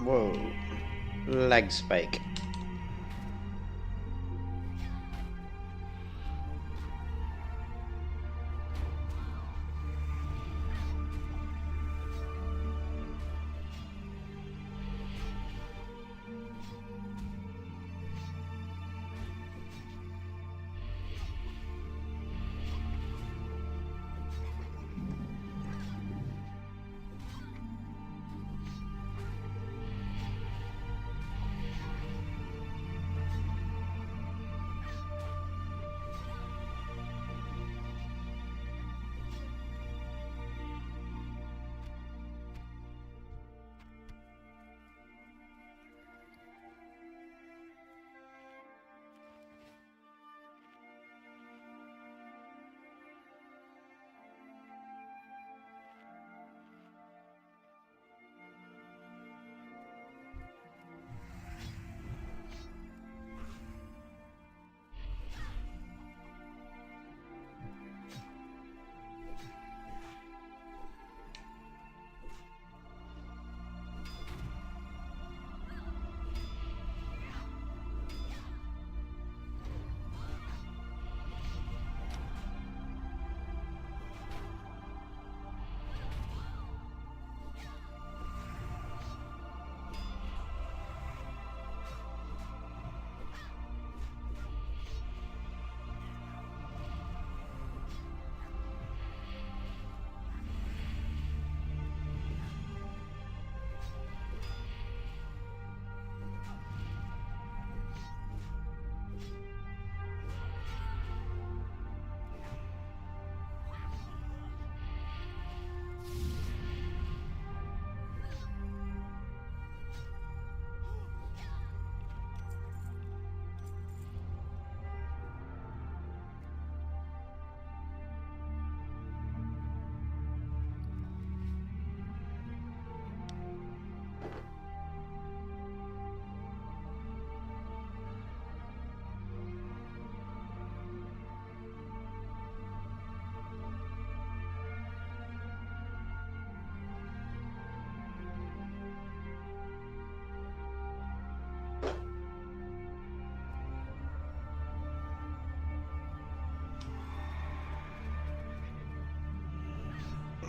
Whoa. Leg spike.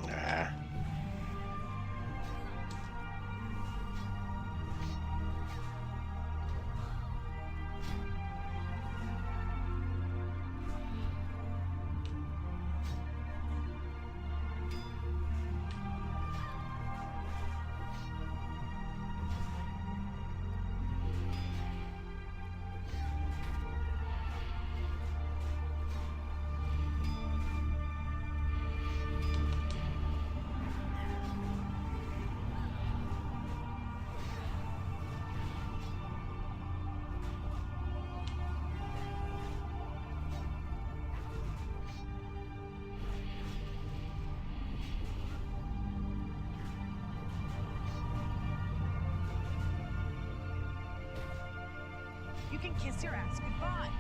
Ah. You can kiss your ass goodbye.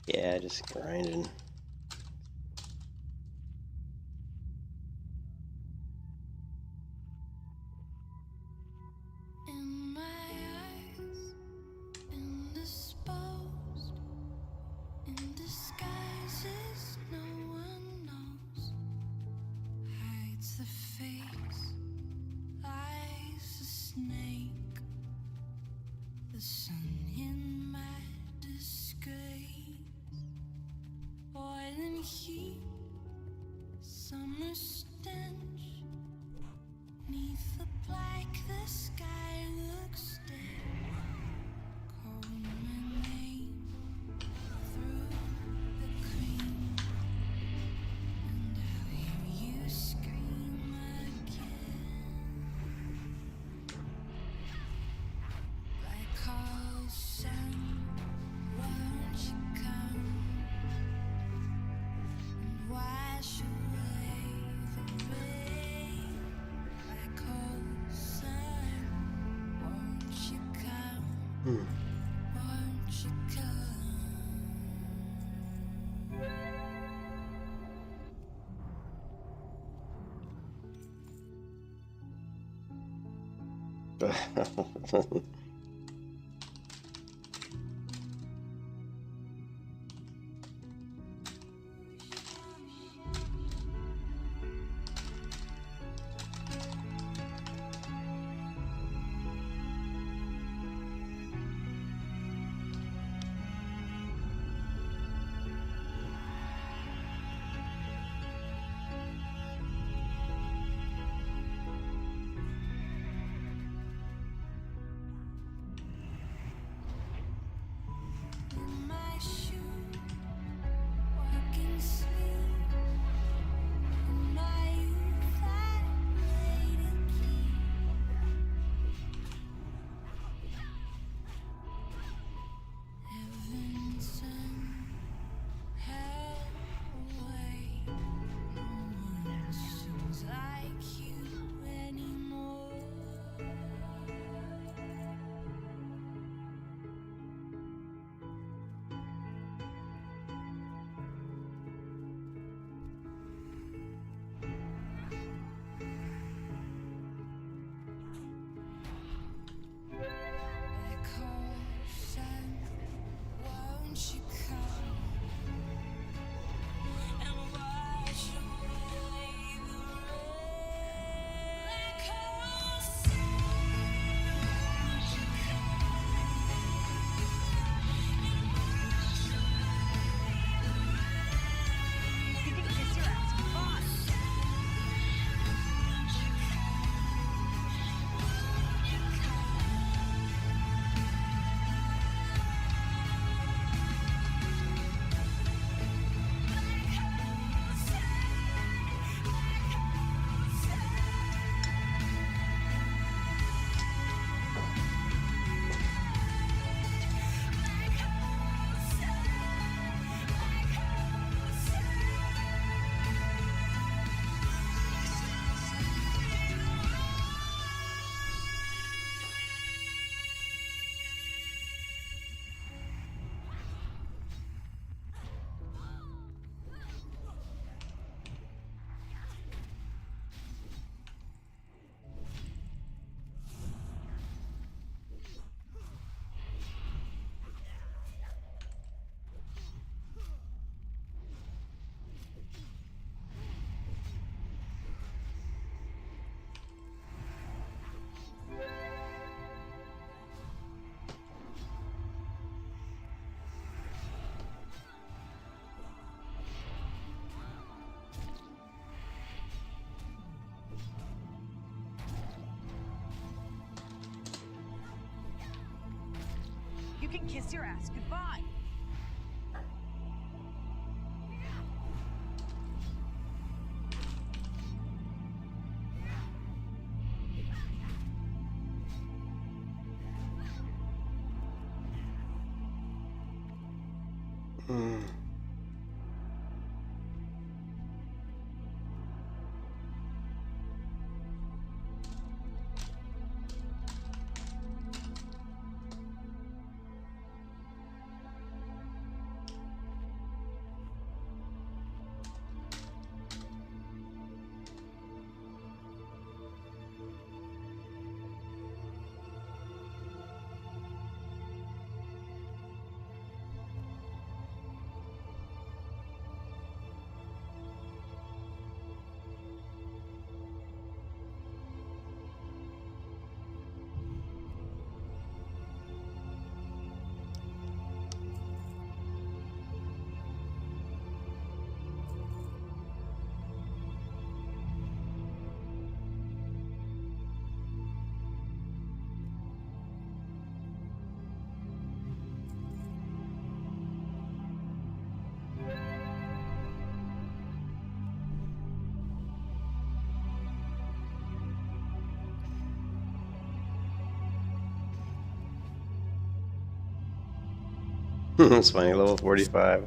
Yeah, just grinding. In my eyes, indisposed, in disguises no one knows, hides the face, lies a snake, the sun in my disgrace, boiling heat, summer stench, neath the black the sky looks dead. Call my name through the cream, and I'll hear you scream again. Like all sun, won't you come and wash away the rain? Like all sun, won't you come? Won't you come? In my shoe, walking sleep. In my youth, I played a key. Heaven sent, hell away. No one sings like you anymore. Like cold sun, won't you come and wash away the rain? Like cold sun, won't you come and wash away the rain? You can kiss your ass goodbye. Won't you come? Won't you come? You can kiss your ass goodbye. It's funny, level 45.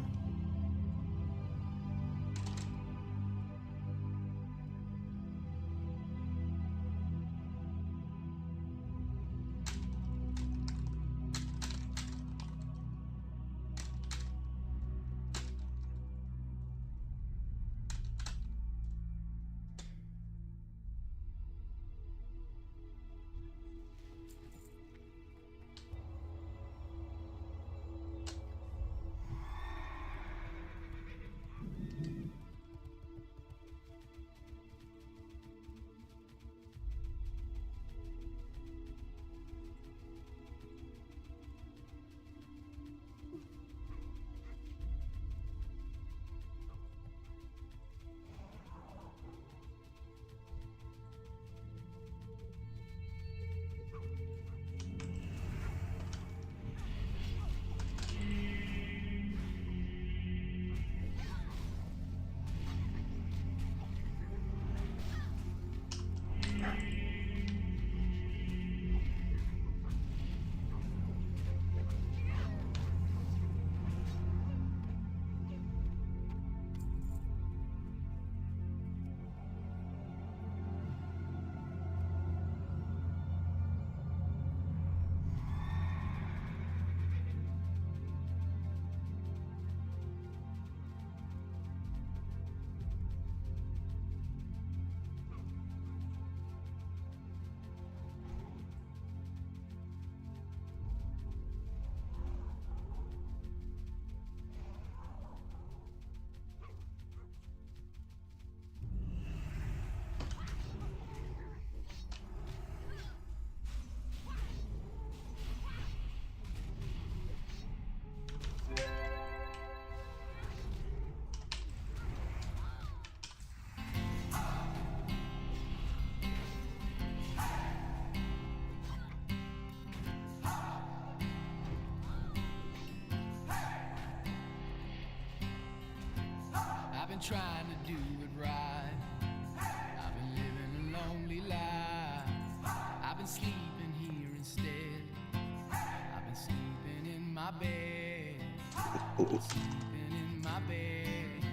I've been trying to do it right. I've been living a lonely life. I've been sleeping here instead. I've been sleeping in my bed. Sleeping in my bed.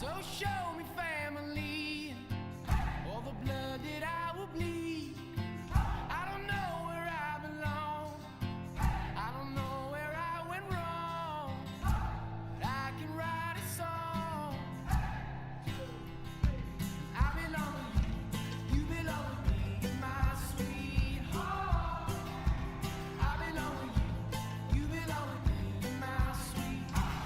So show me family, all the blood that I will bleed. I don't know where I belong. I don't know where I went wrong. But I can write a song. I belong to you, you belong to me, my sweetheart. I belong to you, you belong to me, my sweetheart.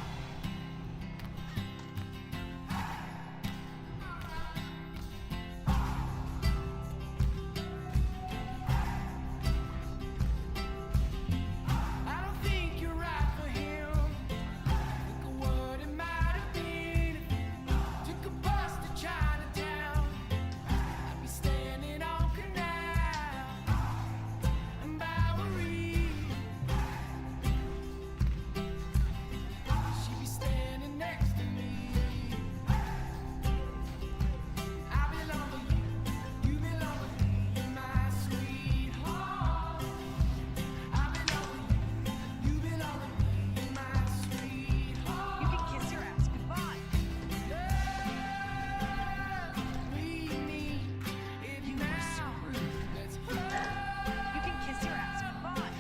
I don't think you're right for him. Look at what it might have been. Took a bus to Chinatown. I'd be standing on Canal and Bowery. She'd be standing next to me. I belong to you, you belong to me, my sweetheart. I belong to you, you belong to me, my sweetheart. You can kiss your ass goodbye. We need it You are so now. rude. Let's You can kiss your ass goodbye.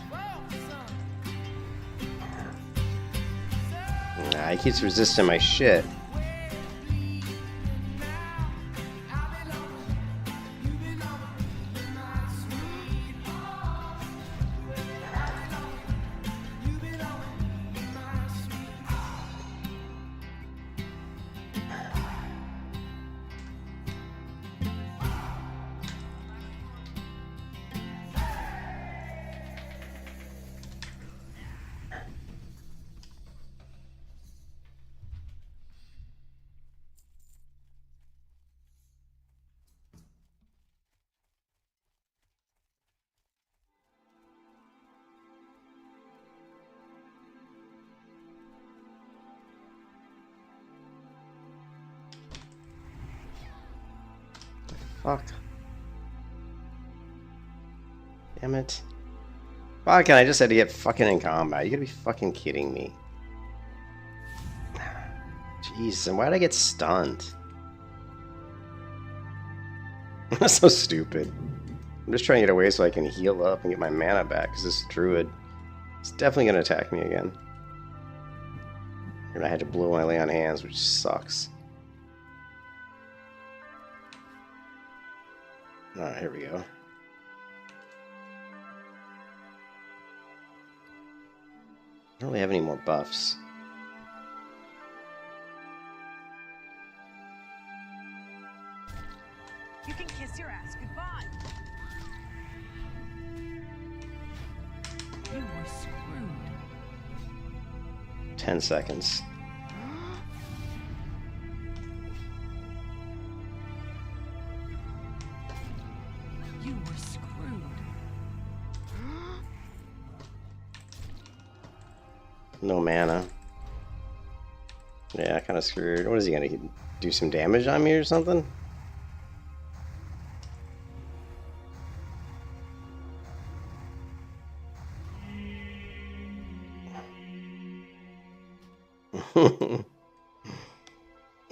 Nah, he keeps resisting my shit. Fuck. Damn it. Fucking, I just had to get fucking in combat. You gotta be fucking kidding me. Jeez, and why did I get stunned? That's so stupid. I'm just trying to get away so I can heal up and get my mana back, because this druid is definitely going to attack me again. And I had to blow when I lay on hands, which sucks. Alright, here we go. I don't really have any more buffs. You can kiss your ass goodbye. You were screwed. 10 seconds. You were screwed. No mana. Yeah, kind of screwed. What is he gonna do? Some damage on me or something?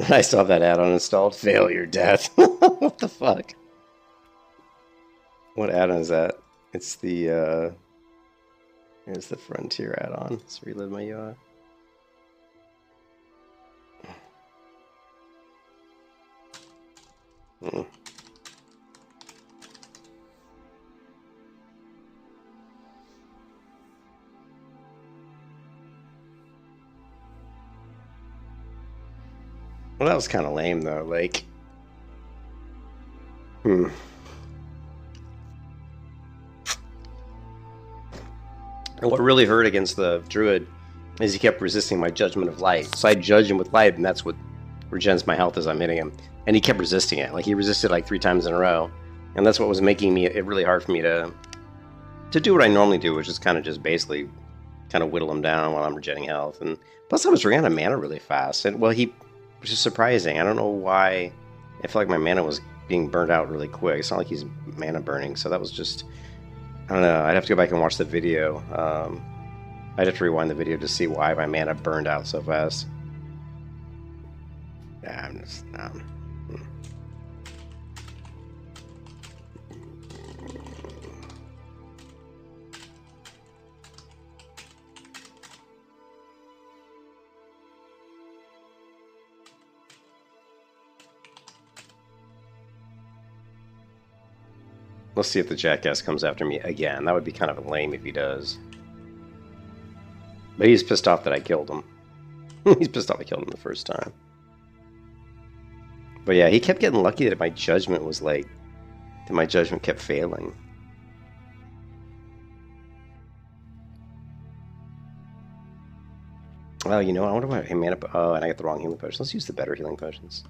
I still have that add-on installed. Failure, death. What the fuck? What add-on is that? It's the here's the Frontier add-on. Let's relive my UI. Well, that was kind of lame, though. Like, And what really hurt against the druid is he kept resisting my judgment of light. So I judge him with light, and that's what regens my health as I'm hitting him. And he kept resisting it. Like, he resisted like 3 times in a row, and that's what was making it really hard for me to do what I normally do, which is kind of just basically kind of whittle him down while I'm regenning health. And plus, I was running out of mana really fast. And well, which is surprising. I don't know why. I feel like my mana was being burnt out really quick. It's not like he's mana burning, so that was just, I don't know. I'd have to go back and watch the video. I'd have to rewind the video to see why my mana burned out so fast. Yeah, I'm just Let's see if the jackass comes after me again. That would be kind of lame if he does. But he's pissed off that I killed him. He's pissed off I killed him the first time. But yeah, he kept getting lucky that my judgment was like, that my judgment kept failing. Oh, you know, I wonder why mana. Oh, and I got the wrong healing potion. Let's use the better healing potions.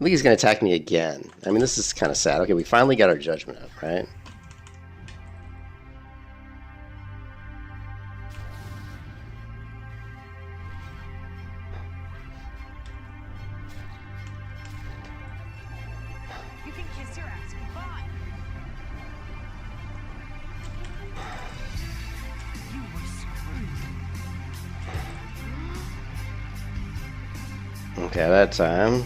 I think he's going to attack me again. I mean, this is kind of sad. Okay, we finally got our judgment up, right? You can kiss your ass goodbye. You were screwed. Okay, that time.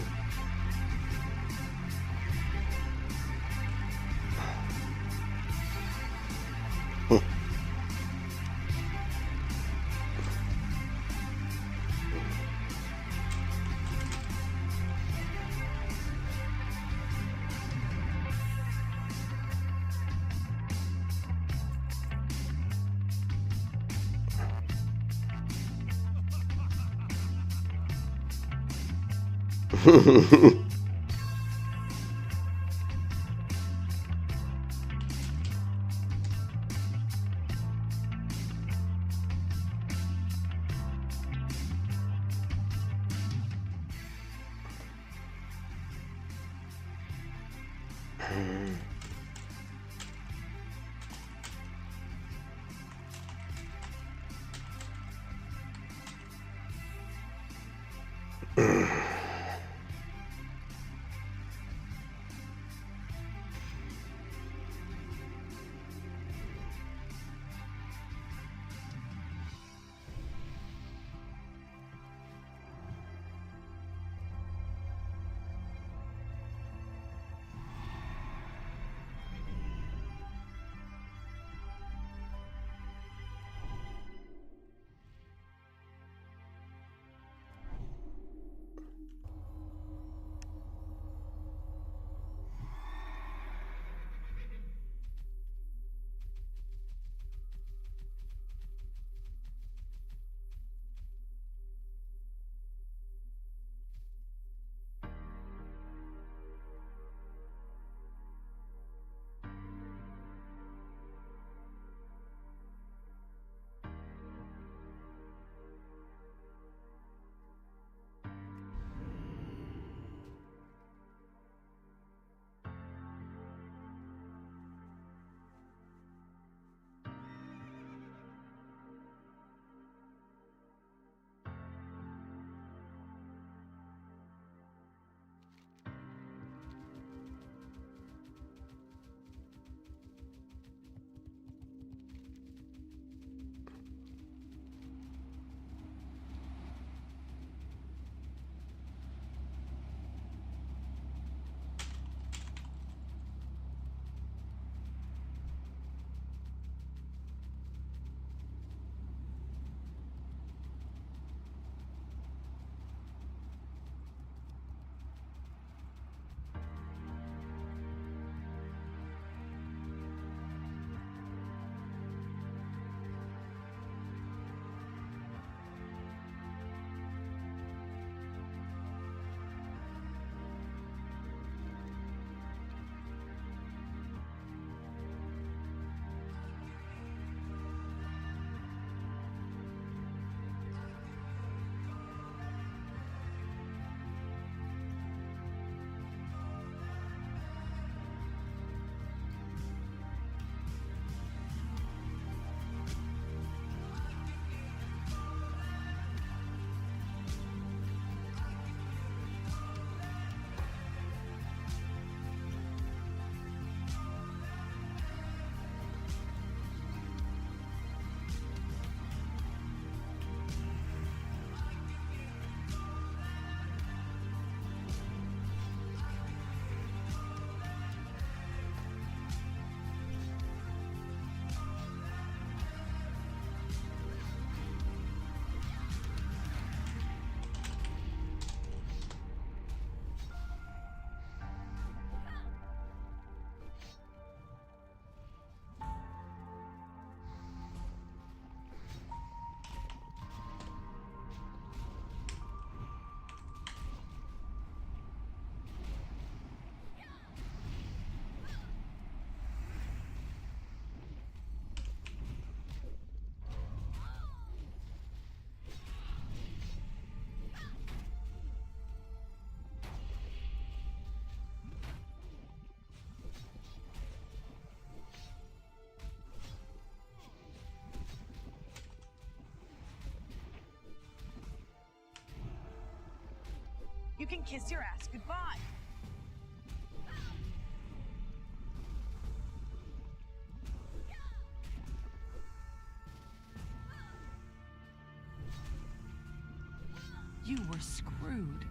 You can kiss your ass goodbye. You were screwed.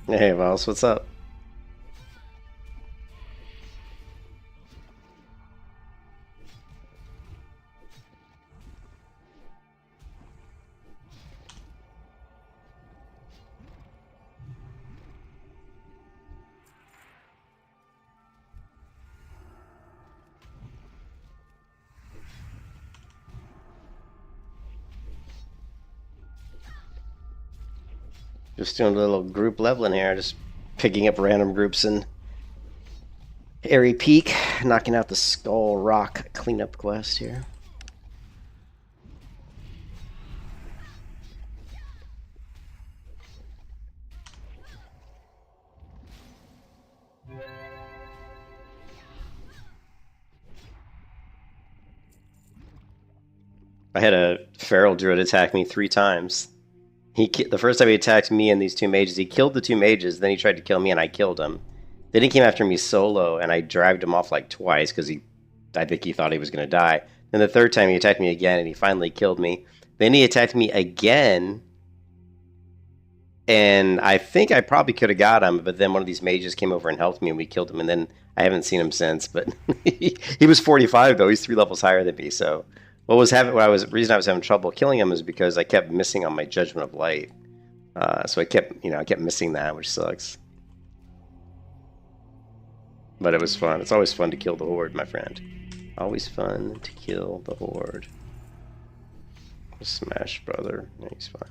Hey, Miles, what's up? Just doing a little group leveling here, just picking up random groups in Airy Peak, knocking out the Skull Rock cleanup quest here. I had a feral druid attack me 3 times. The first time he attacked me and these 2 mages, he killed the 2 mages, then he tried to kill me and I killed him. Then he came after me solo, and I drived him off like twice because I think he thought he was going to die. Then the third time he attacked me again, and he finally killed me. Then he attacked me again, and I think I probably could have got him, but then one of these mages came over and helped me, and we killed him. And then I haven't seen him since. But he was 45 though; he's 3 levels higher than me. So reason I was having trouble killing him is because I kept missing on my Judgment of Light. So I kept missing that, which sucks. But it was fun. It's always fun to kill the Horde, my friend. Always fun to kill the Horde. Smash, brother. Yeah, he's fine.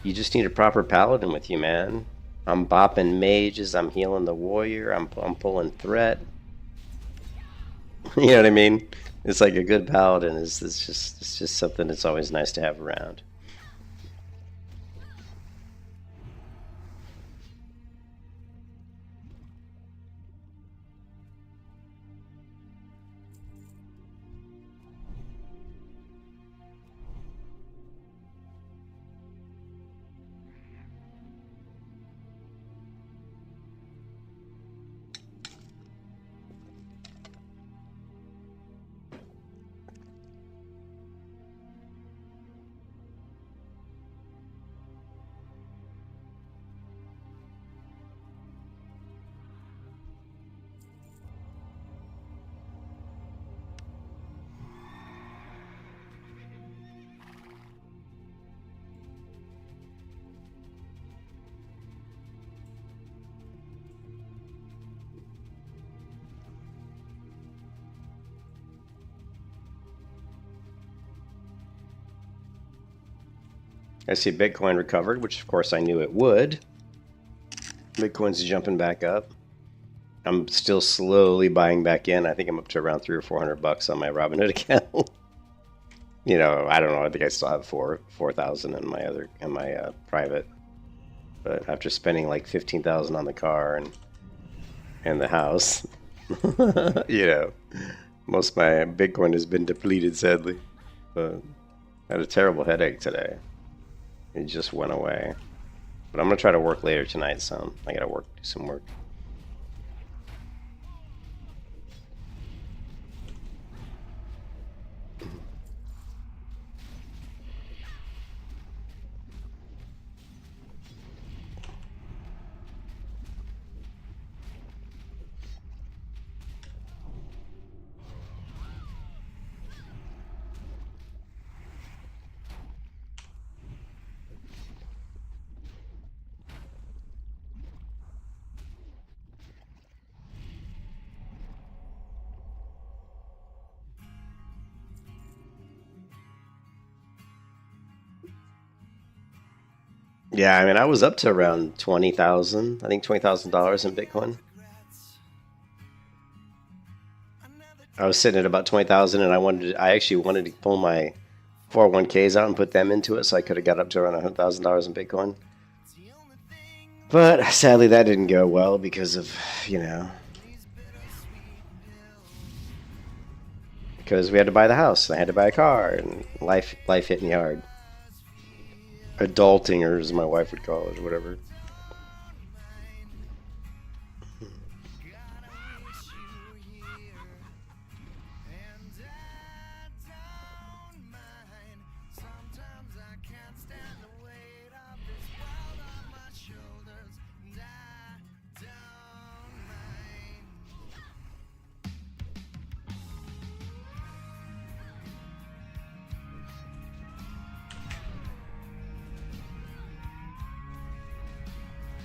You just need a proper paladin with you, man. I'm bopping mages, I'm healing the warrior, I'm pulling threat. You know what I mean? It's like a good paladin it's just something that's always nice to have around. I see Bitcoin recovered, which of course I knew it would. Bitcoin's jumping back up. I'm still slowly buying back in. I think I'm up to around $300 or $400 on my Robinhood account. You know, I don't know. I think I still have 4,000 in my private. But after spending like 15,000 on the car and the house, you know, most of my Bitcoin has been depleted, sadly. But I had a terrible headache today. It just went away. But I'm gonna try to work later tonight, so I gotta do some work. Yeah, I mean, I was up to around 20,000. I think $20,000 in Bitcoin. I was sitting at about 20,000, and I actually wanted to pull my 401ks out and put them into it, so I could have got up to around $100,000 in Bitcoin. But sadly, that didn't go well because of, you know, because we had to buy the house, and I had to buy a car, and life hit me hard. Adulting, or as my wife would call it, or whatever.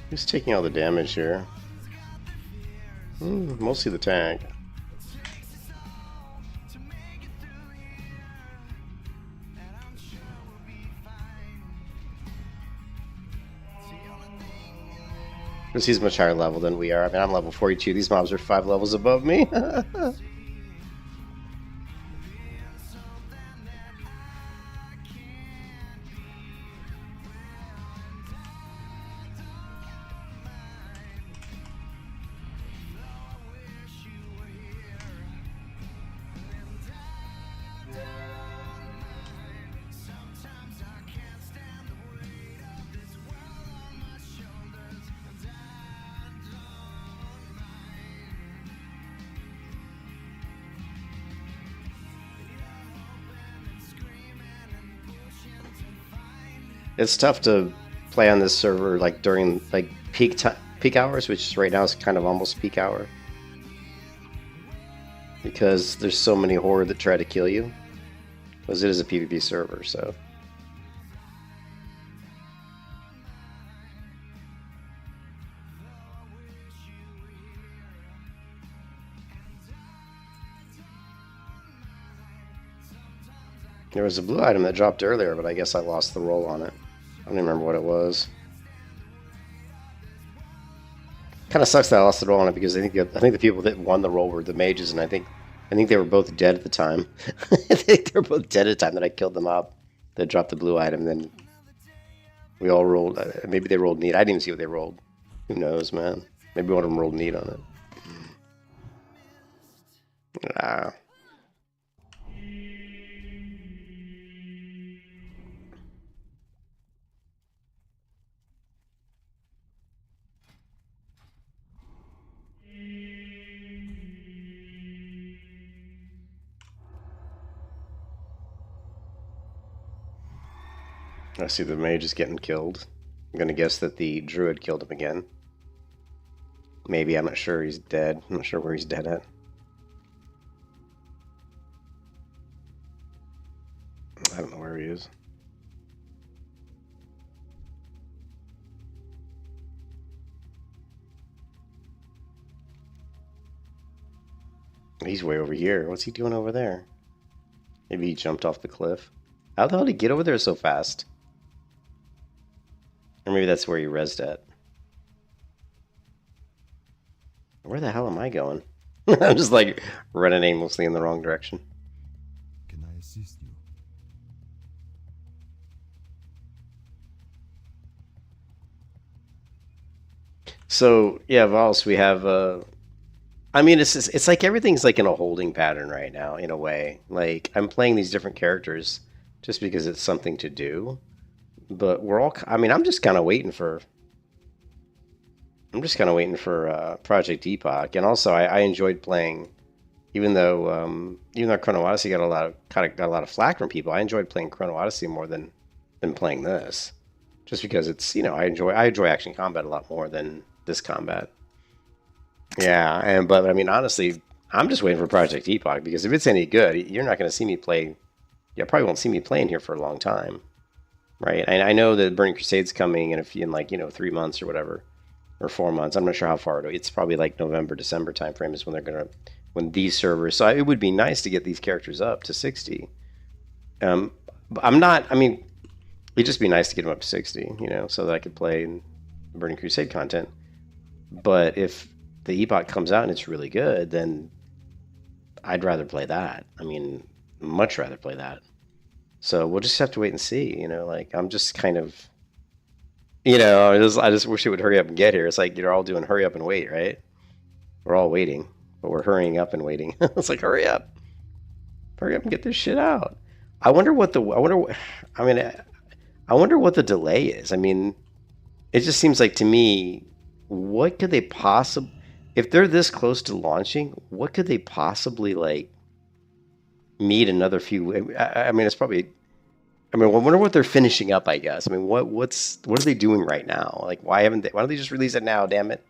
Who's taking all the damage here? Mostly the tank. Because he's much higher level than we are. I mean, I'm level 42. These mobs are 5 levels above me. It's tough to play on this server like during like peak hours, which right now is kind of almost peak hour, because there's so many horde that try to kill you, because it is a PvP server. So there was a blue item that dropped earlier, but I guess I lost the roll on it. I don't even remember what it was. Kind of sucks that I lost the roll on it, because I think the people that won the roll were the mages, and I think they were both dead at the time. I think they were both dead at the time that I killed them up. That dropped the blue item. Then we all rolled. Maybe they rolled neat. I didn't even see what they rolled. Who knows, man? Maybe one of them rolled neat on it. Ah. I see the mage is getting killed. I'm gonna guess that the druid killed him again. Maybe, I'm not sure he's dead. I'm not sure where he's dead at. I don't know where he is. He's way over here. What's he doing over there? Maybe he jumped off the cliff. How the hell did he get over there so fast? Or maybe that's where he rezzed at. Where the hell am I going? I'm just like running aimlessly in the wrong direction. Can I assist you? So yeah, Vals, we have I mean, it's like everything's like in a holding pattern right now, in a way. Like, I'm playing these different characters just because it's something to do. But we're all, I mean, I'm just kind of waiting for Project Epoch. And also, I enjoyed playing, even though Chrono Odyssey got a lot of flack from people. I enjoyed playing Chrono Odyssey more than playing this, just because it's, I enjoy action combat a lot more than this combat. Yeah, but I mean, honestly, I'm just waiting for Project Epoch, because if it's any good, you're not going to see me play. You probably won't see me playing here for a long time, right? And I know that Burning Crusade's coming in 3 months or whatever, or 4 months. I'm not sure how far it's probably like November, December timeframe is when these servers. So it would be nice to get these characters up to 60. But I'm not. I mean, it'd just be nice to get them up to 60, so that I could play Burning Crusade content. But if the Epoch comes out and it's really good, then I'd rather play that. I mean, much rather play that. So we'll just have to wait and see. Like, I'm just kind of, I just wish it would hurry up and get here. It's like you're all doing hurry up and wait, right? We're all waiting, but we're hurrying up and waiting. It's like, hurry up and get this shit out. I wonder what the delay is. I mean, it just seems like, to me, what could they possibly, if they're this close to launching, what could they possibly need another few? I mean, it's probably. I mean, I wonder what they're finishing up. I guess. I mean, what are they doing right now? Like, why don't they just release it now? Damn it!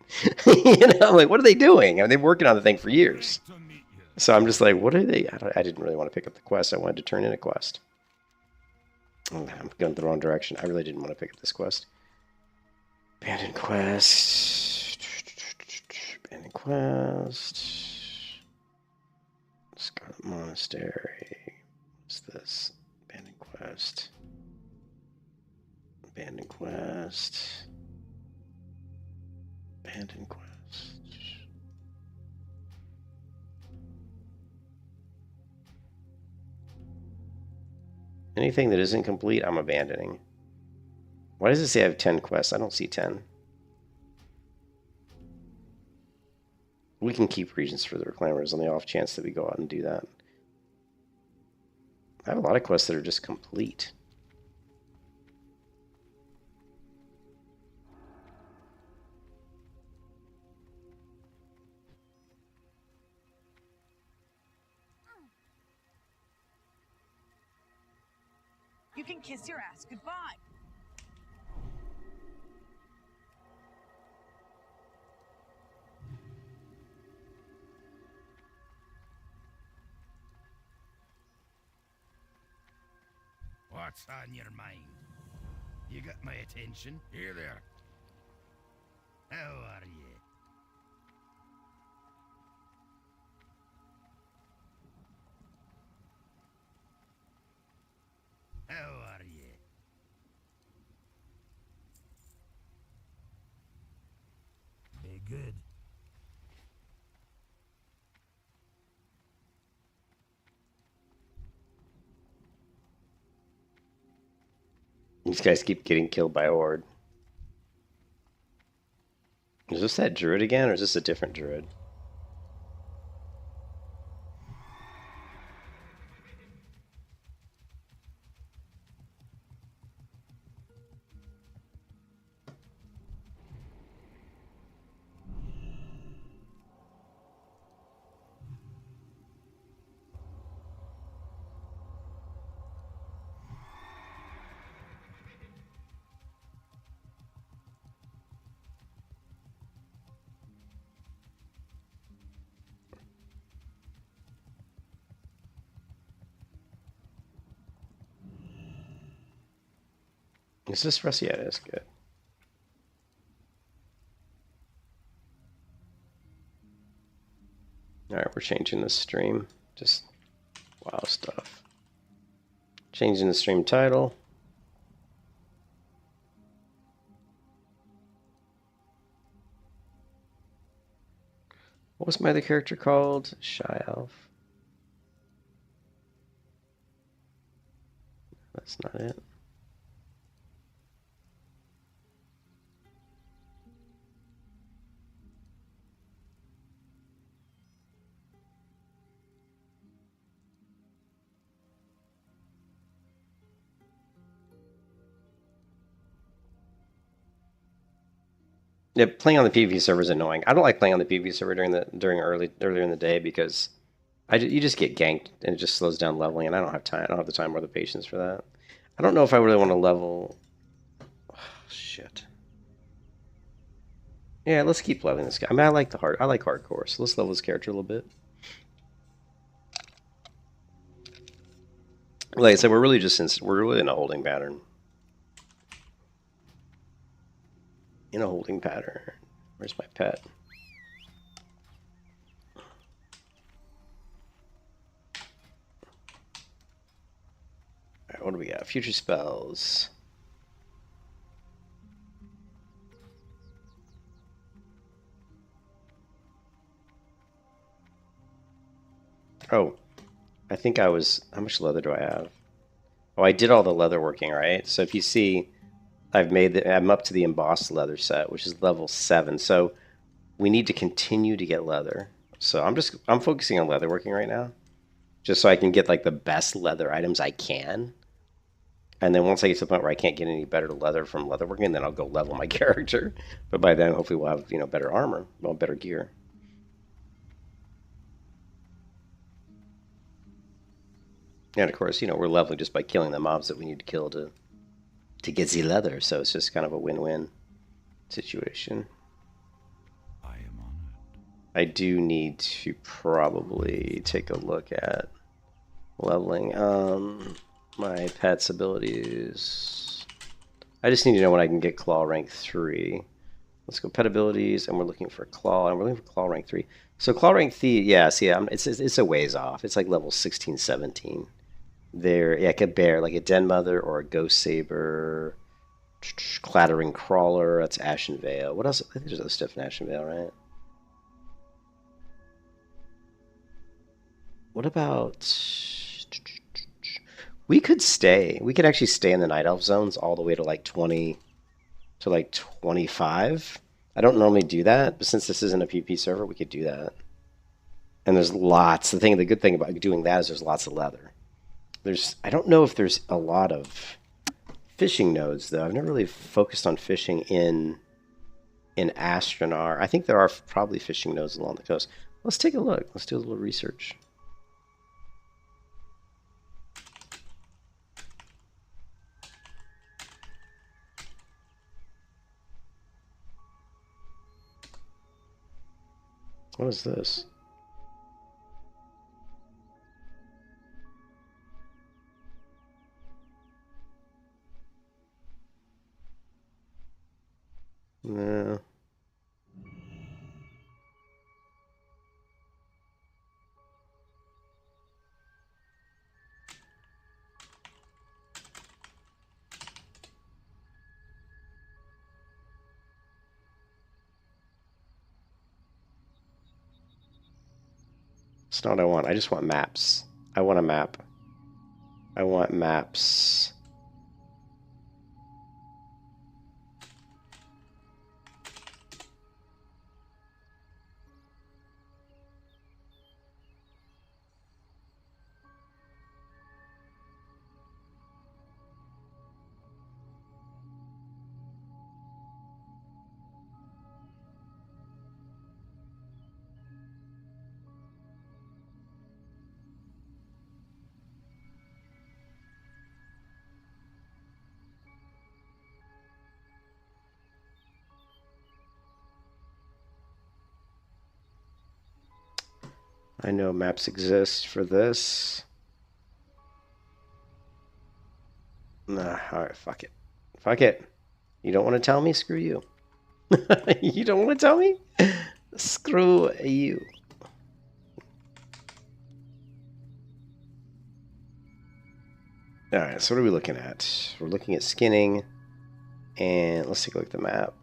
Like, what are they doing? I mean, they've been working on the thing for years. So I'm just like, what are they? I didn't really want to pick up the quest. I wanted to turn in a quest. Oh, I'm going the wrong direction. I really didn't want to pick up this quest. Abandoned quest. Abandoned quest. Scarlet Monastery. What's this? Abandoned quest. Abandoned quest. Abandoned quest. Anything that isn't complete, I'm abandoning. Why does it say I have 10 quests? I don't see 10. We can keep regions for the reclaimers on the off chance that we go out and do that. I have a lot of quests that are just complete. You can kiss your ass goodbye. What's on your mind? You got my attention? Here there. How are you? How are you? Be good. These guys keep getting killed by Horde. Is this that druid again, or is this a different druid? Is this Rusty? Yeah, it is good. Alright, we're changing the stream. Just wow stuff. Changing the stream title. What was my other character called? Shy Elf. That's not it. Yeah, playing on the PvP server is annoying. I don't like playing on the PvP server earlier in the day because you just get ganked and it just slows down leveling, and I don't have time. I don't have the time or the patience for that. I don't know if I really want to level. Oh, shit. Yeah, let's keep leveling this guy. I mean, I like hardcore, so let's level this character a little bit. Like I said, we're really in a holding pattern. In a holding pattern. Where's my pet? Alright, what do we got? Future spells. Oh, I think I was... How much leather do I have? Oh, I did all the leather working, right? So if you see... I'm up to the embossed leather set, which is level 7. So we need to continue to get leather. So I'm focusing on leather working right now, just so I can get like the best leather items I can. And then once I get to the point where I can't get any better leather from leather working, then I'll go level my character. But by then, hopefully, we'll have better armor, better gear. And of course, we're leveling just by killing the mobs that we need to kill to get the leather, so it's just kind of a win-win situation. I am honored. I do need to probably take a look at leveling my pet's abilities. I just need to know when I can get claw rank 3. Let's go pet abilities, and we're looking for claw, and we're looking for claw rank 3. So claw rank 3, yeah, see, it's a ways off. It's like level 16, 17. There, yeah, like a bear, like a den mother or a ghost saber. Clattering Crawler, that's Ashen Vale. What else? I think there's other stuff in Ashen Vale, right? What about... We could stay. We could actually stay in the Night Elf zones all the way to like 20 to like 25. I don't normally do that, but since this isn't a PvP server, we could do that. And there's lots. The good thing about doing that is there's lots of leather. I don't know if there's a lot of fishing nodes though. I've never really focused on fishing in Astronar. I think there are probably fishing nodes along the coast. Let's take a look. Let's do a little research. What is this? No. It's not what I want. I just want maps. I want a map. I want maps. I know maps exist for this. Nah, alright, fuck it. Fuck it. You don't want to tell me? Screw you. You don't want to tell me? Screw you. Alright, so what are we looking at? We're looking at skinning. And let's take a look at the map.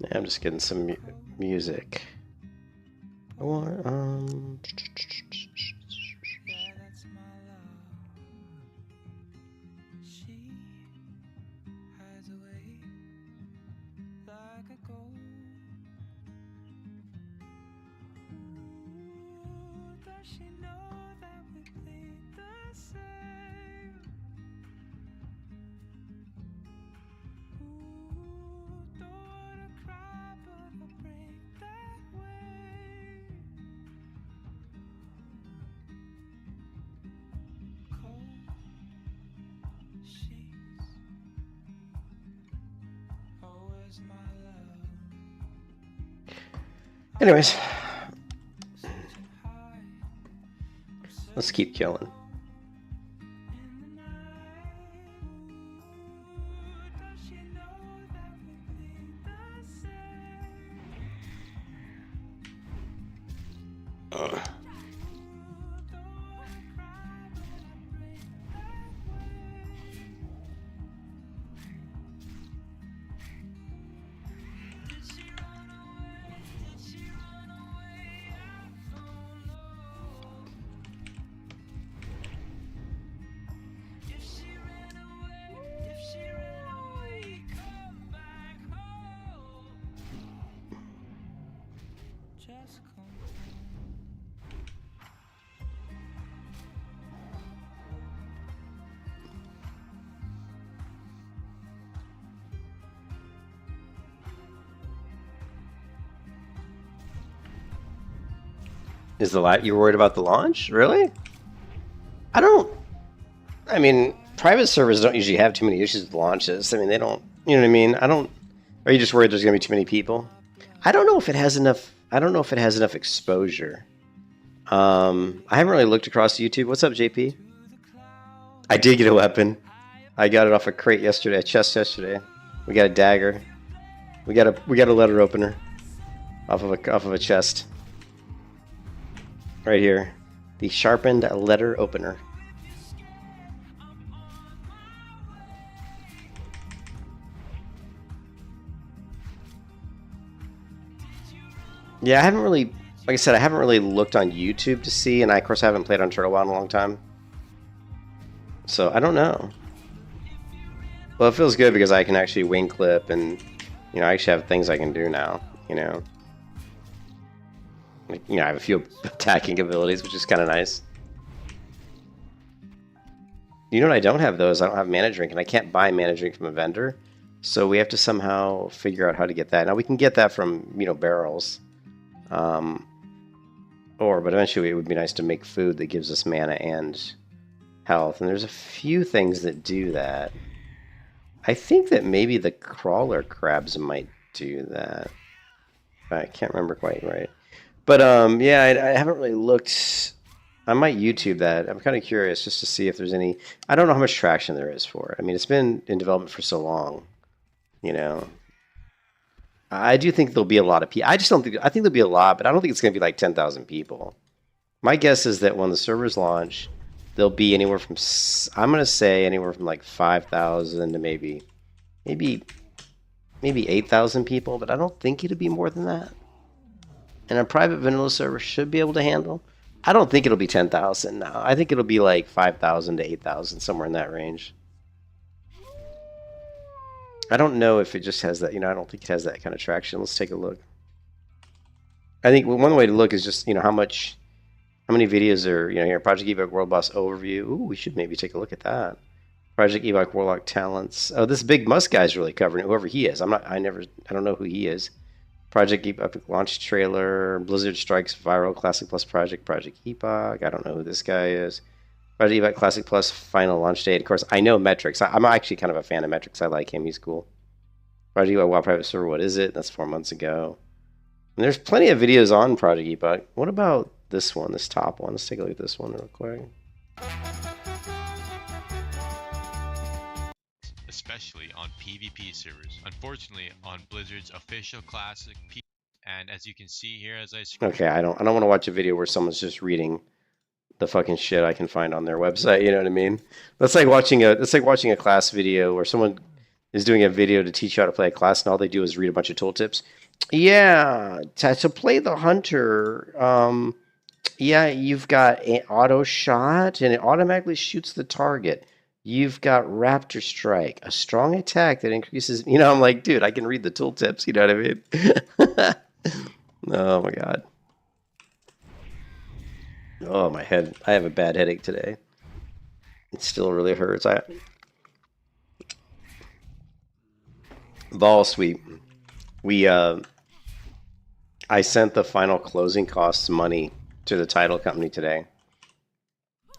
Yeah, I'm just getting some music. I want Yeah, that's my love. She hides away like a ghost. Ooh, does she know that we think the same? Ooh, don't wanna cry, but I'll break that way. Cold sheets. Oh, where's my love? Anyways, Searching high, let's keep killing. in the night. Ooh, does she know that we think the same? Ugh. Ooh, don't wanna cry, but I'll break that way. Did she run away? Did she run away? I don't know. If she ran away, come back home. Just come home. Is the you're worried about the launch? Really? I don't. I mean, private servers don't usually have too many issues with launches. I mean, they don't. You know what I mean? I don't. Are you just worried there's gonna be too many people? I don't know if it has enough. I don't know if it has enough exposure. I haven't really looked across YouTube. What's up, JP? I did get a weapon. I got it off a crate yesterday, a chest yesterday. We got a dagger. We got a letter opener off of a chest. Right here, the sharpened letter opener. Yeah, I haven't really, like I said, I haven't really looked on YouTube to see, and I, of course, haven't played on Turtle WoW in a long time. So, I don't know. Well, it feels good because I can actually wing clip, and, you know, I actually have things I can do now, you know. Like, you know, I have a few attacking abilities, which is kind of nice. You know what I don't have, though, is I don't have mana drink, and I can't buy mana drink from a vendor. So we have to somehow figure out how to get that. Now, we can get that from, you know, barrels. But eventually it would be nice to make food that gives us mana and health. And there's a few things that do that. I think that maybe the crawler crabs might do that. I can't remember quite right. But yeah, I haven't really looked. I might YouTube that. I'm kind of curious just to see if there's any. I don't know how much traction there is for it. I mean, it's been in development for so long, you know. I do think there'll be a lot of people. I just don't think. I think there'll be a lot, but I don't think it's going to be like 10,000 people. My guess is that when the servers launch, there'll be anywhere from. I'm going to say anywhere from like 5,000 to maybe 8,000 people, but I don't think it'll be more than that. And a private vanilla server should be able to handle. I don't think it'll be 10,000 now. I think it'll be like 5,000 to 8,000, somewhere in that range. I don't know if it just has that, you know, I don't think it has that kind of traction. Let's take a look. I think one way to look is just, you know, how many videos are, you know, here, Project Evoc World Boss Overview. Ooh, we should maybe take a look at that. Project Evoc Warlock Talents. Oh, this Big Musk guy's really covering it, whoever he is. I don't know who he is. Project Epoch launch trailer, Blizzard Strikes Viral Classic Plus Project Epoch. I don't know who this guy is. Project Epoch Classic Plus final launch date. Of course, I know Metrics. I'm actually kind of a fan of Metrics. I like him. He's cool. Project Epoch WoW Private Server. What is it? That's 4 months ago. And there's plenty of videos on Project Epoch. What about this one? This top one. Let's take a look at this one real quick. especially on PvP servers. Unfortunately, on Blizzard's official classic and as you can see here as I Okay, I don't want to watch a video where someone's just reading the fucking shit I can find on their website. You know what I mean? That's like watching a class video where someone is doing a video to teach you how to play a class, and all they do is read a bunch of tooltips. Yeah, to play the hunter, yeah, you've got an auto shot, and it automatically shoots the target. You've got Raptor Strike, a strong attack that increases. You know, I'm like, dude, I can read the tooltips. You know what I mean? Oh my god. Oh, my head. I have a bad headache today. It still really hurts. Ball sweep. I sent the final closing costs money to the title company today.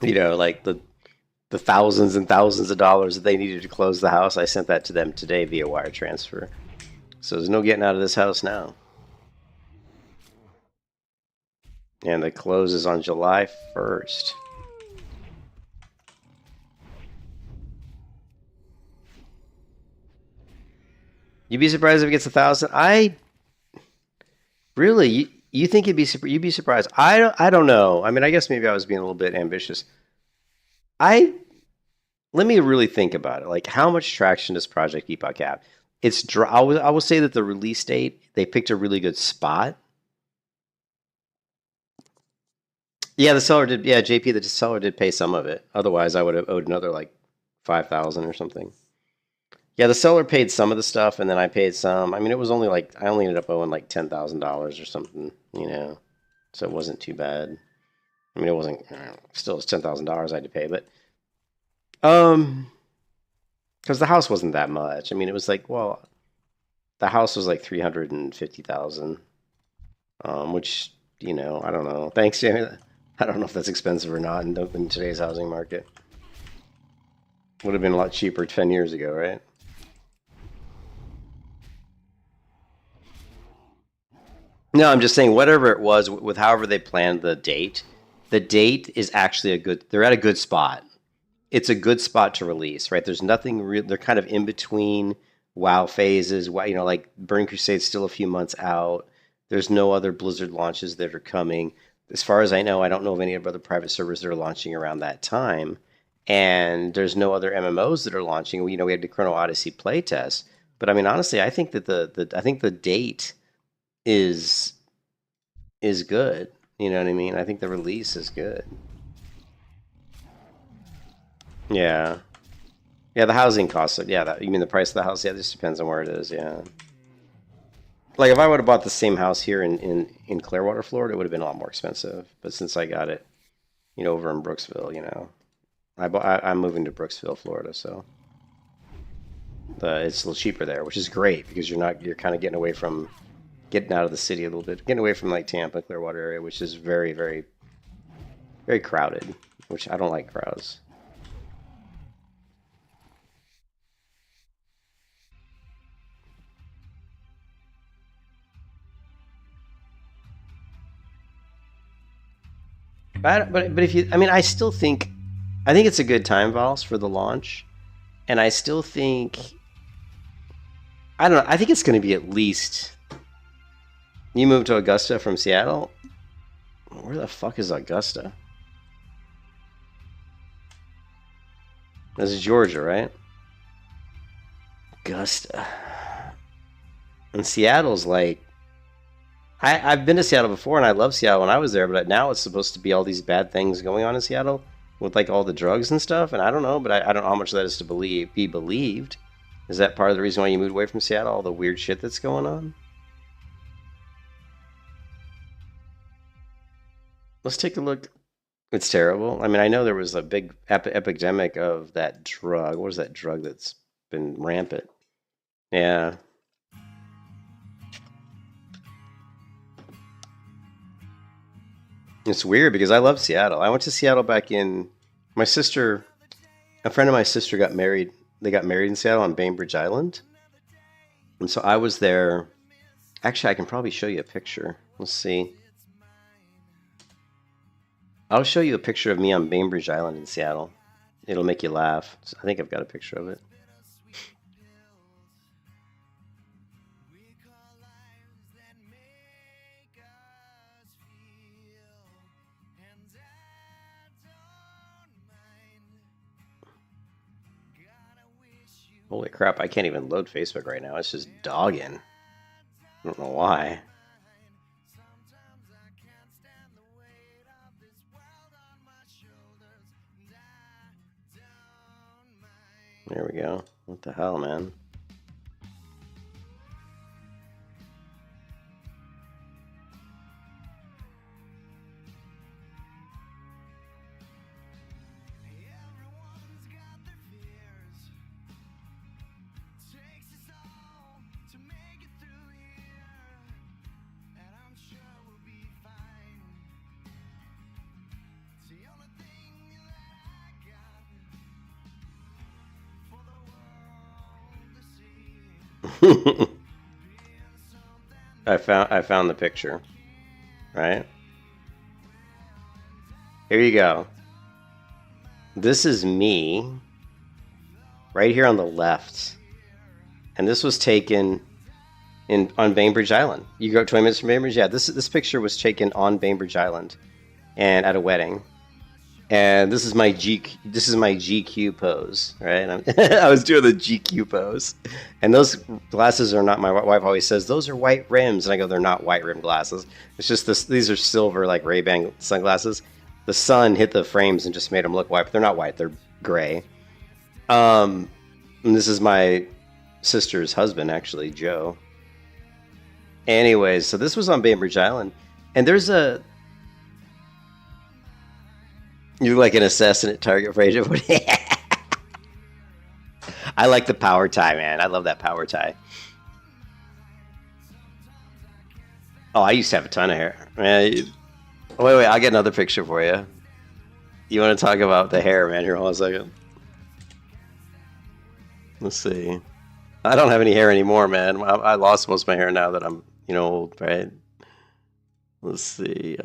You know, like the thousands and thousands of dollars that they needed to close the house. I sent that to them today via wire transfer. So there's no getting out of this house now. And the close is on July 1st. You'd be surprised if it gets 1,000? Really, you think you'd be surprised? I don't know. I mean, I guess maybe I was being a little bit ambitious. Let me really think about it. Like, how much traction does Project Epoch have? I will say that the release date, they picked a really good spot. Yeah, the seller did. Yeah, JP, the seller did pay some of it. Otherwise, I would have owed another like 5,000 or something. Yeah, the seller paid some of the stuff, and then I paid some. I mean, it was only like I only ended up owing like $10,000 or something, you know. So it wasn't too bad. I mean, it wasn't. Still, it's $10,000 I had to pay, but because the house wasn't that much. I mean, it was like, well, the house was like 350,000, which, you know, I don't know. Thanks, Jamie. I don't know if that's expensive or not in today's housing market. Would have been a lot cheaper 10 years ago, right? No, I'm just saying whatever it was with however they planned the date is actually they're at a good spot. It's a good spot to release, right? There's nothing real. They're kind of in between WoW phases. You know, like Burning Crusade's still a few months out. There's no other Blizzard launches that are coming. As far as I know, I don't know of any other private servers that are launching around that time. And there's no other MMOs that are launching. You know, we had the Chrono Odyssey playtest. But I mean, honestly, I think that the date is good. You know what I mean? I think the release is good. Yeah. Yeah, the housing costs. Yeah, you mean the price of the house? Yeah, this depends on where it is. Yeah. Like if I would have bought the same house here in Clearwater, Florida, it would have been a lot more expensive. But since I got it, you know, over in Brooksville, you know, I'm moving to Brooksville, Florida, so it's a little cheaper there, which is great because you're kind of getting out of the city a little bit, getting away from like Tampa, Clearwater area, which is very, very, very crowded, which I don't like crowds. But if you, I mean, I think it's a good time, Vols, for the launch, and I still think, I don't know, I think it's going to be at least. You moved to Augusta from Seattle? Where the fuck is Augusta? This is Georgia, right? Augusta. And Seattle's like, I've been to Seattle before, and I love Seattle when I was there, but now it's supposed to be all these bad things going on in Seattle with like all the drugs and stuff, and I don't know, but I don't know how much that is to be believed. Is that part of the reason why you moved away from Seattle, all the weird shit that's going on? Let's take a look. It's terrible. I mean, I know there was a big epidemic of that drug. What is that drug that's been rampant? Yeah. It's weird because I love Seattle. I went to Seattle back in... a friend of my sister got married. They got married in Seattle on Bainbridge Island. And so I was there. Actually, I can probably show you a picture. Let's see. I'll show you a picture of me on Bainbridge Island in Seattle. It'll make you laugh. I think I've got a picture of it. Holy crap, I can't even load Facebook right now. It's just dogging. I don't know why. There we go. What the hell, man? I found the picture. Right? Here you go. This is me right here on the left. And this was taken on Bainbridge Island. You go 20 minutes from Bainbridge? Yeah, this picture was taken on Bainbridge Island and at a wedding. And this is my GQ pose, right? I was doing the GQ pose, and those glasses are not. My wife always says those are white rims, and I go, they're not white rim glasses. It's just this. These are silver, like Ray-Ban sunglasses. The sun hit the frames and just made them look white, but they're not white. They're gray. And this is my sister's husband, actually, Joe. Anyways, so this was on Bainbridge Island, and there's a. You look like an assassin at Target Rage. I like the power tie, man. I love that power tie. Oh, I used to have a ton of hair. Man, wait, I'll get another picture for you. You want to talk about the hair, man? Here, hold on a second. Let's see. I don't have any hair anymore, man. I lost most of my hair now that I'm, old, right? Let's see.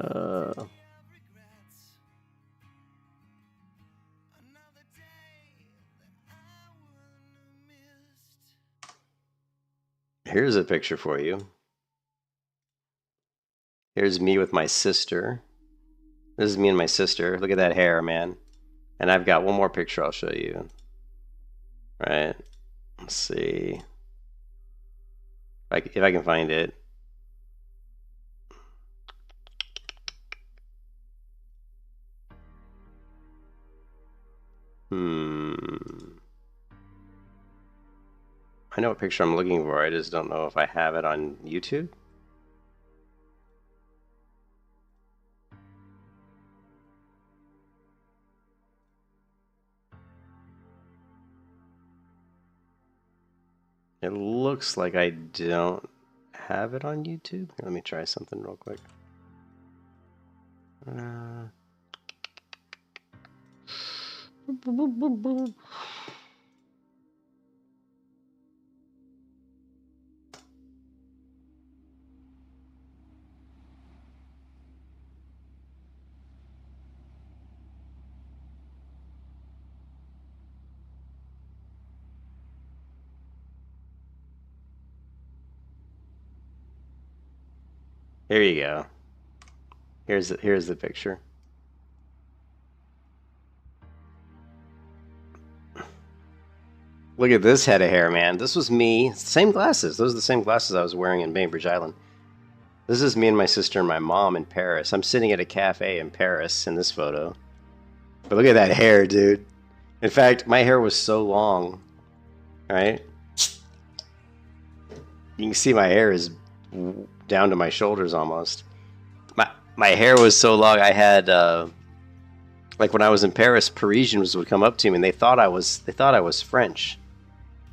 Here's a picture for you. Here's me with my sister. This is me and my sister. Look at that hair, man. And I've got one more picture I'll show you. Right. Let's see. If I can find it. I know what picture I'm looking for. I just don't know if I have it on YouTube. It looks like I don't have it on YouTube. Let me try something real quick. Here you go. Here's the picture. Look at this head of hair, man. This was me. Same glasses. Those are the same glasses I was wearing in Bainbridge Island. This is me and my sister and my mom in Paris. I'm sitting at a cafe in Paris in this photo. But look at that hair, dude. In fact, my hair was so long, right? You can see my hair is down to my shoulders almost. My hair was so long. I had like when I was in Paris, Parisians would come up to me and they thought I was French.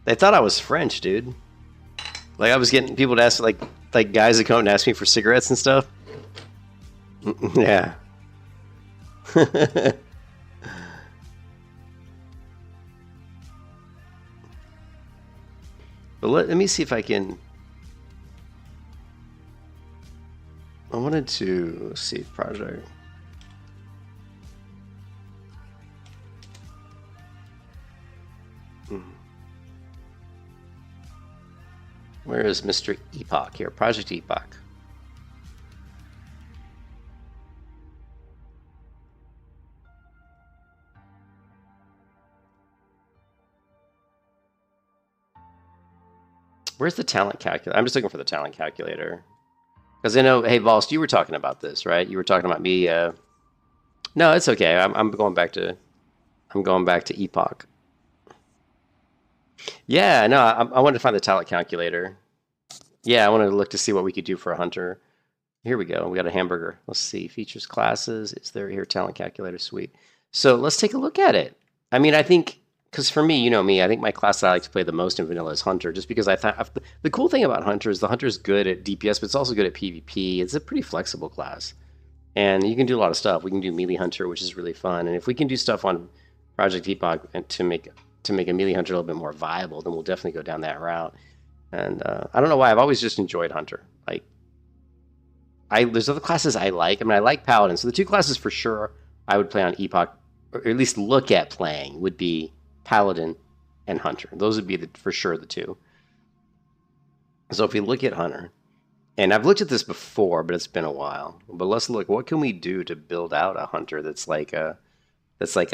They thought I was French, dude. Like I was getting people to ask like guys that come and ask me for cigarettes and stuff. Yeah. But let me see if I can. I wanted to see project. Where is Mr. Epoch here? Project Epoch. Where's the talent calculator? I'm just looking for the talent calculator. Because I know, hey, Vols, you were talking about this, right? You were talking about me. No, it's okay. I'm going back to Epoch. Yeah, no, I wanted to find the talent calculator. Yeah, I wanted to look to see what we could do for a hunter. Here we go. We got a hamburger. Let's see. Features, classes. It's there here. Talent calculator. Sweet. So let's take a look at it. I mean, I think, because for me, you know me, I think my class that I like to play the most in vanilla is Hunter, just because I thought the cool thing about Hunter is the Hunter's good at DPS, but it's also good at PvP. It's a pretty flexible class. And you can do a lot of stuff. We can do Melee Hunter, which is really fun. And if we can do stuff on Project Epoch and to make a Melee Hunter a little bit more viable, then we'll definitely go down that route. And I don't know why. I've always just enjoyed Hunter. Like, there's other classes I like. I mean, I like Paladin. So the two classes for sure I would play on Epoch, or at least look at playing, would be Paladin and Hunter. Those would be for sure the two. So if we look at Hunter, and I've looked at this before, but it's been a while. But let's look. What can we do to build out a Hunter that's like a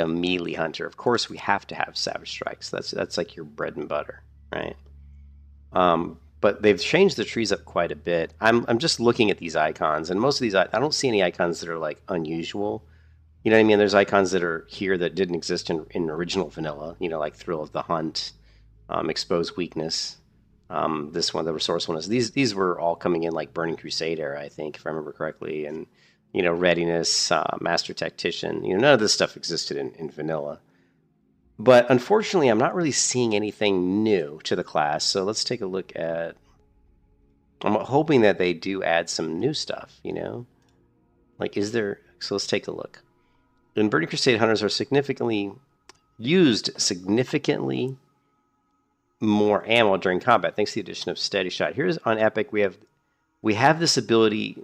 melee Hunter? Of course, we have to have Savage Strikes. That's like your bread and butter, right? But they've changed the trees up quite a bit. I'm just looking at these icons, and most of these I don't see any icons that are like unusual. You know what I mean? There's icons that are here that didn't exist in original vanilla. You know, like Thrill of the Hunt, Expose Weakness. This one, the resourcefulness. These were all coming in like Burning Crusade era, I think, if I remember correctly. And you know, Readiness, Master Tactician. You know, none of this stuff existed in vanilla. But unfortunately, I'm not really seeing anything new to the class. So let's take a look at... I'm hoping that they do add some new stuff, you know? Like, is there... So let's take a look. In Burning Crusade, Hunters are significantly more ammo during combat, thanks to the addition of Steady Shot. Here's on Epic, we have this ability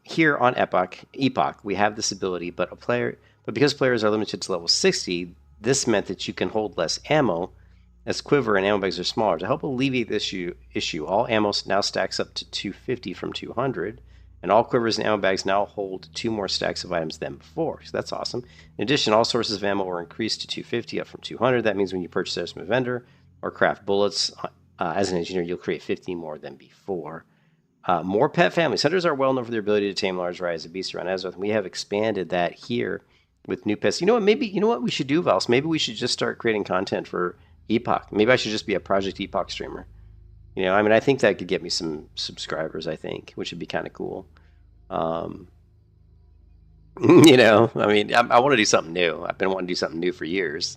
here on Epoch, we have this ability, but because players are limited to level 60, this meant that you can hold less ammo, as quiver and ammo bags are smaller. To help alleviate this issue, all ammo now stacks up to 250 from 200, and all quivers and ammo bags now hold 2 more stacks of items than before. So that's awesome. In addition, all sources of ammo were increased to 250, up from 200. That means when you purchase those from a vendor or craft bullets, as an engineer, you'll create 50 more than before. More pet families. Hunters are well known for their ability to tame large varieties of beasts around Azeroth, and we have expanded that here with new pets. You know what we should do, Vals? Maybe we should just start creating content for Epoch. Maybe I should just be a Project Epoch streamer. You know, I mean, I think that could get me some subscribers, I think, which would be kind of cool. You know, I mean, I want to do something new. I've been wanting to do something new for years.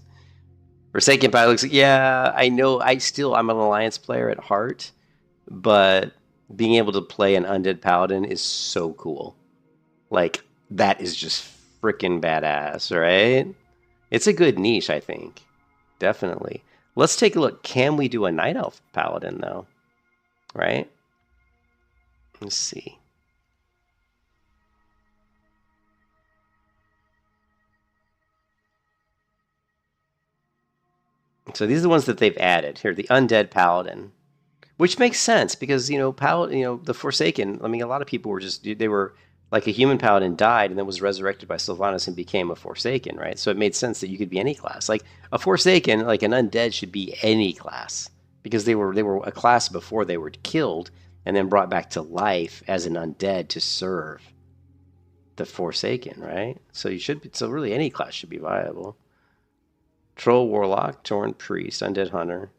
Forsaken Pilot looks like, yeah, I know, I'm an Alliance player at heart, but being able to play an Undead Paladin is so cool. Like, that is just freaking badass, right? It's a good niche, I think. Definitely. Let's take a look. Can we do a Night Elf Paladin, though? Right? Let's see. So these are the ones that they've added. Here, the Undead Paladin. Which makes sense, because, you know, the Forsaken, I mean, a lot of people were they were like a human paladin died and then was resurrected by Sylvanas and became a Forsaken, right? So it made sense that you could be any class. Like a Forsaken, like an undead, should be any class, because they were a class before they were killed and then brought back to life as an undead to serve the Forsaken, right? So really any class should be viable. Troll, Warlock, Torn, Priest, Undead Hunter.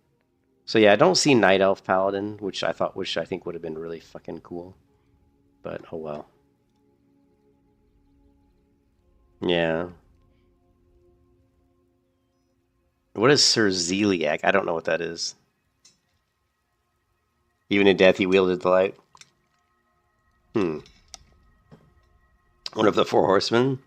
So yeah, I don't see Night Elf Paladin, which I think would have been really fucking cool. But oh well. Yeah. What is Sir Zeliak? I don't know what that is. Even in death he wielded the light. One of the 4 horsemen.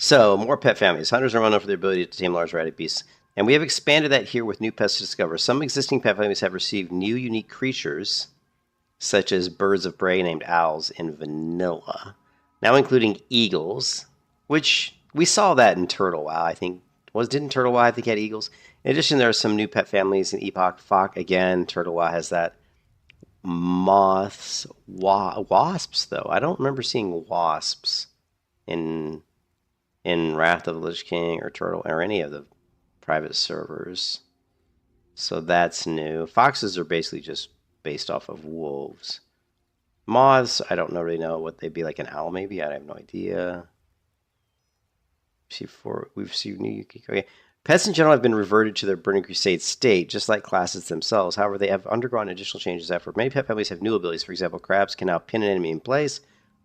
So, more pet families. Hunters are known for their ability to tame large variety beasts. And we have expanded that here with new pets to discover. Some existing pet families have received new unique creatures, such as birds of prey named owls in vanilla. Now including eagles, which we saw that in Turtle WoW, I think. Didn't Turtle WoW, I think, had eagles? In addition, there are some new pet families in Epoch. Again, Turtle WoW has that. Moths, wasps, though. I don't remember seeing wasps in in Wrath of the Lich King or Turtle or any of the private servers. So that's new. Foxes are basically just based off of wolves. Moths, I don't really know what they'd be, like an owl maybe. I have no idea. We've seen new. Okay. Pets in general have been reverted to their Burning Crusade state, just like classes themselves. However, they have undergone additional changes after. Many pet families have new abilities. For example, crabs can now pin an enemy in place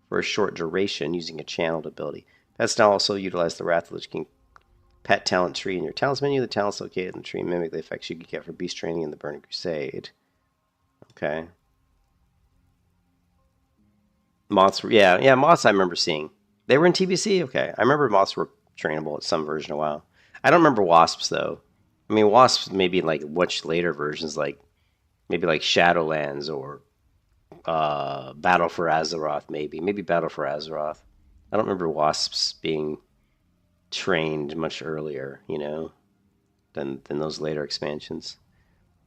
for a short duration using a channeled ability. Pets now also utilize the Wrath of the Lich King pet talent tree in your talents menu. The talents located in the tree mimic the effects you can get for beast training in the Burning Crusade. Okay. Moths, yeah, moths I remember seeing. They were in TBC? Okay. I remember moths were trainable at some version of WoW. I don't remember wasps, though. I mean, wasps maybe like much later versions, like maybe like Shadowlands or Battle for Azeroth, maybe. Maybe Battle for Azeroth. I don't remember wasps being trained much earlier, you know, than those later expansions.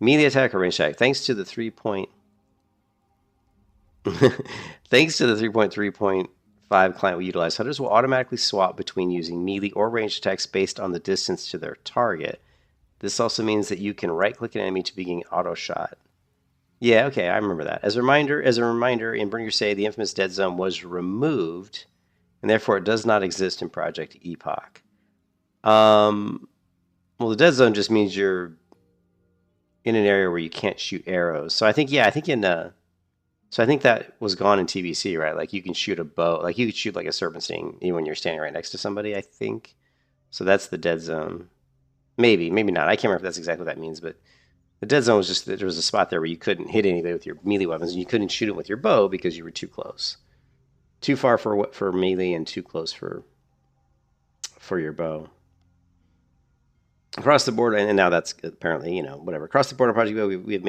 Melee attack or range attack. Thanks to the 3.5 client we utilize, hunters will automatically swap between using melee or ranged attacks based on the distance to their target. This also means that you can right-click an enemy to begin auto shot. Yeah, okay, I remember that. As a reminder, in Burning Crusade, the infamous dead zone was removed, and therefore it does not exist in Project Epoch. Well, the dead zone just means you're in an area where you can't shoot arrows. So I think so I think that was gone in TBC, right? Like you can shoot a bow, like you could shoot like a serpent sting even when you're standing right next to somebody, I think. So that's the dead zone. Maybe not. I can't remember if that's exactly what that means, but the dead zone was just that there was a spot there where you couldn't hit anybody with your melee weapons, and you couldn't shoot it with your bow because you were too close, too far for melee, and too close for your bow. Across the board, and now that's apparently, you know, whatever. Across the board on Project WoW, we have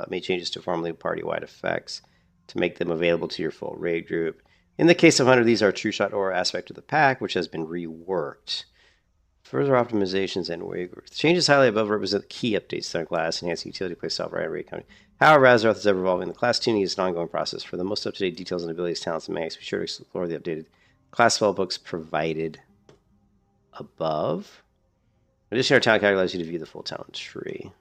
made changes to formally party-wide effects to make them available to your full raid group. In the case of Hunter, these are True Shot Aura aspect of the pack, which has been reworked. Further optimizations and waivers. Changes highlighted above represent key updates to our class, enhancing utility play style variety raid company. However, Azeroth is ever evolving. The class tuning is an ongoing process. For the most up-to-date details and abilities, talents, and mechanics, be sure to explore the updated class spellbooks provided above. Additionally, our talent calculator allows you to view the full talent tree.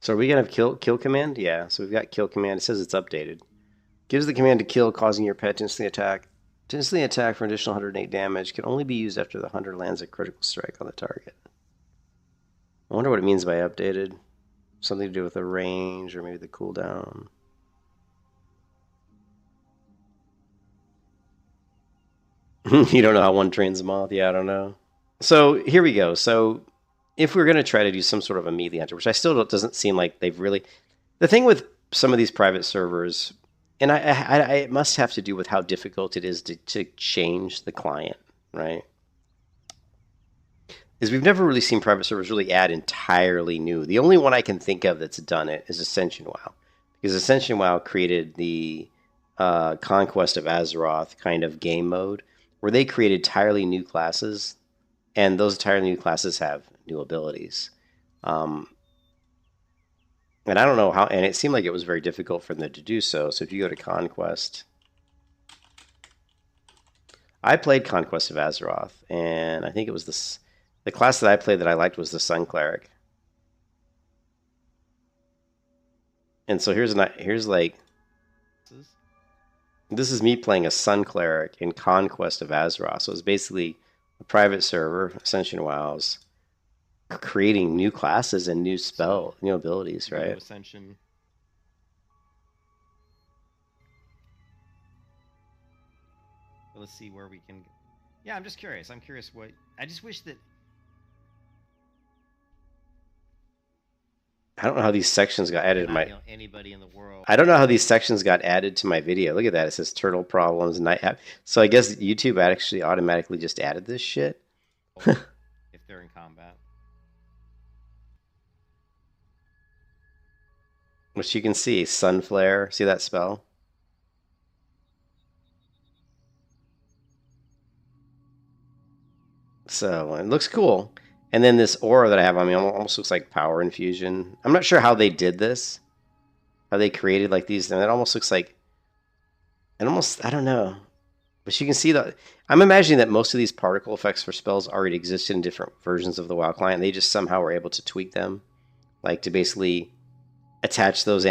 So are we going to have kill command? Yeah, so we've got kill command. It says it's updated. Gives the command to kill, causing your pet to instantly attack. To instantly attack for an additional 108 damage. Can only be used after the hunter lands a critical strike on the target. I wonder what it means by updated. Something to do with the range or maybe the cooldown. You don't know how one trains a moth? Yeah, I don't know. So here we go. So if we're going to try to do some sort of a melee hunter, which I still doesn't seem like they've really... The thing with some of these private servers, and it must have to do with how difficult it is to change the client, right? Is we've never really seen private servers really add entirely new. The only one I can think of that's done it is Ascension WoW. Because Ascension WoW created the Conquest of Azeroth kind of game mode, where they created entirely new classes, and those entirely new classes have new abilities. And I don't know how, and it seemed like it was very difficult for them to do so. So if you go to Conquest, I played Conquest of Azeroth, and I think it was the class that I played that I liked was the Sun Cleric. And so here's like, this is me playing a Sun Cleric in Conquest of Azeroth. So it's basically a private server, Ascension WoWs, creating new classes and new new abilities, right? Ascension. Let's see where we can. Yeah, I'm just curious. I'm curious what. I just wish that. I don't know how these sections got added to my... Anybody in the world. I don't know how these sections got added to my video. Look at that. It says turtle problems, night hat. So I guess YouTube actually automatically just added this shit. If they're in combat. Which you can see. Sunflare. See that spell? So it looks cool. And then this aura that I have on me almost looks like power infusion. I'm not sure how they did this, how they created like these. And it almost looks like, I don't know. But you can see that, I'm imagining that most of these particle effects for spells already existed in different versions of the WoW client. They just somehow were able to tweak them, like to basically attach those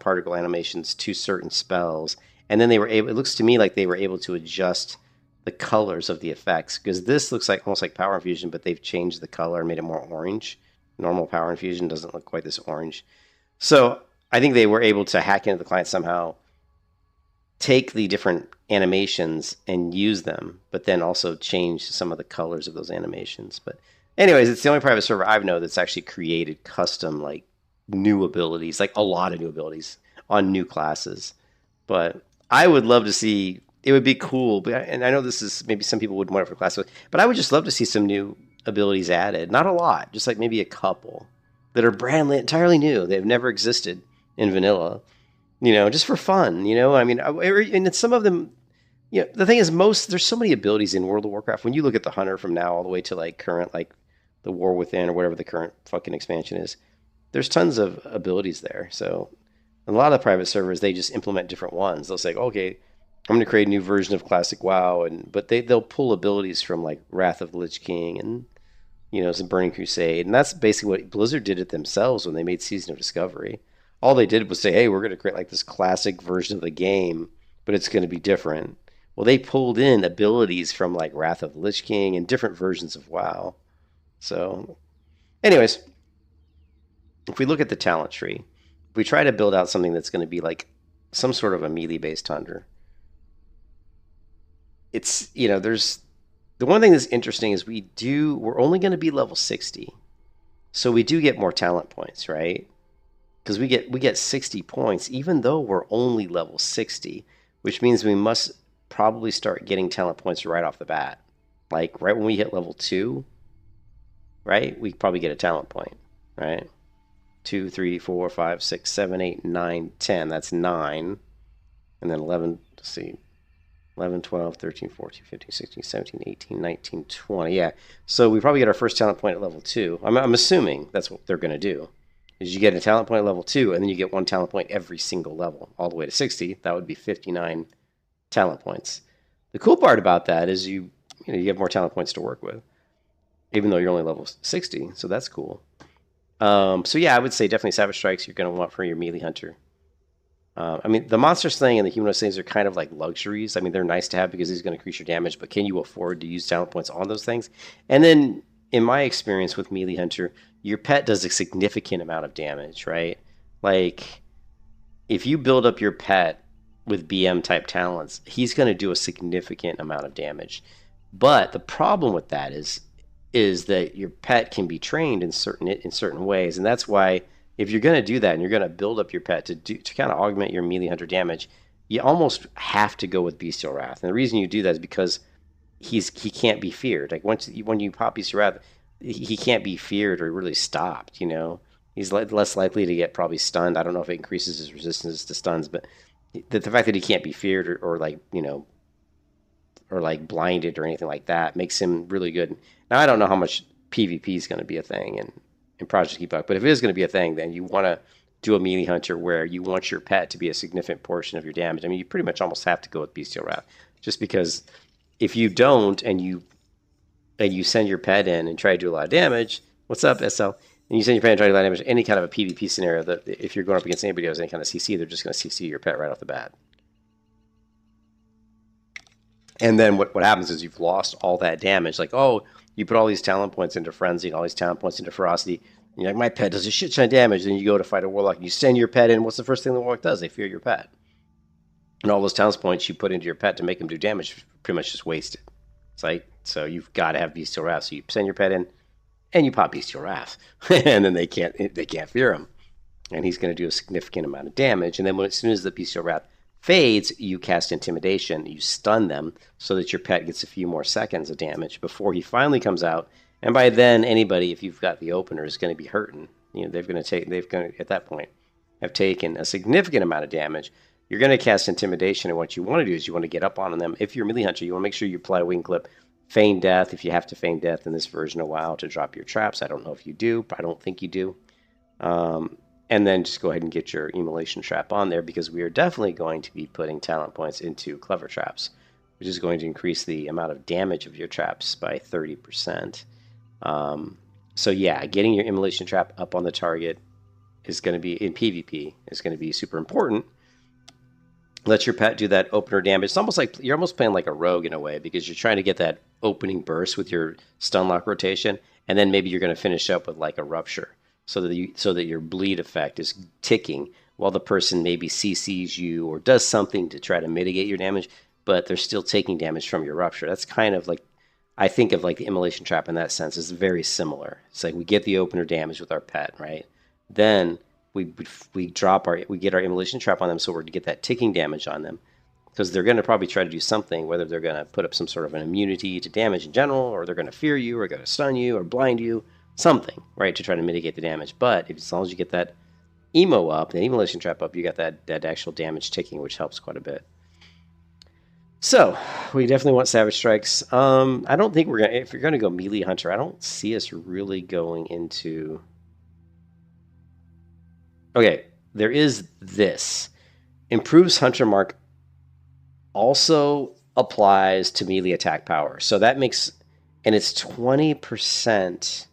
particle animations to certain spells. And then they were able, it looks to me like they were able to adjust the colors of the effects, because this looks like almost like power infusion, but they've changed the color and made it more orange. Normal power infusion doesn't look quite this orange. So I think they were able to hack into the client somehow, take the different animations and use them, but then also change some of the colors of those animations. But anyways, it's the only private server I've known that's actually created custom like new abilities, like a lot of new abilities on new classes. But I would love to see, it would be cool, but, and I know this is, maybe some people would want it for classes, but I would just love to see some new abilities added. Not a lot, just like maybe a couple that are entirely new. They've never existed in vanilla, you know, just for fun, you know. I mean, and some of them, you know, the thing is, there's so many abilities in World of Warcraft. When you look at the Hunter from now all the way to like current, like the War Within or whatever the current fucking expansion is, there's tons of abilities there. So a lot of private servers, they just implement different ones. They'll say, okay, I'm going to create a new version of Classic WoW, but they'll pull abilities from like Wrath of the Lich King and, you know, some Burning Crusade. And that's basically what Blizzard did it themselves when they made Season of Discovery. All they did was say, hey, we're going to create like this classic version of the game, but it's going to be different. Well, they pulled in abilities from like Wrath of the Lich King and different versions of WoW. So anyways, if we look at the talent tree, if we try to build out something that's going to be like some sort of a melee-based hunter, it's, you know, there's, the one thing that's interesting is we're only going to be level 60. So we do get more talent points, right? Because we get 60 points, even though we're only level 60, which means we must probably start getting talent points right off the bat. Like right when we hit level 2, right? We probably get a talent point, right? 2, 3, 4, 5, 6, 7, 8, 9, 10. That's 9. And then 11, let's see. 11, 12, 13, 14, 15, 16, 17, 18, 19, 20. Yeah. So we probably get our first talent point at level 2. I'm assuming that's what they're going to do. Is you get a talent point at level 2, and then you get 1 talent point every single level, all the way to 60. That would be 59 talent points. The cool part about that is you have more talent points to work with, even though you're only level 60. So that's cool. So yeah, I would say definitely Savage Strikes you're going to want for your melee hunter. I mean, the Monsters thing and the Humanoid things are kind of like luxuries. I mean, they're nice to have because he's going to increase your damage, but can you afford to use talent points on those things? And then, in my experience with melee hunter, your pet does a significant amount of damage, right? Like, if you build up your pet with BM type talents, he's going to do a significant amount of damage. But the problem with that is that your pet can be trained in certain ways, and that's why if you're going to do that and you're going to build up your pet to kind of augment your melee hunter damage, you almost have to go with Bestial Wrath. And the reason you do that is because he can't be feared. Like when you pop Bestial Wrath, he can't be feared or really stopped. You know, he's less likely to get probably stunned. I don't know if it increases his resistance to stuns, but the fact that he can't be feared or like, you know, or like blinded or anything like that makes him really good. Now I don't know how much PvP is going to be a thing in Project Epoch, but if it is going to be a thing, then you want to do a melee hunter where you want your pet to be a significant portion of your damage. I mean, you pretty much almost have to go with Bestial Wrath, just because if you don't and you send your pet in and try to do a lot of damage, what's up, SL? And you send your pet and try to do a lot of damage, any kind of a PvP scenario, that if you're going up against anybody who has any kind of CC, they're just going to CC your pet right off the bat. And then what happens is you've lost all that damage. Like, oh, you put all these talent points into Frenzy and all these talent points into Ferocity. And you're like, my pet does a shit ton of damage. Then you go to fight a Warlock and you send your pet in. What's the first thing the Warlock does? They fear your pet. And all those talent points you put into your pet to make him do damage pretty much just wasted. It's like, so you've got to have Bestial Wrath. So you send your pet in and you pop Bestial Wrath. And then they can't fear him. And he's going to do a significant amount of damage. And then as soon as the Bestial Wrath fades, you cast Intimidation, you stun them so that your pet gets a few more seconds of damage before he finally comes out. And by then, anybody, if you've got the opener, is going to be hurting. You know, they're going to at that point have taken a significant amount of damage. You're going to cast Intimidation, and what you want to do is you want to get up on them. If you're a melee hunter, you want to make sure you apply Wing Clip feign death if you have to feign death in this version of WoW to drop your traps. I don't know if you do, but I don't think you do. And then just go ahead and get your immolation trap on there, because we are definitely going to be putting talent points into clever traps, which is going to increase the amount of damage of your traps by 30%. So yeah, getting your immolation trap up on the target is going to be, in PvP, is going to be super important. Let your pet do that opener damage. It's almost like you're almost playing like a rogue in a way, because you're trying to get that opening burst with your stun lock rotation, and then maybe you're going to finish up with like a rupture, so that your bleed effect is ticking while the person maybe CCs you or does something to try to mitigate your damage, but they're still taking damage from your rupture. That's kind of like, I think of like the immolation trap in that sense. It's very similar. It's like we get the opener damage with our pet, right? Then we get our immolation trap on them, so we're to get that ticking damage on them, because they're going to probably try to do something, whether they're going to put up some sort of an immunity to damage in general, or they're going to fear you, or going to stun you, or blind you, something, right, to try to mitigate the damage. But as long as you get that emo up, the immolation trap up, you got that actual damage ticking, which helps quite a bit. So we definitely want Savage Strikes. I don't think we're gonna, if you're gonna go melee hunter, I don't see us really going into. Okay, there is this. Improves hunter mark also applies to melee attack power. So that makes, and it's 20%,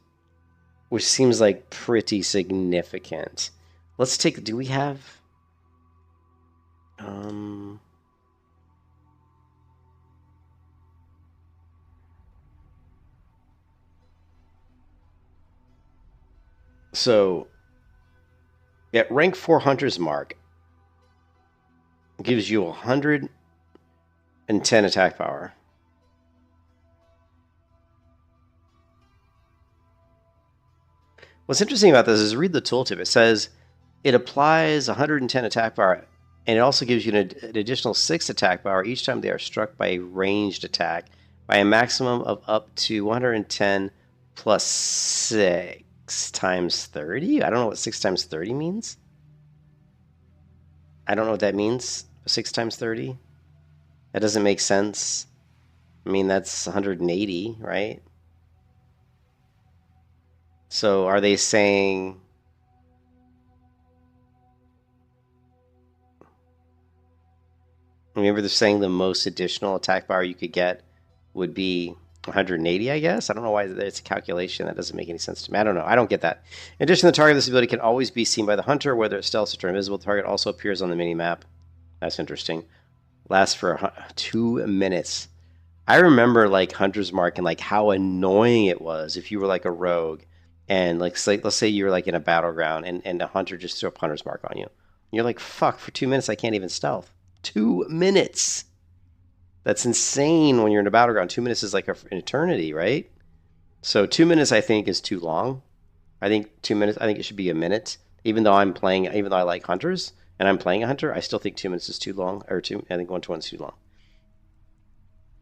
which seems like pretty significant. Let's take, do we have, so at rank 4 Hunter's Mark, gives you 110 attack power. What's interesting about this is read the tooltip. It says it applies 110 attack power, and it also gives you an additional 6 attack power each time they are struck by a ranged attack by a maximum of up to 110 plus 6 times 30. I don't know what 6 times 30 means. I don't know what that means. 6 times 30? That doesn't make sense. I mean, that's 180, right? So are they saying... Remember they're saying the most additional attack power you could get would be 180, I guess? I don't know why it's a calculation. That doesn't make any sense to me. I don't know. I don't get that. In addition, the target of this ability can always be seen by the hunter, whether it's stealth or invisible. The target also appears on the mini-map. That's interesting. Lasts for 2 minutes. I remember like Hunter's Mark and like how annoying it was if you were like a rogue and like let's say you were like in a battleground and a hunter just threw up Hunter's Mark on you. You're like, fuck, for 2 minutes I can't even stealth. 2 minutes. That's insane when you're in a battleground. 2 minutes is like an eternity, right? So 2 minutes I think is too long. I think 2 minutes, I think it should be a minute. Even though I like hunters and I'm playing a hunter, I still think 2 minutes is too long. I think 1 to 1 is too long.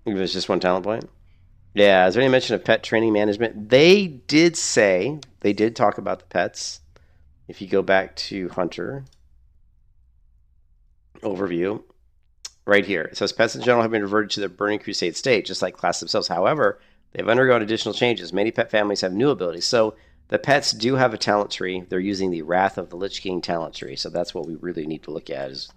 Even if it's just 1 talent point. Yeah, is there any mention of pet training management? They did talk about the pets. If you go back to Hunter overview, right here, it says pets in general have been reverted to their Burning Crusade state, just like class themselves. However, they've undergone additional changes. Many pet families have new abilities. So the pets do have a talent tree. They're using the Wrath of the Lich King talent tree. So that's what we really need to look at is...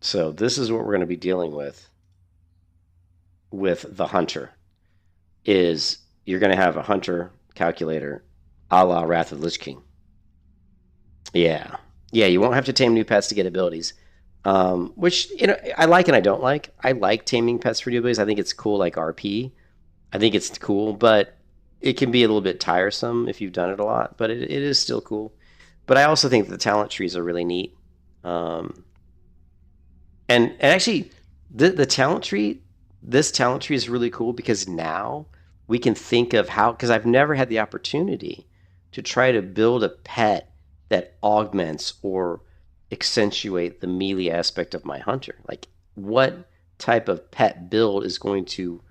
So this is what we're going to be dealing with the hunter. Is you're going to have a hunter calculator a la Wrath of the Lich King. Yeah, you won't have to tame new pets to get abilities, which I like and I don't like. I like taming pets for new abilities. I think it's cool, like RP. I think it's cool, but it can be a little bit tiresome if you've done it a lot. But it is still cool. But I also think the talent trees are really neat. And actually, the talent tree, this talent tree is really cool because now we can think of how, because I've never had the opportunity to try to build a pet that augments or accentuate the melee aspect of my hunter. Like, what type of pet build is going to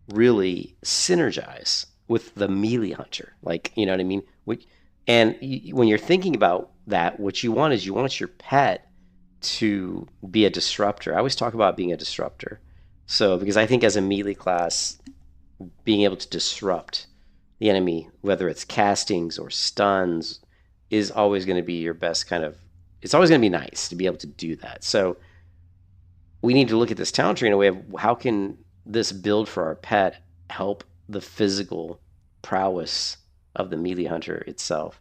really synergize with the melee hunter. Like, you know what I mean? And when you're thinking about that, what you want is you want your pet to be a disruptor. I always talk about being a disruptor. So, because I think as a melee class, being able to disrupt the enemy, whether it's castings or stuns, is always going to be your best kind of. It's always going to be nice to be able to do that. So, we need to look at this talent tree in a way of how can this build for our pet help the physical prowess of the melee hunter itself.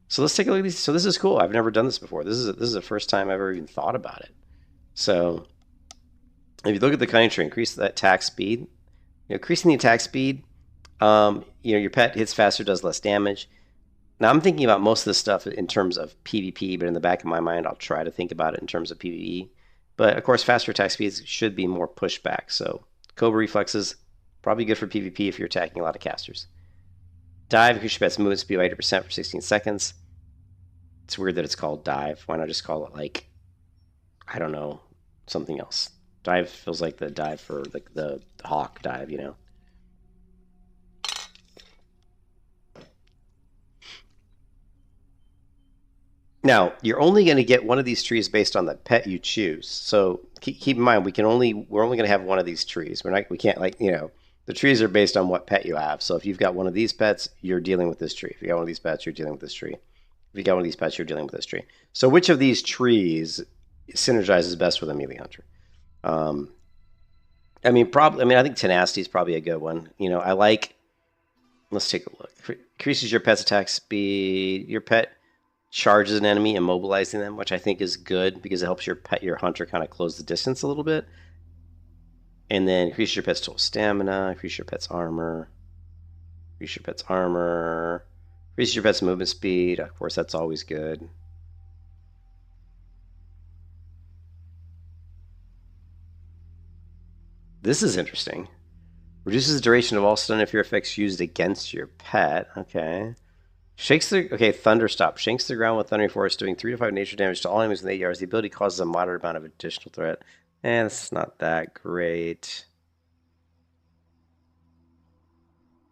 So let's take a look at these. So this is cool. I've never done this before. This is the first time I've ever even thought about it. So if you look at the cunning tree, increase that attack speed. Increasing the attack speed, your pet hits faster, does less damage. Now I'm thinking about most of this stuff in terms of PvP, but in the back of my mind, I'll try to think about it in terms of PvE. But of course, faster attack speeds should be more pushback. So Cobra reflexes, probably good for PvP if you're attacking a lot of casters. Dive, increase your pet's movement speed by 80% for 16 seconds. It's weird that it's called dive. Why not just call it, like, I don't know, something else? Dive feels like the dive for the hawk dive, you know? Now, you're only going to get one of these trees based on the pet you choose. So keep in mind, we're only going to have one of these trees. We can't, like, the trees are based on what pet you have. So if you've got one of these pets, you're dealing with this tree. If you got one of these pets, you're dealing with this tree. If you got one of these pets, you're dealing with this tree. So which of these trees synergizes best with a melee hunter? I think tenacity is probably a good one. Let's take a look. Increases your pet's attack speed. Your pet charges an enemy, immobilizing them, which I think is good because it helps your hunter kind of close the distance a little bit. And then increase your pet's total stamina, increase your pet's armor, increase your pet's movement speed. Of course, that's always good. This is interesting. Reduces the duration of all stun if your effects used against your pet. Okay. Thunderstop. Shanks the ground with thundering force, doing 3 to 5 nature damage to all enemies within 8 yards. The ability causes a moderate amount of additional threat. It's not that great.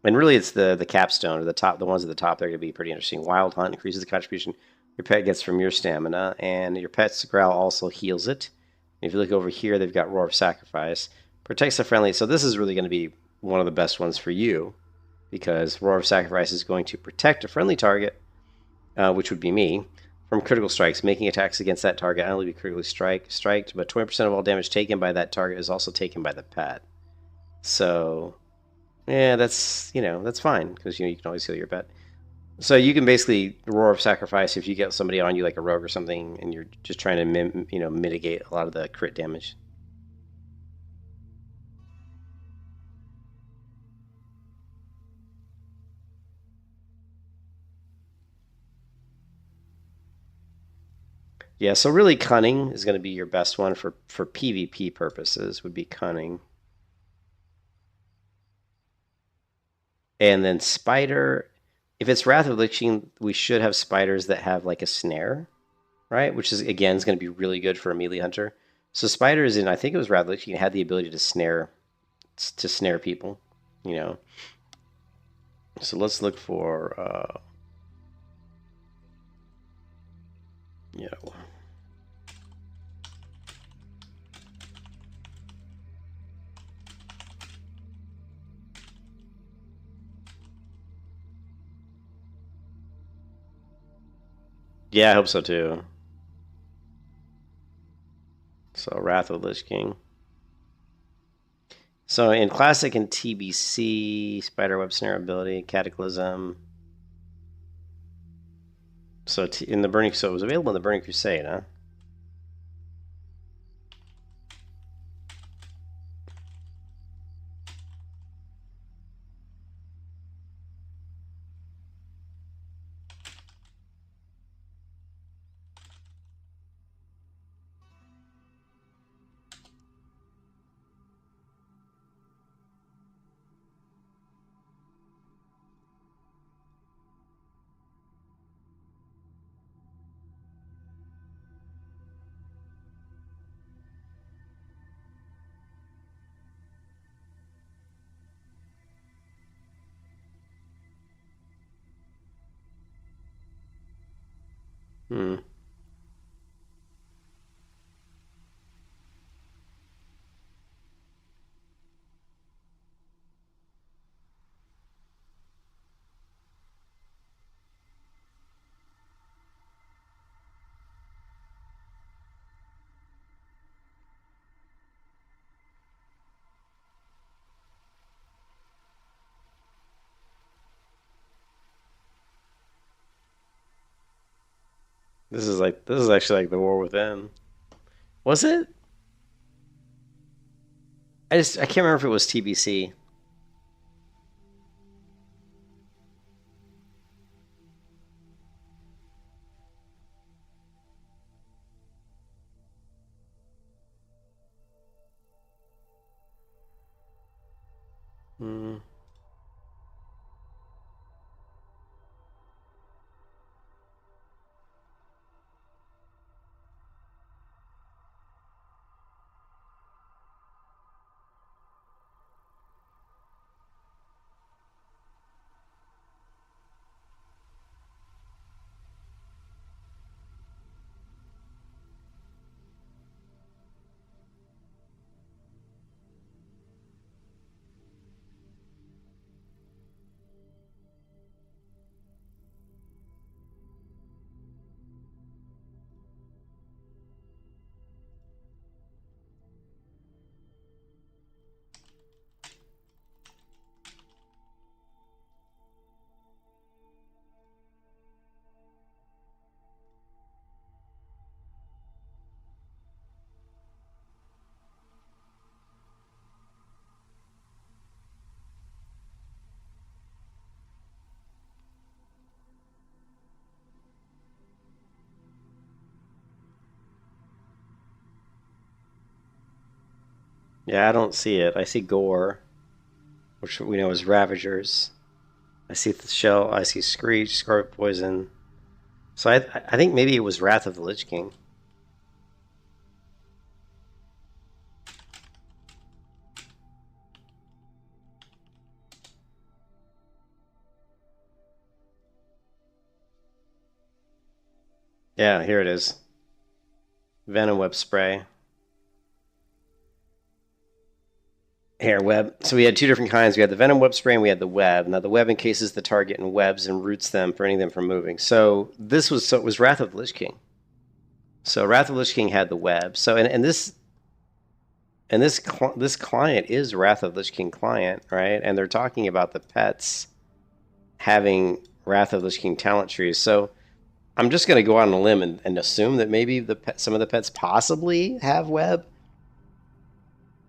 And really, it's the capstone, or the ones at the top. They're going to be pretty interesting. Wild Hunt increases the contribution your pet gets from your stamina, and your pet's growl also heals it. If you look over here, they've got Roar of Sacrifice. Protects the friendly. So this is really going to be one of the best ones for you, because Roar of Sacrifice is going to protect a friendly target, which would be me, from critical strikes, making attacks against that target not only be critically striked, but 20% of all damage taken by that target is also taken by the pet. So, yeah, that's fine, because you can always heal your pet. So you can basically Roar of Sacrifice if you get somebody on you like a rogue or something, and you're just trying to mitigate a lot of the crit damage. Yeah, so really Cunning is going to be your best one for PvP purposes, would be Cunning. And then Spider, if it's Wrath of the Lich King, we should have spiders that have like a snare, right? Which is, again, is going to be really good for a melee hunter. So spiders I think it was Wrath of the Lich King, had the ability to snare people, So let's look for, Yeah, I hope so too. So Wrath of the Lich King. So in Classic and TBC, Spiderweb Snare ability, Cataclysm. So it was available in the Burning Crusade, huh? Hmm. This is actually like the War Within. Was it? I can't remember if it was TBC. Hmm. Yeah, I don't see it. I see Gore, which we know is Ravagers. I see the Shell. I see Screech, Scarlet Poison. So I think maybe it was Wrath of the Lich King. Yeah, here it is. Venom Web Spray. Hair web. So we had two different kinds. We had the venom web spray and we had the web. Now the web encases the target in webs and roots them, preventing them from moving. So it was Wrath of the Lich King. So Wrath of the Lich King had the web. So and this client is Wrath of the Lich King client, right? And they're talking about the pets having Wrath of the Lich King talent trees. So I'm just going to go out on a limb and assume that maybe some of the pets possibly have web,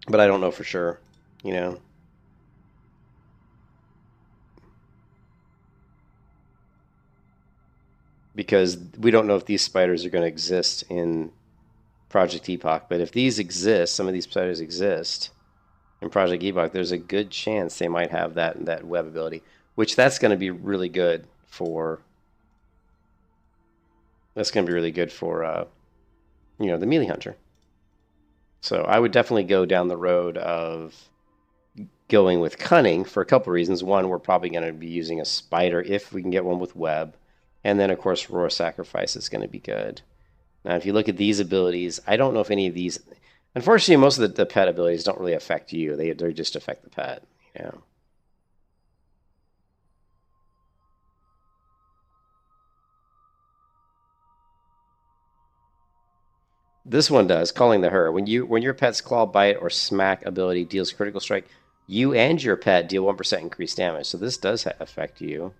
but I don't know for sure. You know. Because we don't know if these spiders are going to exist in Project Epoch. But if these exist, some of these spiders exist in Project Epoch, there's a good chance they might have that web ability, which that's going to be really good for. That's going to be really good for the melee hunter. So I would definitely go down the road of going with cunning for a couple reasons. One, we're probably going to be using a spider if we can get one with web, and then of course Roar Sacrifice is going to be good. Now, if you look at these abilities, I don't know if any of these. Unfortunately, most of the pet abilities don't really affect you. They just affect the pet. You know. This one does. Calling the Her. When your pet's claw, bite, or smack ability deals critical strike, you and your pet deal 1% increased damage. So this does affect you.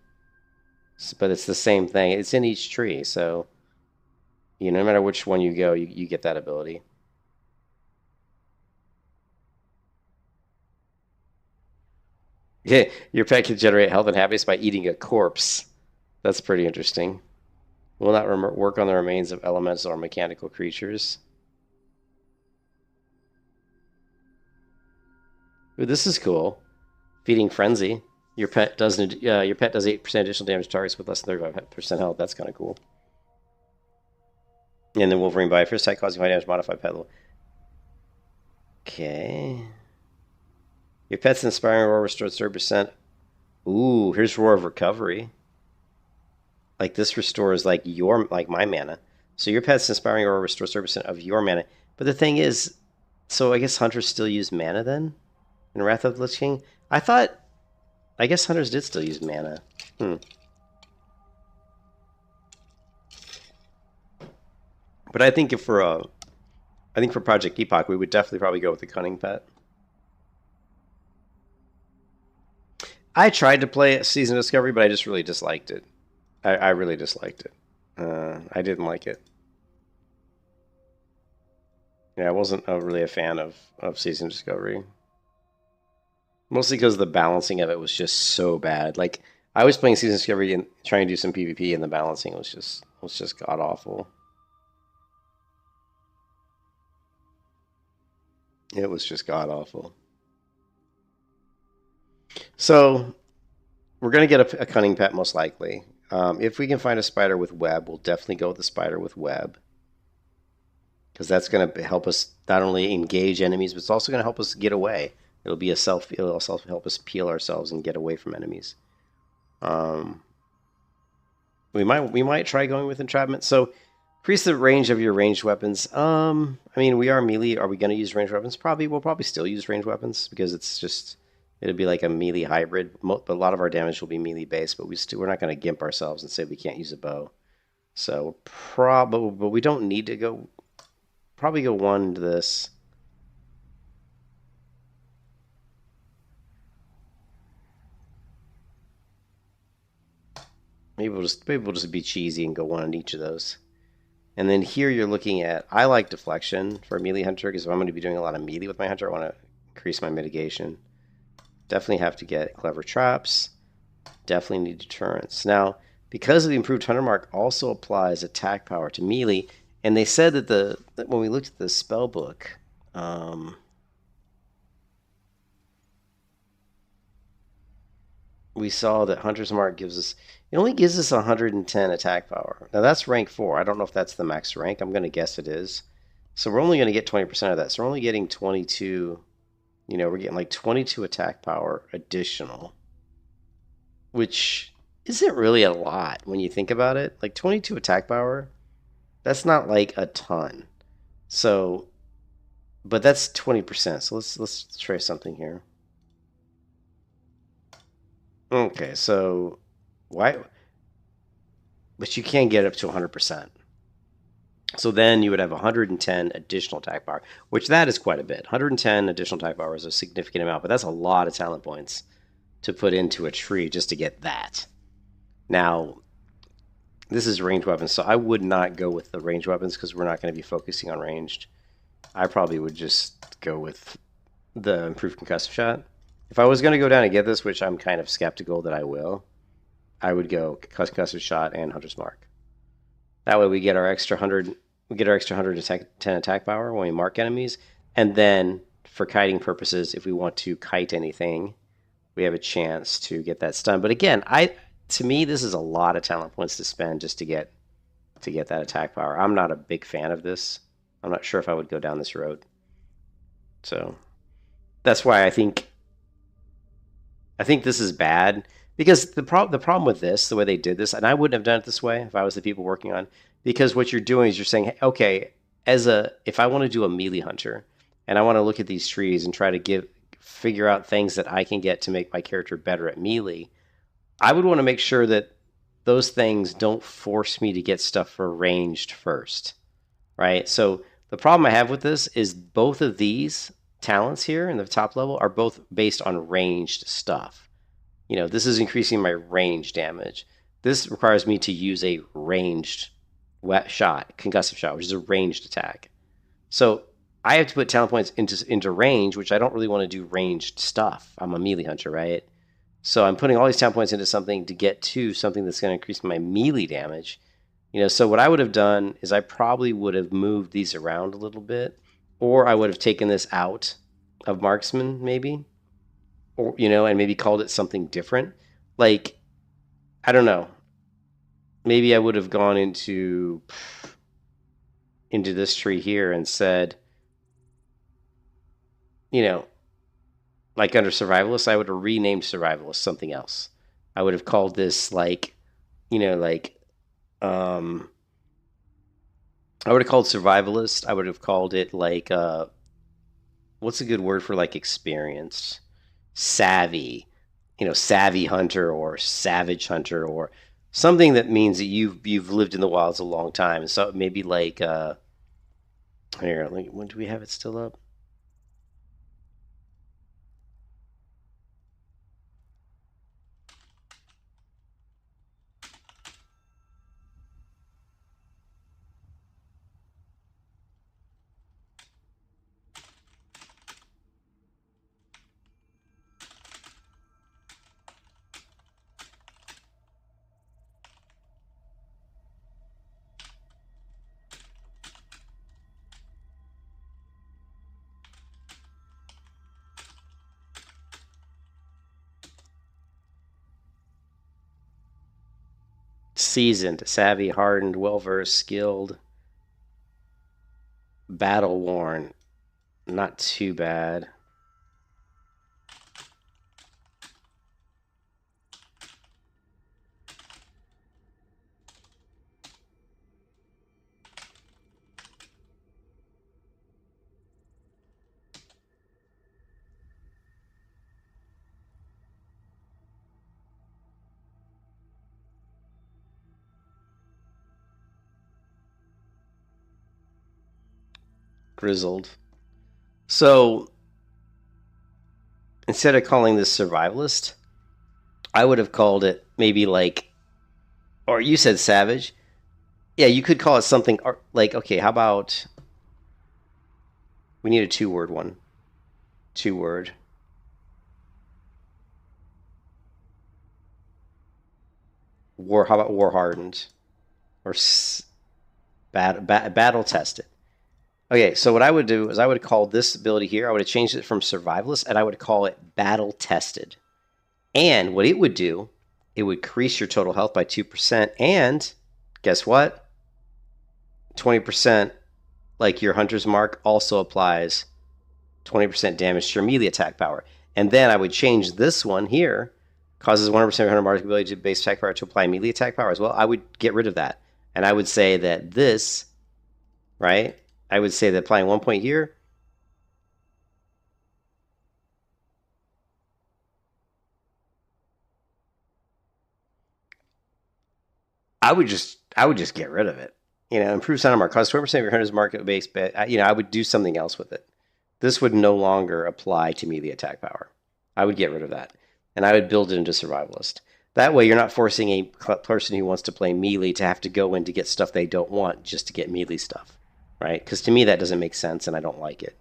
But it's the same thing. It's in each tree. So no matter which one you go, you get that ability. Yeah, your pet can generate health and happiness by eating a corpse. That's pretty interesting. Will not work on the remains of elemental or mechanical creatures. Ooh, this is cool. Feeding Frenzy. Your pet does 8% additional damage to targets with less than 35% health. That's kind of cool. And then Wolverine Bite. First attack causing high damage, modified pet level. Okay. Your pet's inspiring roar restores 30%. Ooh, here's Roar of Recovery. Like this restores like my mana. So your pet's inspiring aura restores 30% of your mana. But the thing is, so I guess hunters still use mana then in Wrath of the Lich King. I guess hunters did still use mana. But I think for Project Epoch, we would definitely probably go with the Cunning Pet. I tried to play Season Discovery, but I just really disliked it. I really disliked it. I didn't like it. Yeah, I wasn't really a fan of Season Discovery. Mostly because the balancing of it was just so bad. Like, I was playing Season Discovery and trying to do some PvP, and the balancing was just god awful. It was just god awful. So, we're going to get a Cunning Pet most likely. If we can find a spider with web, we'll definitely go with the spider with web. Because that's going to help us not only engage enemies, but it's also going to help us get away. It'll also help us peel ourselves and get away from enemies. We might try going with entrapment. So increase the range of your ranged weapons. I mean, we are melee. Are we going to use ranged weapons? We'll probably still use ranged weapons because it'll be like a melee hybrid. But a lot of our damage will be melee based. But we're not going to gimp ourselves and say we can't use a bow. So but we don't need to go. Probably go one to this. Maybe we'll just be cheesy and go one on each of those. And then here you're looking at, I like deflection for a melee hunter because if I'm going to be doing a lot of melee with my hunter, I want to increase my mitigation. Definitely have to get clever traps. Definitely need deterrence. Now, because of the improved hunter mark also applies attack power to melee, and they said that when we looked at the spell book, we saw that Hunter's Mark only gives us 110 attack power. Now that's rank 4. I don't know if that's the max rank. I'm going to guess it is. So we're only going to get 20% of that. So we're only getting 22, we're getting like 22 attack power additional, which isn't really a lot when you think about it. Like 22 attack power, that's not like a ton. So, but that's 20%. So let's try something here. Okay, so why? But you can get up to 100%. So then you would have 110 additional attack power, which that is quite a bit. 110 additional attack power is a significant amount, but that's a lot of talent points to put into a tree just to get that. Now, this is ranged weapons, so I would not go with the ranged weapons because we're not going to be focusing on ranged. I probably would just go with the improved concussive shot. If I was going to go down and get this, which I'm kind of skeptical that I will, I would go concussive shot and hunter's mark. That way we get our extra 100. We get our extra 110 attack power when we mark enemies, and then for kiting purposes, if we want to kite anything, we have a chance to get that stun. But again, to me, this is a lot of talent points to spend just to get that attack power. I'm not a big fan of this. I'm not sure if I would go down this road. So that's why I think this is bad, because the problem with this, the way they did this, and I wouldn't have done it this way if I was the people working on, because what you're doing is you're saying, hey, okay, if I want to do a melee hunter and I want to look at these trees and try to figure out things that I can get to make my character better at melee, I would want to make sure that those things don't force me to get stuff for ranged first, right? So the problem I have with this is both of these talents here in the top level are both based on ranged stuff. This is increasing my range damage. This requires me to use a ranged concussive shot, which is a ranged attack. So I have to put talent points into range, which I don't really want to do ranged stuff. I'm a melee hunter, right? So I'm putting all these talent points into something to get to something that's going to increase my melee damage. So what I would have done is I probably would have moved these around a little bit, or I would have taken this out of marksman maybe, or and maybe called it something different. Like, I don't know. Maybe I would have gone into this tree here and said, like under survivalist, I would have renamed survivalist something else. I would have called this like Um, I would have called survivalist. I would have called it like what's a good word for like experienced, savvy, savvy hunter or savage hunter or something that means that you've lived in the wilds a long time. So maybe like here, like, when do we have it still up? Seasoned, savvy, hardened, well versed, skilled, battle worn. Not too bad. Grizzled. So instead of calling this survivalist, I would have called it maybe like, or you said savage. Yeah, you could call it something like, okay, how about we need a 2-word one. 2-word. War. How about war hardened or battle tested? Okay, so what I would do is I would call this ability here. I would have changed it from survivalist, and I would call it battle tested. And what it would do, it would increase your total health by 2%. And guess what? 20%, like your hunter's mark, also applies 20% damage to your melee attack power. And then I would change this one here, causes 100% of your hunter mark's ability to base attack power to apply melee attack power as well. I would get rid of that. And I would say that this, right? I would say that applying 1 point here, I would just get rid of it. Improve center mark, cause 20% of your hunter's market base, but I would do something else with it. This would no longer apply to melee attack power. I would get rid of that, and I would build it into survivalist. That way, you're not forcing a person who wants to play melee to have to go in to get stuff they don't want just to get melee stuff, right? Because to me, that doesn't make sense, and I don't like it.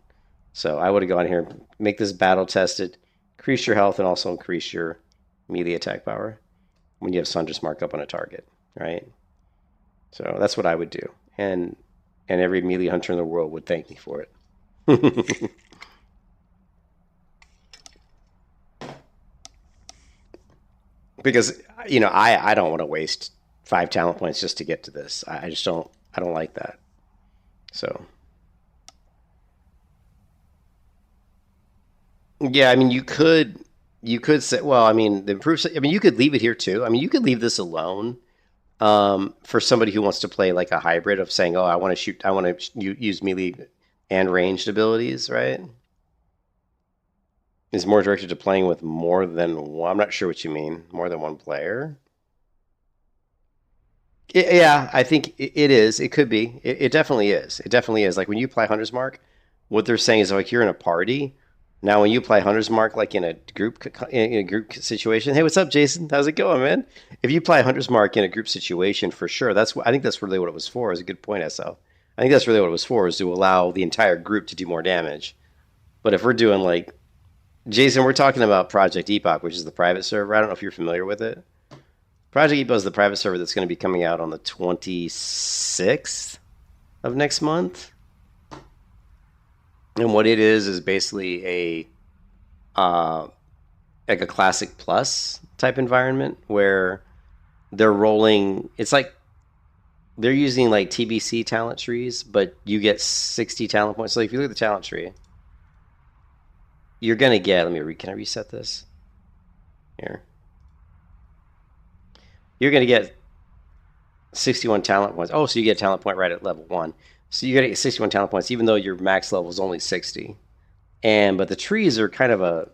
So I would have gone here, make this battle tested, increase your health, and also increase your melee attack power when you have Sunder's mark up on a target, right? So that's what I would do, and every melee hunter in the world would thank me for it. Because I don't want to waste 5 talent points just to get to this. I just don't. I don't like that. So yeah, I mean you could say, well, I mean the improve. I mean you could leave it here too. I mean you could leave this alone. For somebody who wants to play like a hybrid of saying, oh, I want to use melee and ranged abilities, right? Is more directed to playing with more than one. I'm not sure what you mean. More than one player. Yeah, I think it is. It could be. It definitely is. It definitely is. Like when you apply Hunter's Mark, what they're saying is like you're in a party. Now, when you apply Hunter's Mark, like in a group situation, hey, what's up, Jason? How's it going, man? If you apply Hunter's Mark in a group situation, for sure, I think that's really what it was for. Is a good point, SL. I think that's really what it was for, is to allow the entire group to do more damage. But if we're doing like, Jason, we're talking about Project Epoch, which is the private server. I don't know if you're familiar with it. Project Epoch is the private server that's going to be coming out on the 26th of next month. And what it is basically like a classic plus type environment where they're rolling. It's like they're using like TBC talent trees, but you get 60 talent points. So if you look at the talent tree, you're gonna get. Can I reset this? Here. You're gonna get 61 talent points. Oh, so you get a talent point right at level 1. So you get 61 talent points, even though your max level is only 60. But the trees are kind of a,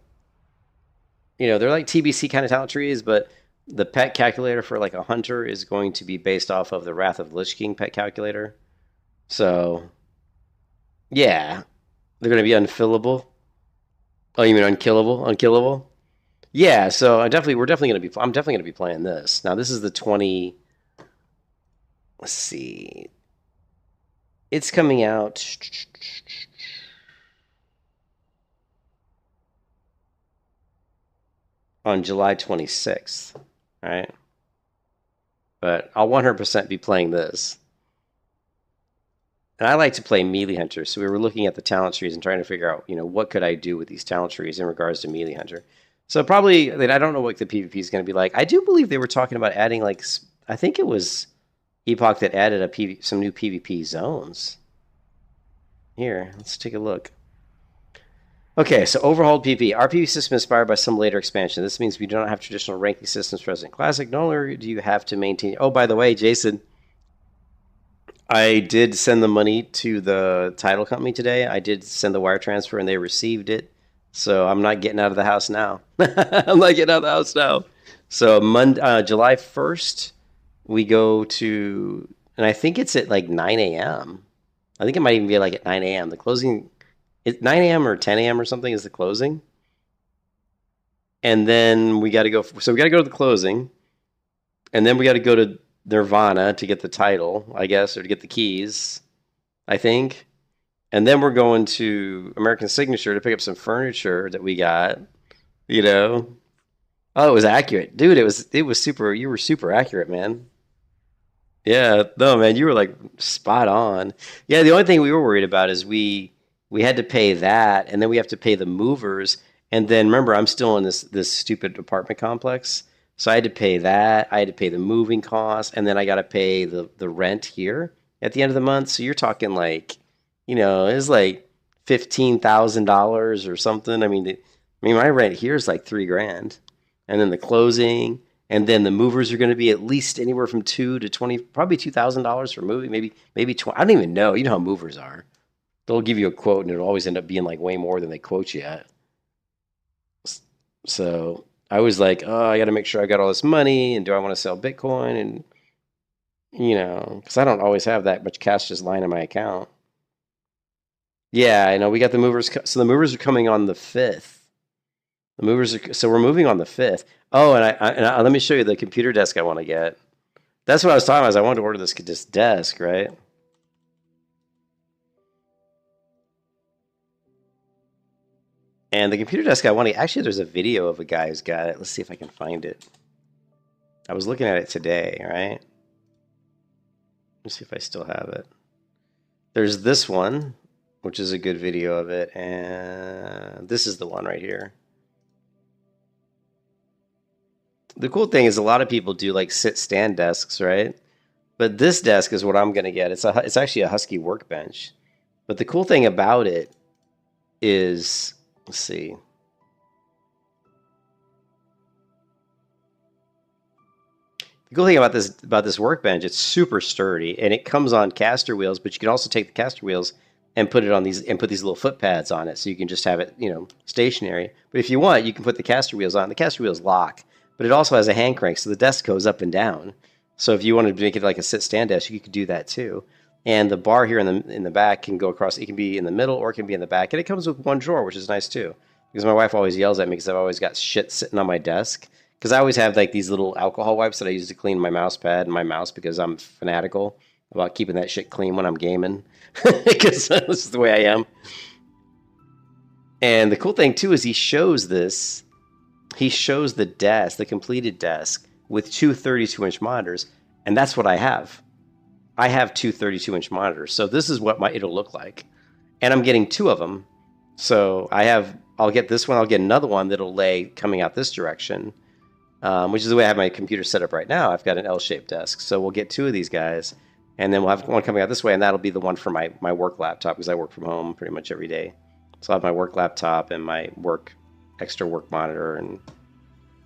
they're like TBC kind of talent trees, but the pet calculator for like a hunter is going to be based off of the Wrath of the Lich King pet calculator. So, yeah, they're going to be unfillable. Oh, you mean unkillable? Unkillable? Yeah. So we're definitely going to be. I'm definitely going to be playing this. Now this is the 20. Let's see. It's coming out. On July 26th, right? But I'll 100% be playing this. And I like to play melee hunter, so we were looking at the talent trees and trying to figure out, what could I do with these talent trees in regards to melee hunter. So probably, I don't know what the PvP is going to be like. I do believe they were talking about adding, like, I think it was Epoch that added some new PvP zones. Here, let's take a look. Okay, so overhauled PvP. Our PvP system is inspired by some later expansion. This means we do not have traditional ranking systems present in Classic. No longer do you have to maintain... Oh, by the way, Jason, I did send the money to the title company today. I did send the wire transfer, and they received it. So I'm not getting out of the house now. I'm not getting out of the house now. So July 1st, we go to... And I think it's at like 9 a.m. I think it might even be like at 9 a.m. The closing... It's 9 a.m. or 10 a.m. or something is the closing. And then we got to go. So we got to go to the closing. And then we got to go to Nirvana to get the title, I guess, or to get the keys, I think. And then we're going to American Signature to pick up some furniture that we got, Oh, it was accurate. Dude, it was super. You were super accurate, man. Yeah, no, man, you were like spot on. Yeah, the only thing we were worried about is we had to pay that, and then we have to pay the movers. And then remember, I'm still in this stupid apartment complex, so I had to pay that. I had to pay the moving costs, and then I got to pay the rent here at the end of the month. So you're talking like, it's like $15,000 or something. I mean, my rent here is like $3,000, and then the closing, and then the movers are going to be at least anywhere from $2,000 to $20,000, probably $2,000 for moving, maybe 20. I don't even know. You know how movers are. They'll give you a quote, and it'll always end up being like way more than they quote you at. So I was like, oh, I got to make sure I got all this money, and do I want to sell Bitcoin? And, because I don't always have that much cash just lying in my account. Yeah, I know. We got the movers. So the movers are coming on the 5th. So we're moving on the 5th. Oh, and let me show you the computer desk I want to get. That's what I was talking about. I wanted to order this desk, right? And the computer desk I want to... Actually, there's a video of a guy who's got it. Let's see if I can find it. I was looking at it today, right? Let's see if I still have it. There's this one, which is a good video of it. And this is the one right here. The cool thing is a lot of people do like sit-stand desks, right? But this desk is what I'm going to get. It's actually a Husky workbench. But the cool thing about it is... Let's see. The cool thing about this workbench, it's super sturdy, and it comes on caster wheels. But you can also take the caster wheels and put it on these little foot pads on it, so you can just have it, stationary. But if you want, you can put the caster wheels on. The caster wheels lock, but it also has a hand crank, so the desk goes up and down. So if you wanted to make it like a sit-stand desk, you could do that too. And the bar here in the back can go across. It can be in the middle or it can be in the back. And it comes with one drawer, which is nice too. Because my wife always yells at me because I've always got shit sitting on my desk. Because I always have like these little alcohol wipes that I use to clean my mouse pad and my mouse because I'm fanatical about keeping that shit clean when I'm gaming. Because this is the way I am. And the cool thing too is he shows this. He shows the desk, the completed desk, with two 32-inch monitors. And that's what I have. I have two 32-inch monitors, so this is what it'll look like. And I'm getting two of them. So I'll get this one, I'll get another one that'll lay coming out this direction, which is the way I have my computer set up right now. I've got an L-shaped desk, so we'll get two of these guys, and then we'll have one coming out this way, and that'll be the one for my work laptop, because I work from home pretty much every day. So I'll have my work laptop and my extra work monitor, and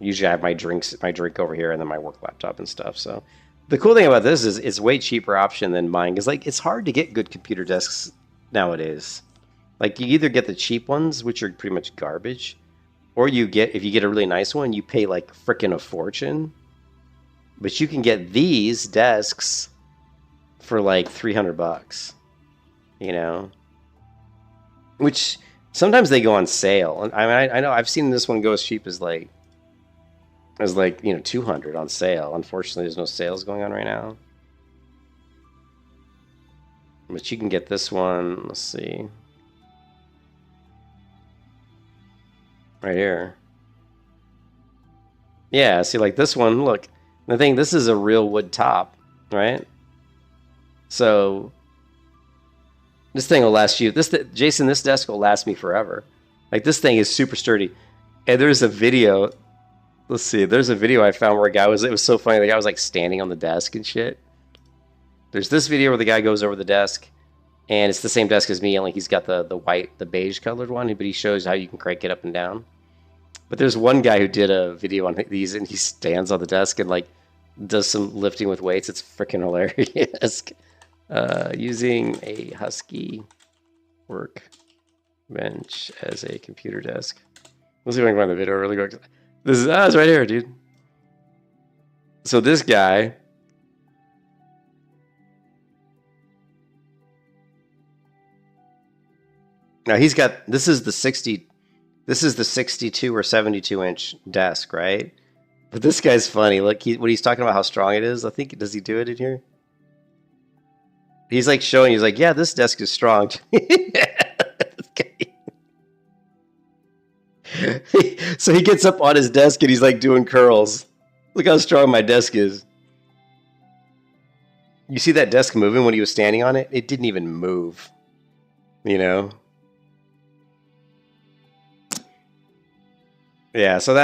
usually I have my drink over here, and then my work laptop and stuff, so... The cool thing about this is it's way cheaper option than mine because like it's hard to get good computer desks nowadays. Like you either get the cheap ones, which are pretty much garbage, or you get if you get a really nice one, you pay like frickin' a fortune. But you can get these desks for like $300, you know, which sometimes they go on sale. And I mean, I know I've seen this one go as cheap as like 200 on sale. Unfortunately, there's no sales going on right now. But you can get this one. Let's see. Right here. Yeah, see, like this one, look. The thing, this is a real wood top, right? So this thing will last you. Jason, this desk will last me forever. Like this thing is super sturdy. And there's a video. Let's see. There's a video I found where a guy was. It was so funny. The guy was like standing on the desk and shit. There's this video where the guy goes over the desk, and it's the same desk as me. Only he's got the beige colored one, but he shows how you can crank it up and down. But there's one guy who did a video on these, and he stands on the desk and like does some lifting with weights. It's freaking hilarious. Using a Husky workbench as a computer desk. Let's see if I can find the video really quick. This is it's right here, dude. So this guy. Now he's got this is the 62 or 72 inch desk, right? But this guy's funny. Look, when he's talking about how strong it is, I think does he do it in here? He's like showing. He's like, yeah, this desk is strong. So he gets up on his desk and he's like doing curls. Look how strong my desk is. You see that desk moving when he was standing on it? It didn't even move. You know? Yeah, so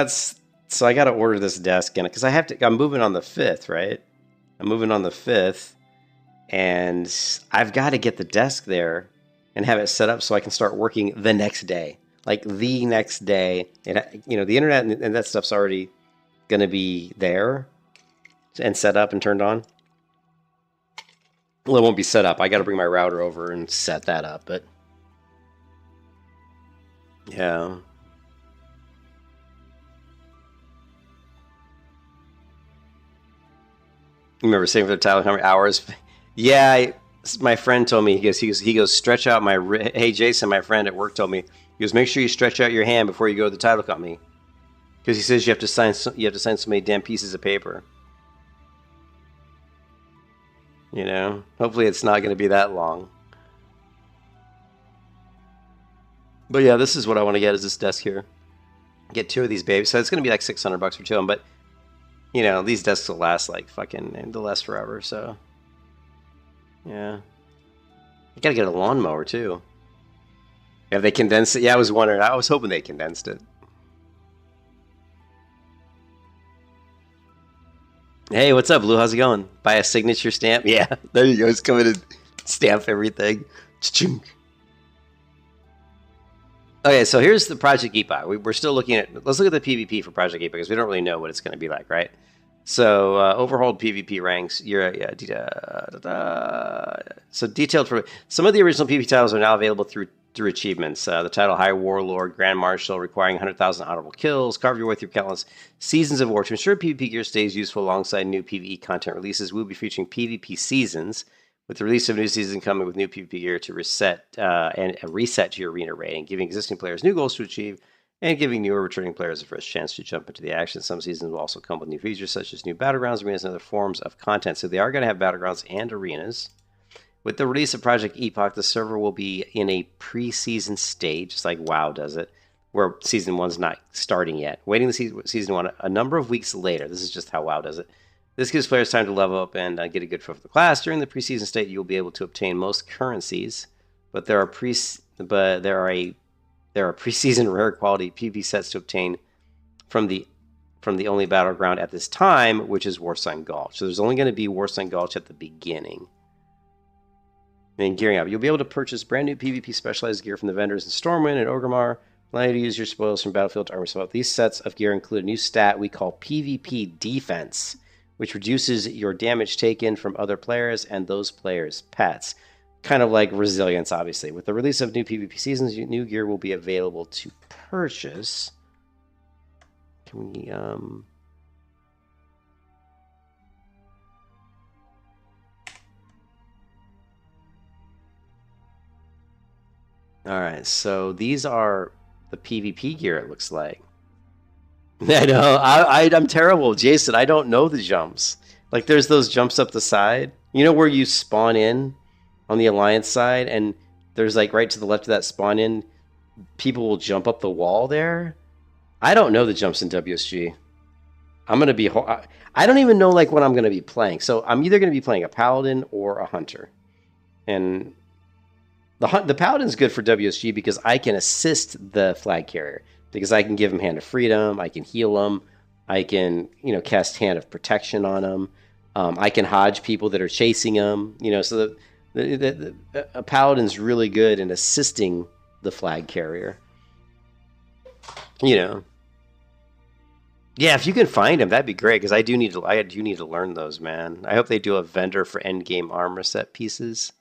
I got to order this desk in it because I'm moving on the 5th, right? I'm moving on the 5th, and I've got to get the desk there and have it set up so I can start working the next day. Like the next day. And, the internet and that stuff's already going to be there and set up and turned on. Well, it won't be set up. I got to bring my router over and set that up, but yeah. Remember saying for the title, how many hours? Yeah, my friend told me, he goes, stretch out hey, Jason, my friend at work told me, he goes, make sure you stretch out your hand before you go to the title company. Because he says you have to sign so many damn pieces of paper. You know? Hopefully it's not going to be that long. But yeah, this is what I want to get, is this desk here. Get 2 of these babies. So it's going to be like $600 for 2 of them, but these desks will last like they'll last forever, so. Yeah. You gotta get a lawnmower too. Have they condensed it? Yeah, I was wondering. I was hoping they condensed it. Hey, what's up, Lou? How's it going? Buy a signature stamp? Yeah, there you go. It's coming to stamp everything. Cha-ching. Okay, so here's the Project Epoch. We're still looking at... Let's look at the PvP for Project Epoch, because we don't really know what it's going to be like, right? So, overhauled PvP ranks. So, detailed for... Some of the original PvP titles are now available through achievements. The title High Warlord, Grand Marshal, requiring 100,000 honorable kills. Carve your way through countless seasons of war. To ensure PvP gear stays useful alongside new PvE content releases, we'll be featuring PvP seasons, with the release of a new season coming with new PvP gear to reset and a reset to your arena rating, giving existing players new goals to achieve, and giving newer returning players a fresh chance to jump into the action. Some seasons will also come with new features such as new battlegrounds, arenas, and other forms of content. So they are going to have battlegrounds and arenas. With the release of Project Epoch, the server will be in a pre-season stage, just like WoW does it, where Season 1's not starting yet. Waiting the Season 1 a number of weeks later. This is just how WoW does it. This gives players time to level up and get a good feel for the class. During the preseason state, you'll be able to obtain most currencies, but there are preseason rare quality PvP sets to obtain from the only battleground at this time, which is Warsign Gulch. So there's only going to be Warsign Gulch at the beginning. And gearing up, you'll be able to purchase brand new PvP specialized gear from the vendors in Stormwind and Orgrimmar, allow you to use your spoils from Battlefield to armor yourself. These sets of gear include a new stat we call PvP Defense, which reduces your damage taken from other players and those players' pets. Kind of like resilience, obviously. With the release of new PvP seasons, new gear will be available to purchase. Can we, All right, so these are the PvP gear, it looks like. I know, I'm terrible, Jason. I don't know the jumps. Like, there's those jumps up the side. You know where you spawn in on the Alliance side, and there's like right to the left of that spawn in, people will jump up the wall there. I don't know the jumps in WSG. I'm gonna be. I don't even know like what I'm gonna be playing. So I'm either gonna be playing a paladin or a hunter, and the paladin's good for WSG because I can assist the flag carrier because I can give him Hand of Freedom, I can heal him, I can cast Hand of Protection on him, I can hodge people that are chasing him. So a paladin's really good in assisting the flag carrier. Yeah, if you can find them, that'd be great because I do need to learn those, man. I hope they do a vendor for endgame armor set pieces.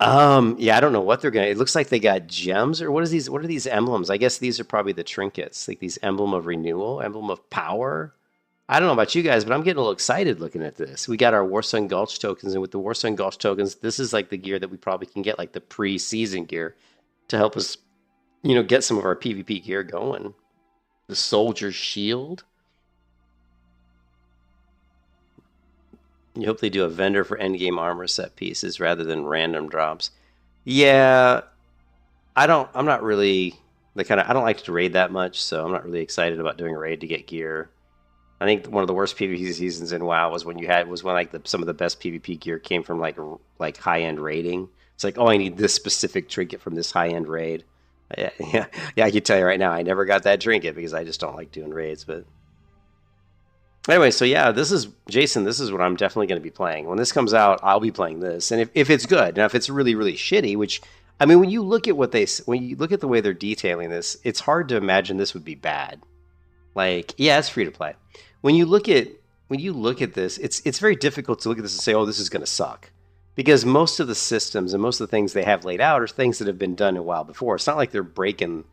Yeah, I don't know what they're gonna. It looks like they got gems, or what is these? What are these emblems? I guess these are probably the trinkets, like these emblem of renewal, emblem of power. I don't know about you guys, but I'm getting a little excited looking at this. We got our Warsong Gulch tokens, and with the Warsong Gulch tokens, this is like the gear that we probably can get, like the pre-season gear, to help us, get some of our PvP gear going. The Soldier's Shield. You hope they do a vendor for endgame armor set pieces rather than random drops. Yeah, I'm not really I don't like to raid that much, so I'm not really excited about doing a raid to get gear. I think one of the worst PvP seasons in WoW was when like some of the best PvP gear came from like high-end raiding. It's like, oh, I need this specific trinket from this high-end raid. Yeah, I can tell you right now, I never got that trinket because I just don't like doing raids. But anyway, so yeah, this is Jason. This is what I'm definitely going to be playing. When this comes out, I'll be playing this. And if it's good, now if it's really, really shitty, which I mean, when you look at the way they're detailing this, it's hard to imagine this would be bad. Like, yeah, it's free to play. When you look at this, it's very difficult to look at this and say, oh, this is going to suck. Because most of the systems and most of the things they have laid out are things that have been done a while before. It's not like they're breaking.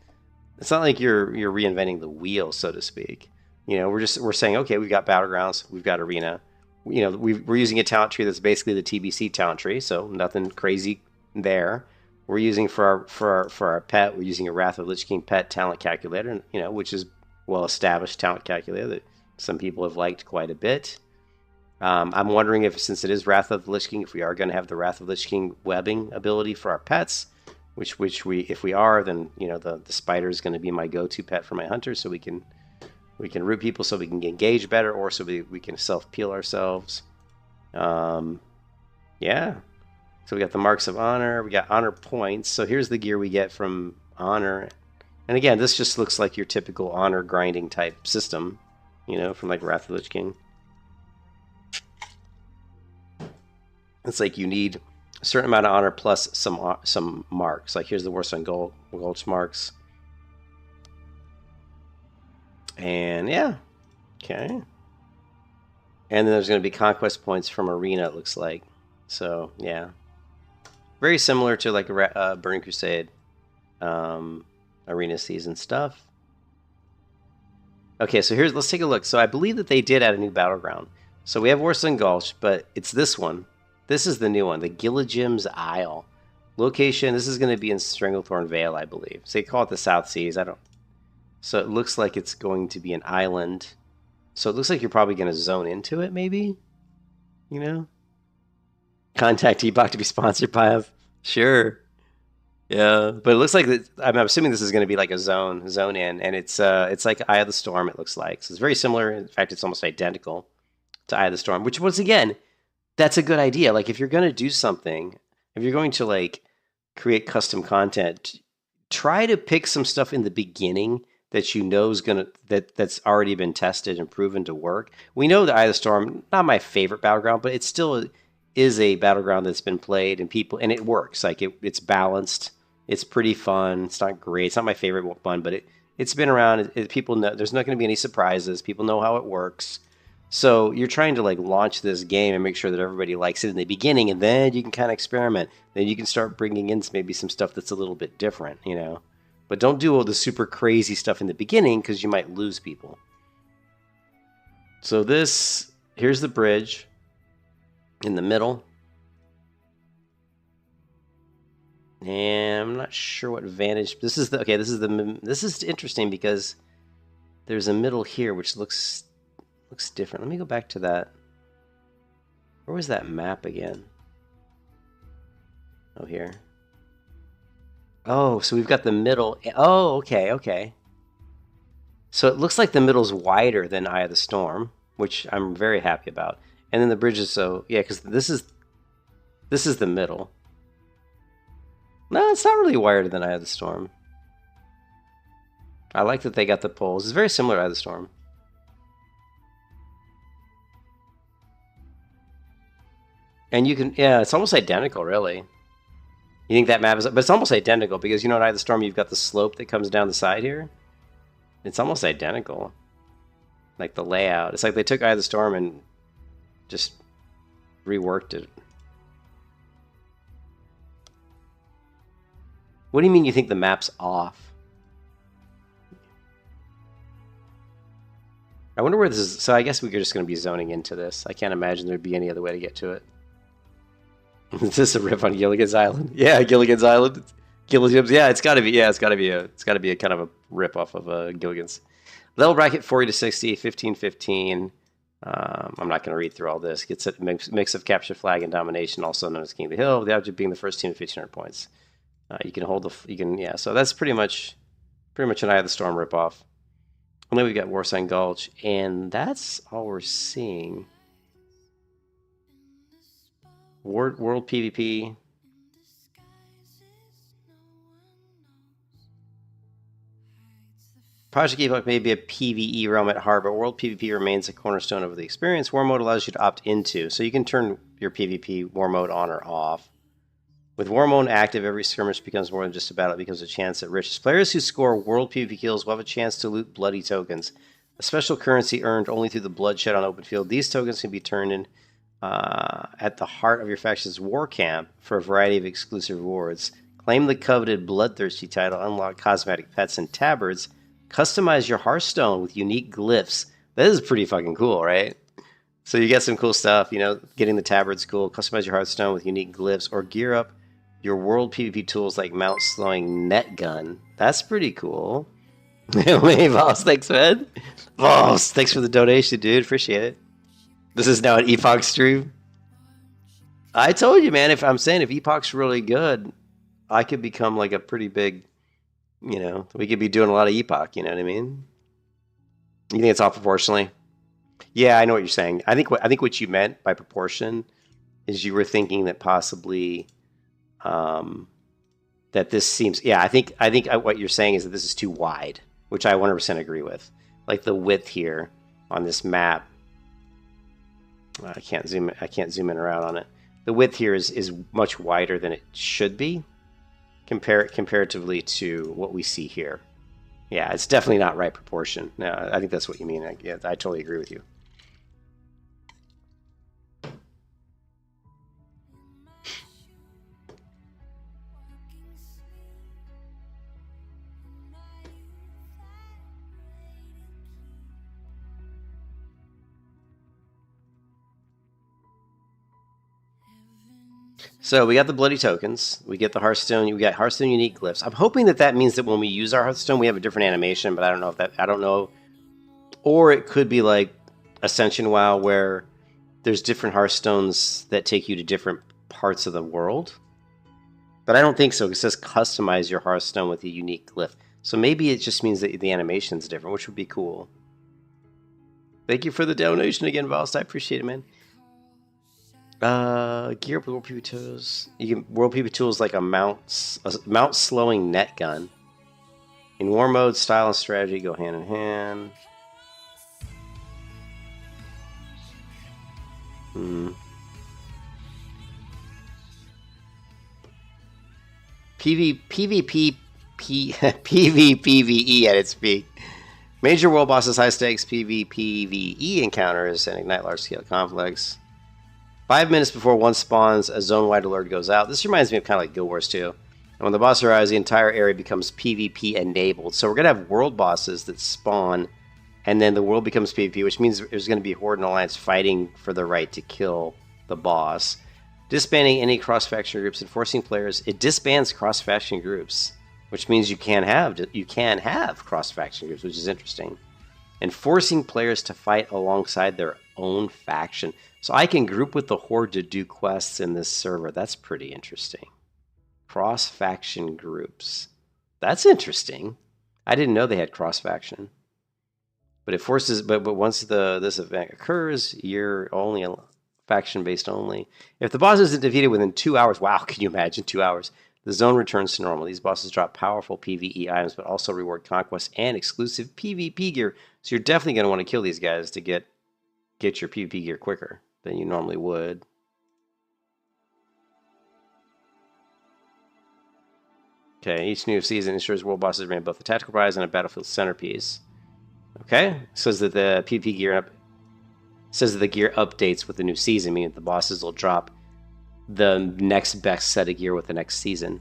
It's not like you're reinventing the wheel, so to speak. We're saying, okay, we've got battlegrounds, we've got arena. We're using a talent tree that's basically the TBC talent tree, so nothing crazy there. We're using for our pet, we're using a Wrath of Lich King pet talent calculator, which is well established talent calculator that some people have liked quite a bit. I'm wondering if, since it is Wrath of the Lich King, if we are going to have the Wrath of Lich King webbing ability for our pets, which if we are, then the spider is going to be my go-to pet for my hunter, so we can root people, so we can engage better, or so we can self-peel ourselves. Yeah. So we got the Marks of Honor, we got Honor Points. So here's the gear we get from Honor. And again, this just looks like your typical Honor grinding type system, from like Wrath of the Lich King. It's like you need a certain amount of honor plus some marks. Like here's the Warsong Gulch marks. And yeah, okay. And then there's going to be conquest points from arena, it looks like. So yeah, very similar to like a Burning Crusade arena season stuff. Okay, so let's take a look. So I believe that they did add a new battleground. So we have Warsong Gulch, but it's this one. This is the new one, the Gilligim's Isle. Location, this is going to be in Stranglethorn Vale, I believe. So they call it the South Seas. So it looks like it's going to be an island. So it looks like you're probably going to zone into it, maybe? Contact Ebok to be sponsored by us. Sure. Yeah, but it looks like I'm assuming this is going to be like a zone in, and it's like Eye of the Storm, it looks like. So it's very similar. In fact, it's almost identical to Eye of the Storm, which once again, that's a good idea. Like if you're going to do something, if you're going to like create custom content, try to pick some stuff in the beginning that is that's already been tested and proven to work. We know the Eye of the Storm, not my favorite battleground, but it still is a battleground that's been played and it works. Like it's balanced. It's pretty fun. It's not great. It's not my favorite one, but It's been around. People know there's not going to be any surprises. People know how it works. So you're trying to like launch this game and make sure that everybody likes it in the beginning, and then you can kind of experiment. Then you can start bringing in maybe some stuff that's a little bit different, you know. But don't do all the super crazy stuff in the beginning because you might lose people. So here's the bridge in the middle. And I'm not sure what vantage. This is interesting because there's a middle here which looks different. Let me go back to that. Where was that map again? Oh, here. Oh, so we've got the middle. Oh, okay. So it looks like the middle's wider than Eye of the Storm, which I'm very happy about. And then the bridge is because this is the middle. No, it's not really wider than Eye of the Storm. I like that they got the poles. It's very similar to Eye of the Storm. And you can, it's almost identical, really. You think that map is, but it's almost identical because you know in Eye of the Storm you've got the slope that comes down the side here. It's almost identical. Like the layout. It's like they took Eye of the Storm and just reworked it. What do you mean you think the map's off? I wonder where this is. So I guess we're just going to be zoning into this. I can't imagine there'd be any other way to get to it. Is this a riff on Gilligan's Island? Yeah, Gilligan's Island. Gilligan's. Yeah, it's got to be. Yeah, it's got to be a kind of a rip off of Gilligan's. Level bracket 40 to 60, 15, 15. I'm not going to read through all this. Gets a mix of capture flag and domination, also known as King of the Hill. The object being the first team to 1,500 points. You can hold so that's pretty much an Eye of the Storm ripoff. And then we've got Warsign Gulch, and that's all we're seeing. World PvP. Project Epoch may be a PvE realm at heart, but World PvP remains a cornerstone of the experience. War mode allows you to opt into, so you can turn your PvP war mode on or off. With War Mode active, every skirmish becomes more than just a battle. It becomes a chance at riches. Players who score World PvP kills will have a chance to loot bloody tokens, a special currency earned only through the bloodshed on open field. These tokens can be turned in at the heart of your faction's war camp for a variety of exclusive rewards. Claim the coveted Bloodthirsty title, unlock cosmetic pets and tabards, customize your Hearthstone with unique glyphs. That is pretty fucking cool, right? So you get some cool stuff, getting the tabard's cool. Customize your Hearthstone with unique glyphs, or gear up your World PvP tools like Mount Slowing Net Gun. That's pretty cool. Hey, Voss, thanks, man. Voss, thanks for the donation, dude. Appreciate it. This is now an Epoch stream. I told you, man, if Epoch's really good, I could become like a pretty big, we could be doing a lot of Epoch, you know what I mean? You think it's off proportionally? Yeah, I know what you're saying. I think what you meant by proportion is you were thinking that possibly that this seems, I think what you're saying is that this is too wide, which I 100% agree with. Like the width here on this map, I can't zoom in around on it. The width here is much wider than it should be, comparatively to what we see here. Yeah, it's definitely not right proportion. No, I think that's what you mean. I totally agree with you. So we got the bloody tokens. We get the Hearthstone. We got Hearthstone unique glyphs. I'm hoping that means that when we use our Hearthstone, we have a different animation. But I don't know I don't know. Or it could be like Ascension WoW, where there's different Hearthstones that take you to different parts of the world. But I don't think so. It says customize your Hearthstone with a unique glyph. So maybe it just means that the animation's different, which would be cool. Thank you for the donation again, Valst. I appreciate it, man. Gear up with World PvP tools. You can World PvP tools like a mount slowing net gun. In war mode, style and strategy go hand in hand. PvP PvPvE at its peak. Major world bosses, high stakes PvPvE encounters, and ignite large scale conflicts. 5 minutes before one spawns, a zone wide alert goes out. This reminds me of kind of like Guild Wars 2. And when the boss arrives, the entire area becomes PvP enabled. So we're going to have world bosses that spawn, and then the world becomes PvP, which means there's going to be Horde and Alliance fighting for the right to kill the boss. Disbanding any cross-faction groups and forcing players. It disbands cross-faction groups, which means you can have cross-faction groups, which is interesting. And forcing players to fight alongside their own faction. So I can group with the Horde to do quests in this server. That's pretty interesting. Cross-faction groups. That's interesting. I didn't know they had cross-faction. But it forces. But once this event occurs, you're only a faction-based only. If the boss isn't defeated within 2 hours, wow, can you imagine 2 hours? The zone returns to normal. These bosses drop powerful PvE items, but also reward conquest and exclusive PvP gear. So you're definitely going to want to kill these guys to get your PvP gear quicker than you normally would. Okay, each new season ensures world bosses remain both a tactical prize and a battlefield centerpiece. Okay, says that the PvP gear says that the gear updates with the new season, meaning the bosses will drop the next best set of gear with the next season.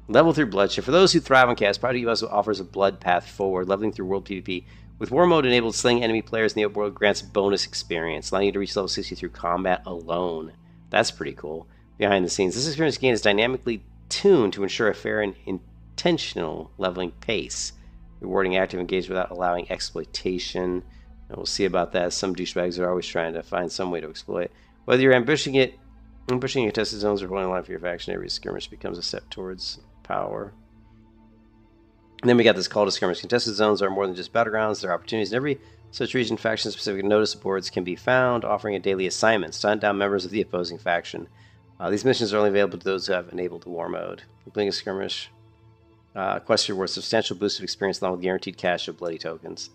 Level through bloodshed. For those who thrive on chaos, Project US offers a blood path forward, leveling through world PvP. With War Mode enabled, slaying enemy players in the open world grants bonus experience, allowing you to reach level 60 through combat alone. That's pretty cool. Behind the scenes, this experience gain is dynamically tuned to ensure a fair and intentional leveling pace, rewarding active engagement without allowing exploitation. And we'll see about that. Some douchebags are always trying to find some way to exploit. Whether you're ambushing contested zones or holding a line for your faction, every skirmish becomes a step towards power. And then we got this call to skirmish. Contested zones are more than just battlegrounds. They're opportunities in every such region. Faction-specific notice boards can be found, offering a daily assignment to hunt down members of the opposing faction. These missions are only available to those who have enabled the war mode. Completing a skirmish. Quest rewards substantial boost of experience along with guaranteed cash of bloody tokens.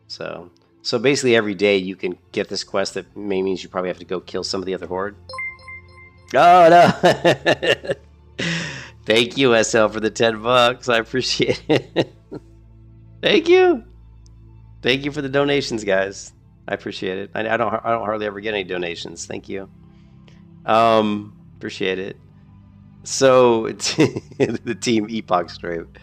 So basically every day you can get this quest that may means you probably have to go kill some of the other Horde. Oh no! Thank you, SL, for the $10. I appreciate it. Thank you. Thank you for the donations, guys. I appreciate it. I don't hardly ever get any donations. Thank you. Appreciate it. So the team Epoch Stripe.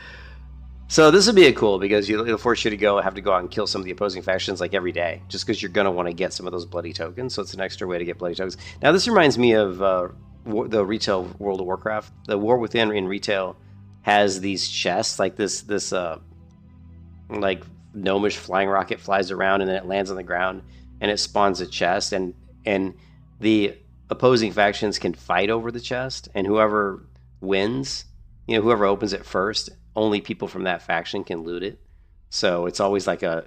So this would be cool because it'll force you to have to go out and kill some of the opposing factions like every day, just because you're gonna want to get some of those bloody tokens. So it's an extra way to get bloody tokens. Now this reminds me of the retail World of Warcraft. The War Within in retail has these chests like this like gnomish flying rocket flies around and then it lands on the ground and it spawns a chest and the opposing factions can fight over the chest, and whoever wins, whoever opens it first, only people from that faction can loot it. So it's always like a,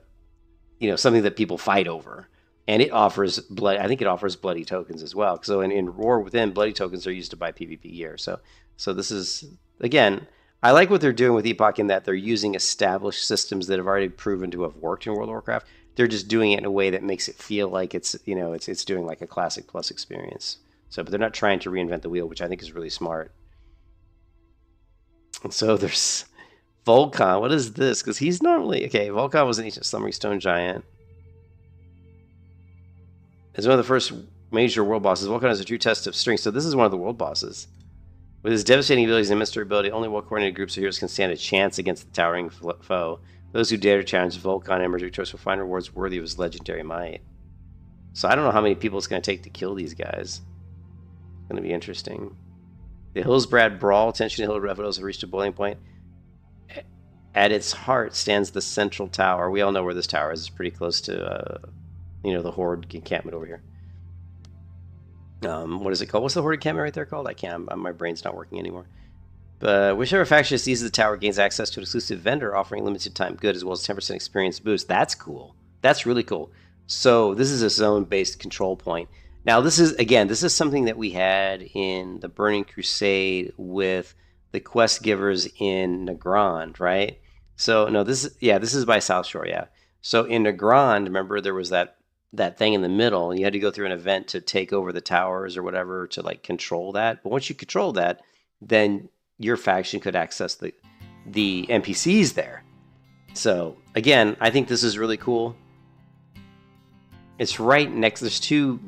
something that people fight over. And it offers I think it offers bloody tokens as well. So in War Within, bloody tokens are used to buy PvP gear. So this is, again, I like what they're doing with Epoch in that they're using established systems that have already proven to have worked in World of Warcraft. They're just doing it in a way that makes it feel like it's doing like a Classic Plus experience. So, but they're not trying to reinvent the wheel, which I think is really smart. And so there's Volcon. What is this? Because he's normally... Okay, Volcon was an ancient slumbering stone giant. As one of the first major world bosses, Volcon is a true test of strength. So this is one of the world bosses. With his devastating abilities and mystery ability, only well-coordinated groups of heroes can stand a chance against the towering foe. Those who dare to challenge Volcon and emerge victorious will find rewards worthy of his legendary might. So I don't know how many people it's going to take to kill these guys. It's going to be interesting. The Hillsbrad Brawl, tension hill reveals have reached a boiling point. At its heart stands the central tower. We all know where this tower is. It's pretty close to, the Horde encampment over here. What is it called? What's the Horde encampment right there called? I can't. My brain's not working anymore. But whichever faction seizes the tower gains access to an exclusive vendor offering limited time good as well as 10% experience boost. That's cool. That's really cool. So this is a zone-based control point. Now this is something that we had in the Burning Crusade with the quest givers in Nagrand, right? So no, this is by South Shore, yeah. So in Nagrand, remember there was that thing in the middle, and you had to go through an event to take over the towers or whatever to like control that. But once you control that, then your faction could access the NPCs there. So again, I think this is really cool. It's right next. There's two.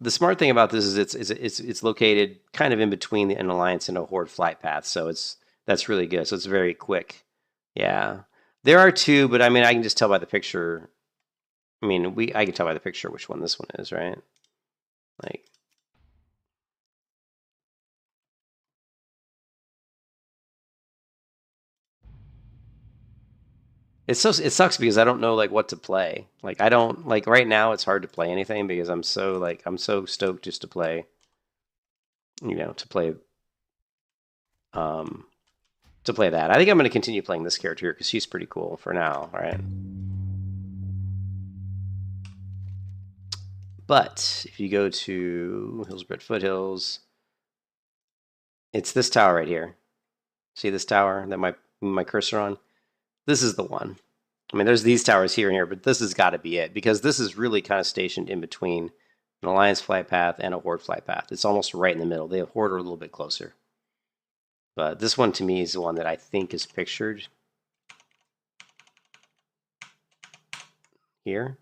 The smart thing about this is it's located kind of in between an alliance and a horde flight path. So that's really good. So it's very quick. Yeah, there are two, but I mean I can just tell by the picture. I mean I can tell by the picture which one this one is, right? Like. It sucks because I don't know like what to play. Like I don't like right now it's hard to play anything because I'm so stoked just to play, um to play that. I think I'm going to continue playing this character here because she's pretty cool for now, right? But if you go to Hillsbred Foothills, it's this tower right here. See this tower that my cursor on? This is the one. I mean, there's these towers here and here, but this has got to be it because this is really kind of stationed in between an Alliance flight path and a Horde flight path. It's almost right in the middle. The Horde are a little bit closer. But this one to me is the one that I think is pictured here.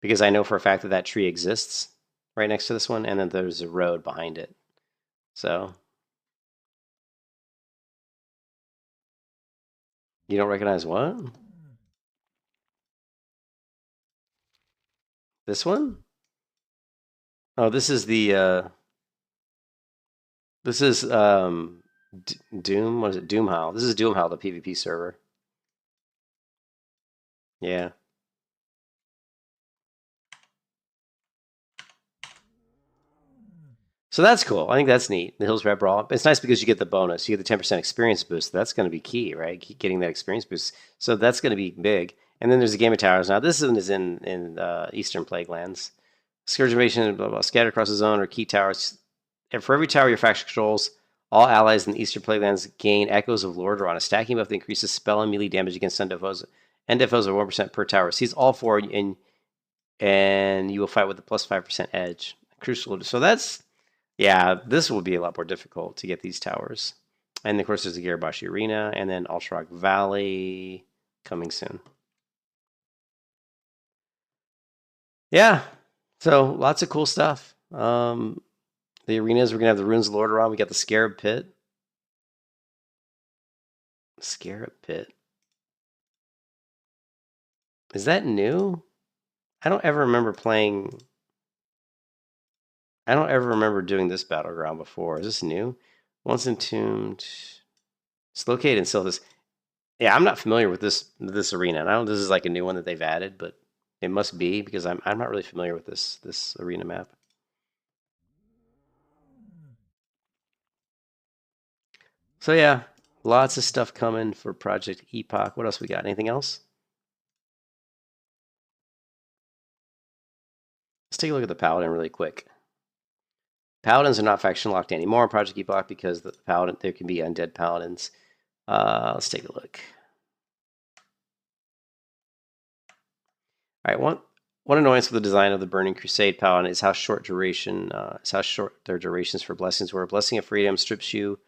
Because I know for a fact that that tree exists right next to this one, and then there's a road behind it. So you don't recognize what? This one? Oh, this is the this is Doom. What is it? Doomhowl. This is Doomhowl, the PvP server. Yeah. So that's cool. I think that's neat. The Hills Red Brawl. It's nice because you get the bonus. You get the 10% experience boost. That's going to be key, right? Getting that experience boost. So that's going to be big. And then there's a Game of Towers. Now this one is in Eastern Plaguelands. Scourge Invasion, blah, blah, scattered across the zone or key towers. And for every tower your faction controls, all allies in the Eastern Plaguelands gain Echoes of Lord on a stacking buff that increases spell and melee damage against end foes. End foes are 1% per tower. Seize all four and you will fight with a plus 5% edge. Crucial. So that's, yeah, this will be a lot more difficult to get these towers. And of course there's the Garibashi Arena and then Ultra Valley coming soon. Yeah, so lots of cool stuff. The arenas, we're going to have the Runes of Lordaeron. We got the Scarab Pit. Scarab Pit. Is that new? I don't ever remember playing... I don't ever remember doing this battleground before. Is this new? Once Entombed. It's located in Silvis. Yeah, I'm not familiar with this arena. And I don't know if this is like a new one that they've added, but it must be because I'm not really familiar with this arena map. So yeah, lots of stuff coming for Project Epoch. What else we got? Anything else? Let's take a look at the Paladin really quick. Paladins are not faction locked anymore in Project Epoch because the Paladin there can be undead Paladins. Let's take a look. All right, one annoyance with the design of the Burning Crusade Paladin is how short their durations for blessings were. Blessing of Freedom strips you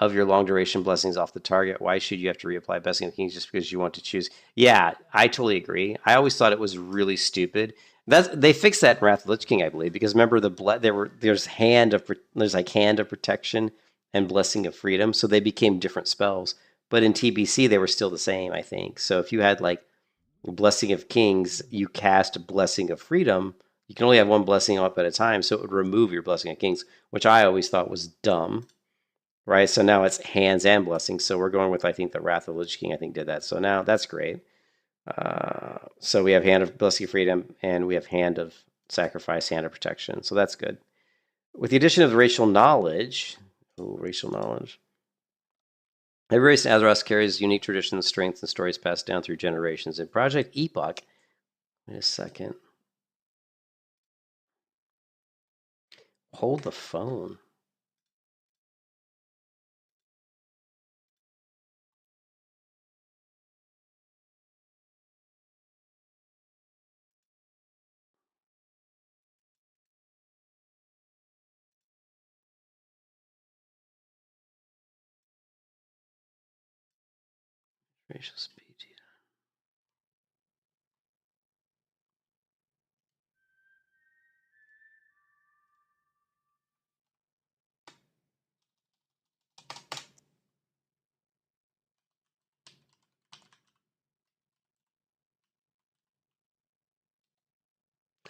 of your long duration blessings off the target. Why should you have to reapply Blessing of Kings just because you want to choose? Yeah, I totally agree. I always thought it was really stupid. They fixed that in Wrath of the Lich King, I believe, because remember there's Hand of Protection and Blessing of Freedom, so they became different spells. But in TBC they were still the same, I think. So if you had like Blessing of Kings, you cast Blessing of Freedom. You can only have one blessing up at a time, so it would remove your Blessing of Kings, which I always thought was dumb. Right, so now it's hands and blessings. So we're going with, I think, the Wrath of the Lich King, I think, did that. So now that's great. So we have Hand of Blessing of Freedom, and we have Hand of Sacrifice, Hand of Protection. So that's good. With the addition of the racial knowledge, every race in Azeroth carries unique traditions, strengths, and stories passed down through generations. In Project Epoch, wait a second. Hold the phone. Racial speed.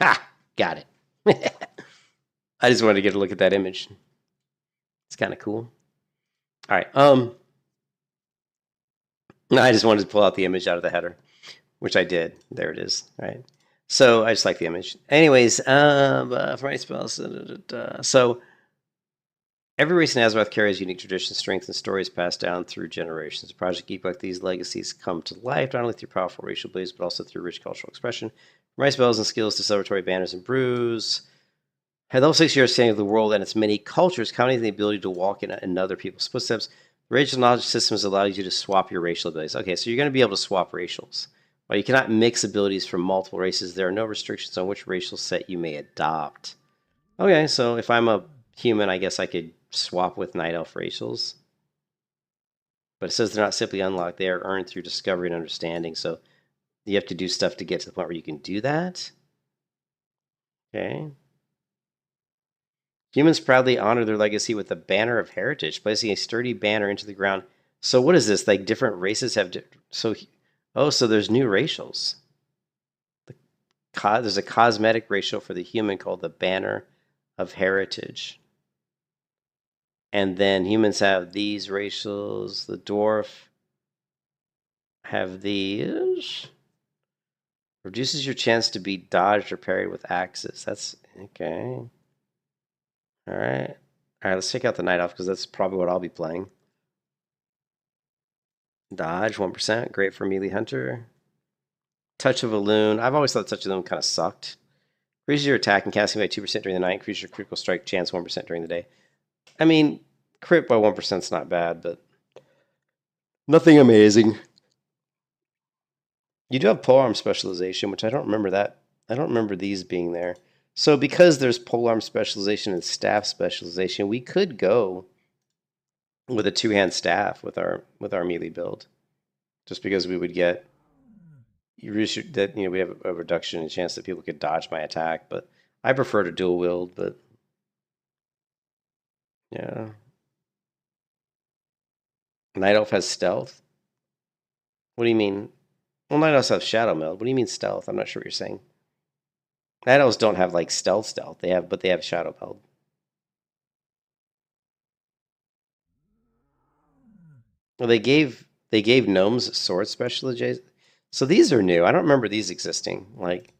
Ha! Got it. I just wanted to get a look at that image. It's kind of cool. All right. I just wanted to pull out the image out of the header, which I did. There it is. All right. So I just like the image. Anyways, for my spells, so every race in Azeroth carries unique traditions, strengths, and stories passed down through generations. Project Geek like these legacies come to life not only through powerful racial beliefs, but also through rich cultural expression. From my spells and skills to celebratory banners and brews. Had level 6 years understanding of the world and its many cultures, counting the ability to walk in other people's footsteps. Racial knowledge systems allow you to swap your racial abilities. Okay, so you're going to be able to swap racials. While you cannot mix abilities from multiple races, there are no restrictions on which racial set you may adopt. Okay, so if I'm a human, I guess I could swap with Night Elf racials. But it says they're not simply unlocked, they are earned through discovery and understanding. So you have to do stuff to get to the point where you can do that. Okay. Humans proudly honor their legacy with the banner of heritage, placing a sturdy banner into the ground. So what is this? Like different races have so there's new racials. There's a cosmetic racial for the human called the banner of heritage. And then humans have these racials. The dwarf have these. Reduces your chance to be dodged or parried with axes. That's okay. All right. All right, let's check out the Night Elf because that's probably what I'll be playing. Dodge, 1%. Great for melee hunter. Touch of a Loon. I've always thought Touch of a Loon kind of sucked. Increases your attack and casting by 2% during the night. Increases your critical strike chance 1% during the day. I mean, crit by 1% is not bad, but nothing amazing. You do have polearm specialization, which I don't remember that. I don't remember these being there. So because there's polearm specialization and staff specialization, we could go with a two-hand staff with our melee build, just because we would get we have a reduction in chance that people could dodge my attack. But I prefer to dual wield. But yeah, Night Elf has stealth. What do you mean? Well, Night Elves have shadow meld. What do you mean stealth? I'm not sure what you're saying. Night Elves don't have like stealth. They have shadow meld. Well, they gave gnomes sword specialization. So these are new. I don't remember these existing. Like,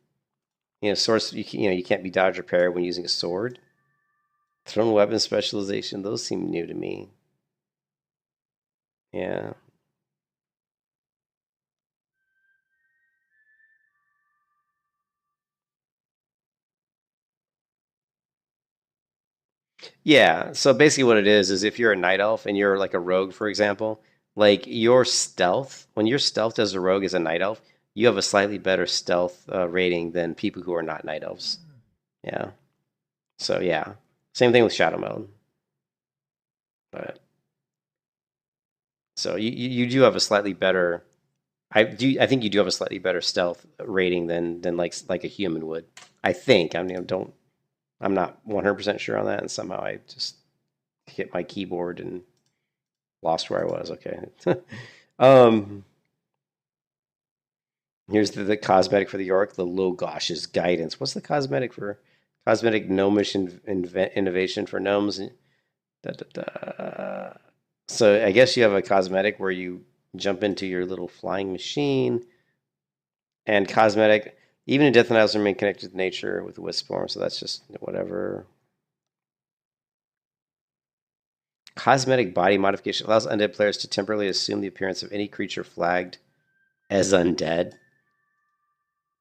swords. You can't be dodge or parry when using a sword. Thrown weapon specialization. Those seem new to me. Yeah. Yeah. So basically, what it is if you're a night elf and you're like a rogue, for example, like your stealth, when you're stealthed as a rogue as a night elf, you have a slightly better stealth rating than people who are not night elves. Yeah. So yeah, same thing with shadow mode. But so you do have a slightly better. I think you do have a slightly better stealth rating than like a human would. I think. I mean, I'm not 100% sure on that, and somehow I just hit my keyboard and lost where I was. Okay. Here's the cosmetic for the York, the Logosh's guidance. What's the cosmetic for cosmetic gnomish innovation for gnomes? Da, da, da. So I guess you have a cosmetic where you jump into your little flying machine, and cosmetic, even in Death and Isles, remain connected to nature with wisp form. So that's just whatever. Cosmetic body modification allows undead players to temporarily assume the appearance of any creature flagged as undead.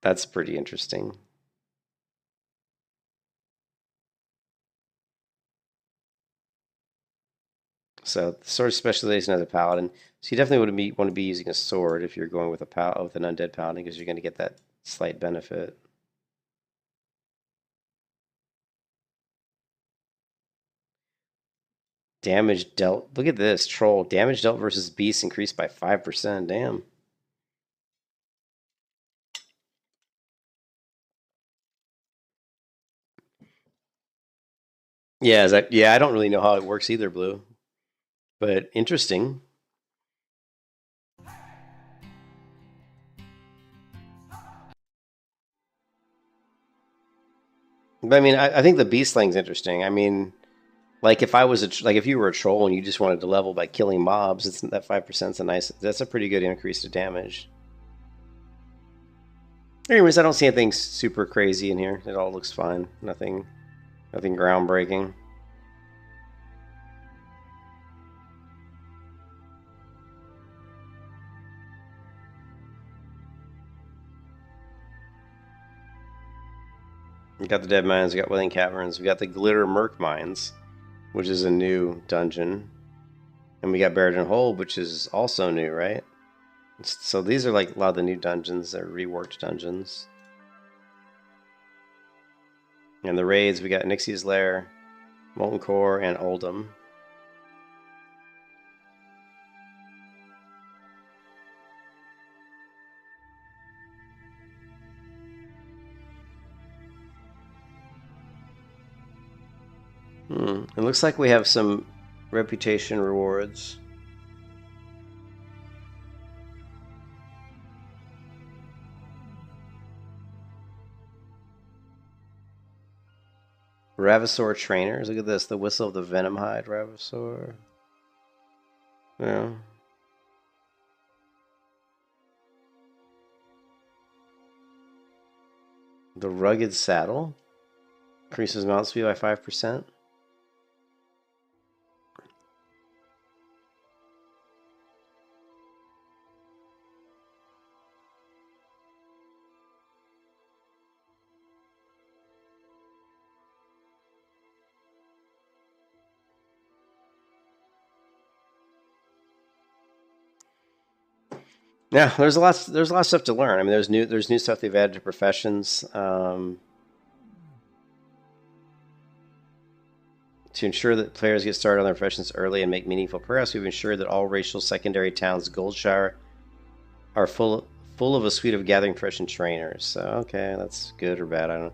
That's pretty interesting. So sword specialization as a paladin. So you definitely want to be using a sword if you're going with with an undead paladin because you're going to get that slight benefit. Damage dealt. Look at this. Troll. Damage dealt versus beast increased by 5%. Damn. Yeah, I don't really know how it works either, Blue. But interesting. But I mean, I think the beast sling's interesting. I mean, like if I was if you were a troll and you just wanted to level by killing mobs, it's that 5% that's a pretty good increase to damage. Anyways, I don't see anything super crazy in here. It all looks fine. Nothing groundbreaking. We got the Dead Mines, we got Wailing Caverns, we got the Glitter Murk Mines, which is a new dungeon. And we got Buried Hold, which is also new, right? So these are like a lot of the new dungeons. They're reworked dungeons. And the raids, we got Nixie's Lair, Molten Core, and Oldham. It looks like we have some reputation rewards. Ravasaur trainers. Look at this. The Whistle of the Venomhide Ravasaur. Yeah. The Rugged Saddle. Increases mount speed by 5%. Yeah, there's a lot of stuff to learn. I mean, there's new stuff they've added to professions to ensure that players get started on their professions early and make meaningful progress. We've ensured that all racial secondary towns Goldshire are full of a suite of gathering profession trainers. So okay, that's good or bad. I don't know.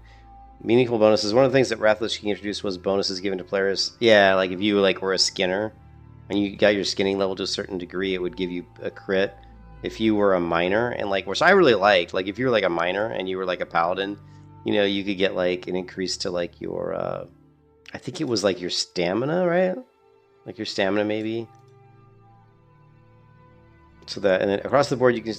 Meaningful bonuses. One of the things that Rathless King introduced was bonuses given to players. Yeah, like if you were a skinner and you got your skinning level to a certain degree, it would give you a crit. If you were a miner, and which I really liked, if you were a miner and you were a paladin, you could get an increase to your, I think it was your stamina, right? Your stamina maybe. So that, and then across the board you can,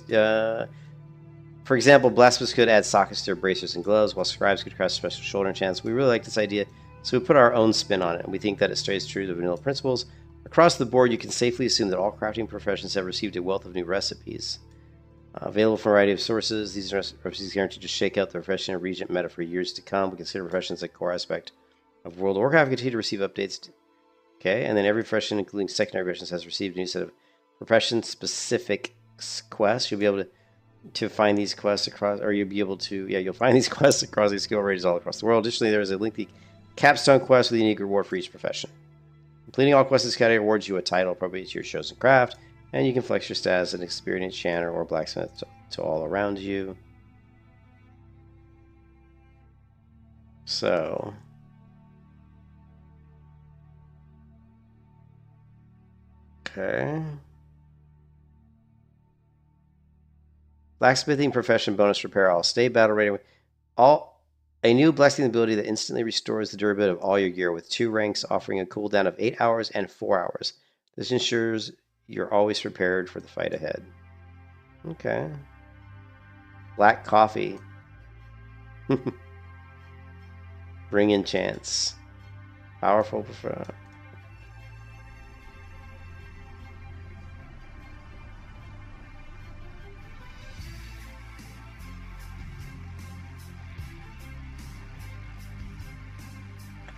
for example, Blasphemous could add sockets to their bracers and gloves, while Scribes could craft special shoulder enchants. We really like this idea, so we put our own spin on it, and we think that it stays true to vanilla principles. Across the board, you can safely assume that all crafting professions have received a wealth of new recipes. Available from a variety of sources, these recipes guaranteed to shake out the profession and regent meta for years to come. We consider professions a core aspect of World of Warcraft. We continue to receive updates. Okay, and then every profession, including secondary professions, has received a new set of profession-specific quests. You'll be able to find these quests across, or you'll be able to, you'll find these quests across these skill ranges all across the world. Additionally, there is a lengthy capstone quest with a unique reward for each profession. Completing all quests in this category awards you a title appropriate to your chosen craft, and you can flex your stats as an experienced enchanter or blacksmith to all around you. So, okay. Blacksmithing profession bonus repair all. Stay battle rating. A new blacksmithing ability that instantly restores the durability of all your gear with 2 ranks, offering a cooldown of 8 hours and 4 hours. This ensures you're always prepared for the fight ahead. Okay. Black coffee. Bring in chance. Powerful prefer.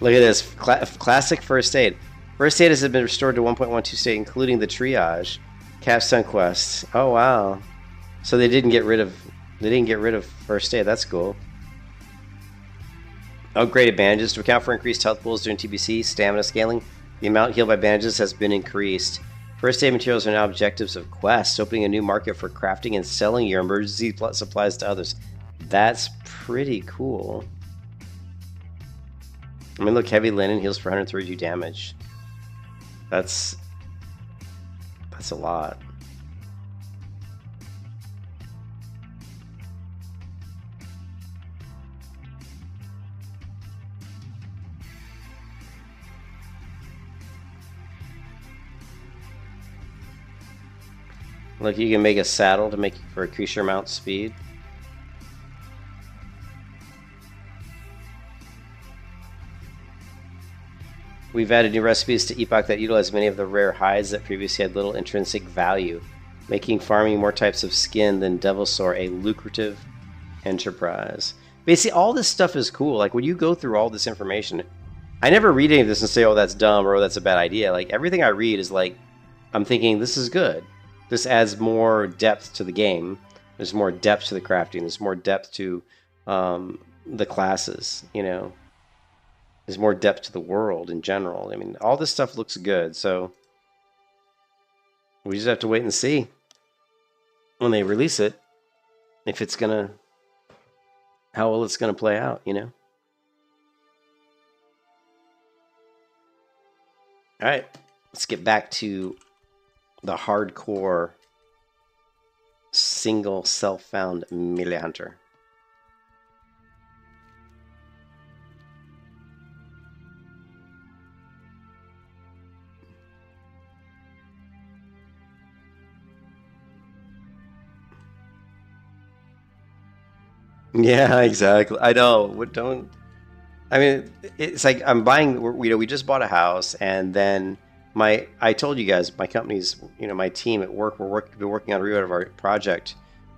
Look at this. Classic first aid. First aid has been restored to 1.12 state, including the triage. Capstone quests. Oh wow. So they didn't get rid of first aid. That's cool. Upgraded bandages to account for increased health pools during TBC, stamina scaling. The amount healed by bandages has been increased. First aid materials are now objectives of quests, opening a new market for crafting and selling your emergency supplies to others. That's pretty cool. I mean, look, heavy linen heals for 132 damage. That's a lot. Look, you can make a saddle to make for increase your mount speed. We've added new recipes to Epoch that utilize many of the rare hides that previously had little intrinsic value, making farming more types of skin than Devilsaur a lucrative enterprise. Basically, all this stuff is cool. Like, when you go through all this information, I never read any of this and say, oh, that's dumb or oh, that's a bad idea. Like, everything I read is like, I'm thinking, this is good. This adds more depth to the game. There's more depth to the crafting. There's more depth to the classes, you know. There's more depth to the world in general. I mean, all this stuff looks good, so we just have to wait and see when they release it if it's gonna, how well it's gonna play out, you know. All right, let's get back to the hardcore single self-found melee hunter. Yeah, exactly. I know. What don't? I mean, it's like I'm buying. You know, we just bought a house, and then I told you guys, my company's, you know, my team at work, been working on a reload of our project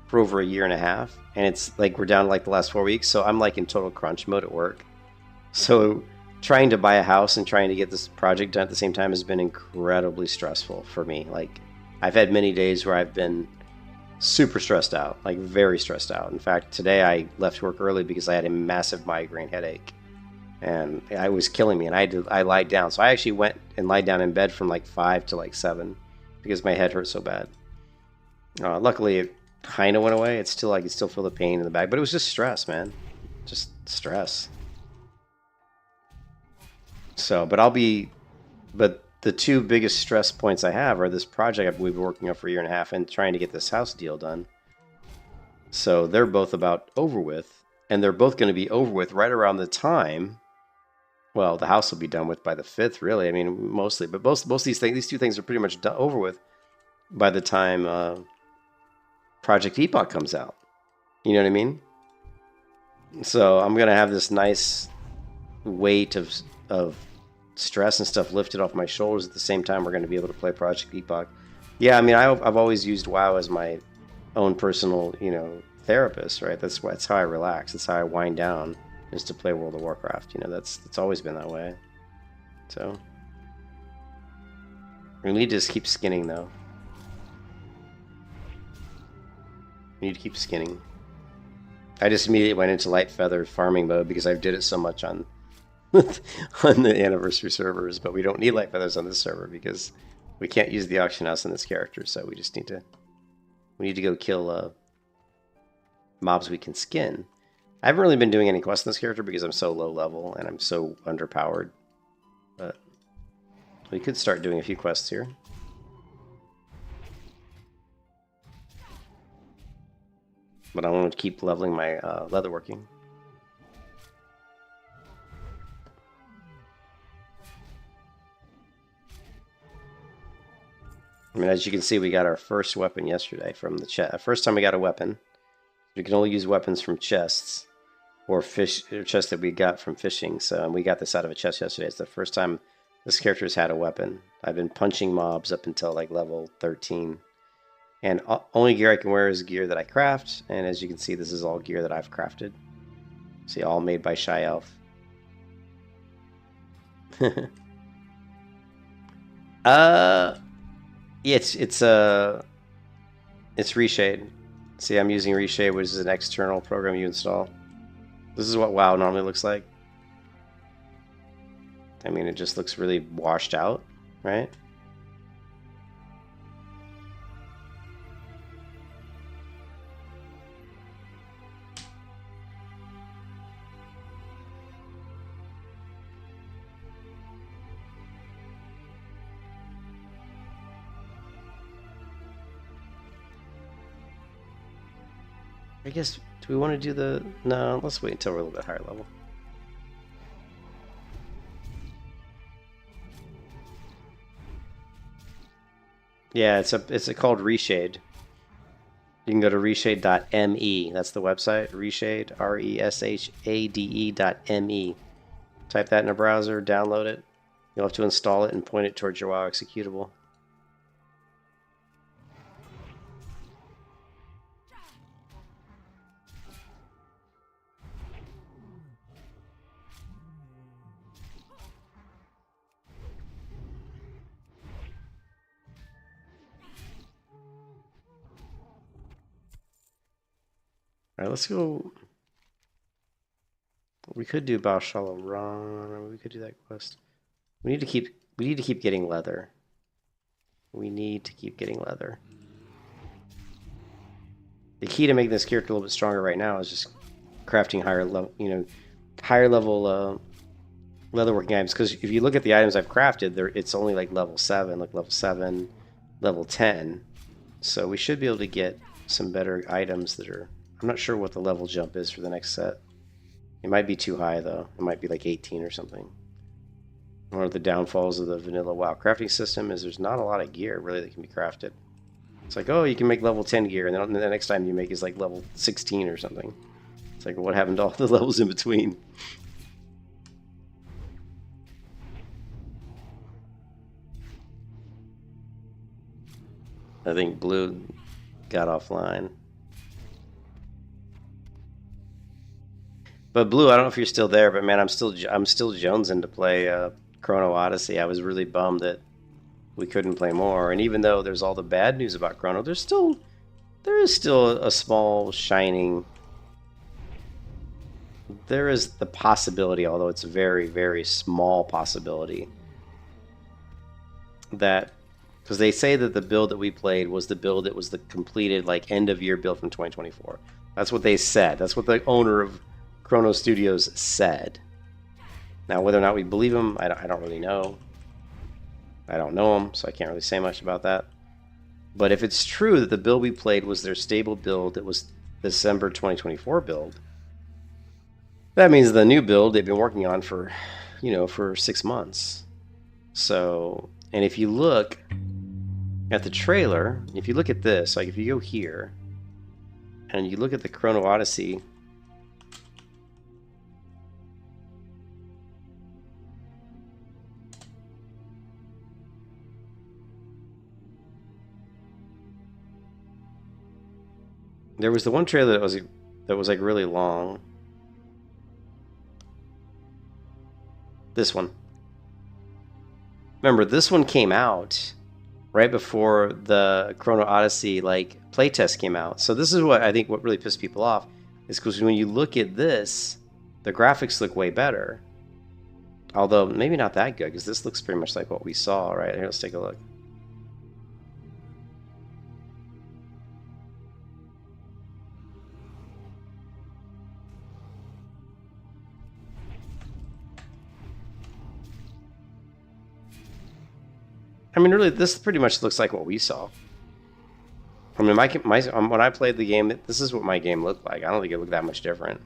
for over a year and a half, and it's like we're down like the last 4 weeks, so I'm like in total crunch mode at work. So trying to buy a house and trying to get this project done at the same time has been incredibly stressful for me. Like, I've had many days where I've been super stressed out, like very stressed out. In fact, today I left work early because I had a massive migraine headache, and it was killing me. And I lied down, so I actually went and lied down in bed from like 5 to like 7 because my head hurt so bad. Luckily, it kind of went away. It's still, I can still feel the pain in the back, but it was just stress, man, just stress. So, but the two biggest stress points I have are this project we've been working on for a year and a half and trying to get this house deal done. So they're both about over with, and they're both going to be over with right around the time. Well, the house will be done with by the 5th, really. I mean, mostly, but most of these things, these two things are pretty much over with by the time Project Epoch comes out. You know what I mean? So I'm going to have this nice weight of stress and stuff lifted off my shoulders at the same time we're going to be able to play Project Epoch. Yeah, I mean, I've always used WoW as my own personal, you know, therapist, right? That's how I relax. That's how I wind down, is to play World of Warcraft. You know, that's always been that way. So we need to just keep skinning, though. We need to keep skinning. I just immediately went into light feather farming mode because I did it so much on on the anniversary servers, but we don't need light feathers on this server because we can't use the auction house in this character, so we just need to go kill mobs we can skin. I haven't really been doing any quests in this character because I'm so low level and I'm so underpowered, but we could start doing a few quests here. But I want to keep leveling my leatherworking. I mean, as you can see, we got our first weapon yesterday from the chest. First time we got a weapon. We can only use weapons from chests or chests that we got from fishing. So we got this out of a chest yesterday. It's the first time this character has had a weapon. I've been punching mobs up until like level 13. And only gear I can wear is gear that I craft. And as you can see, this is all gear that I've crafted. See, all made by Shy Elf. Yeah, it's Reshade. See, I'm using Reshade, which is an external program you install. This is what WoW normally looks like. I mean, it just looks really washed out, right? I guess, do we want to do the... No, let's wait until we're a little bit higher level. Yeah, it's called Reshade. You can go to reshade.me. That's the website. Reshade, RESHADE.me. Type that in a browser, download it. You'll have to install it and point it towards your WoW executable. Alright, let's go. We could do Baushala Run. We could do that quest. We need to keep getting leather. We need to keep getting leather. The key to making this character a little bit stronger right now is just crafting higher level, higher level leatherworking items. Because if you look at the items I've crafted, it's only like level 7, level 7, level 10. So we should be able to get some better items that are... I'm not sure what the level jump is for the next set. It might be too high, though. It might be like 18 or something. One of the downfalls of the vanilla WoW crafting system is there's not a lot of gear, really, that can be crafted. It's like, oh, you can make level 10 gear, and then the next time you make is like level 16 or something. It's like, what happened to all the levels in between? I think Blue got offline. But Blue, I don't know if you're still there, but man, I'm still jonesing to play Chrono Odyssey. I was really bummed that we couldn't play more. And even though there's all the bad news about Chrono, there is still a small shining. There is the possibility, although it's a very, very small possibility, that because they say that the build that we played was the build that was the completed like end of year build from 2024. That's what they said. That's what the owner of Chrono Studios said. Now, whether or not we believe him, I don't really know. I don't know him, so I can't really say much about that. But if it's true that the build we played was their stable build that was December 2024 build, that means the new build they've been working on for, for 6 months. So, and if you look at the trailer, if you look at this, like if you go here, and you look at the Chrono Odyssey, there was the one trailer that was like really long. This one. Remember, this one came out right before the Chrono Odyssey like playtest came out. So this is what I think what really pissed people off is because when you look at this, the graphics look way better. Although maybe not that good because this looks pretty much like what we saw. Right here, let's take a look. I mean, really, this pretty much looks like what we saw. I mean, when I played the game, this is what my game looked like. I don't think it looked that much different.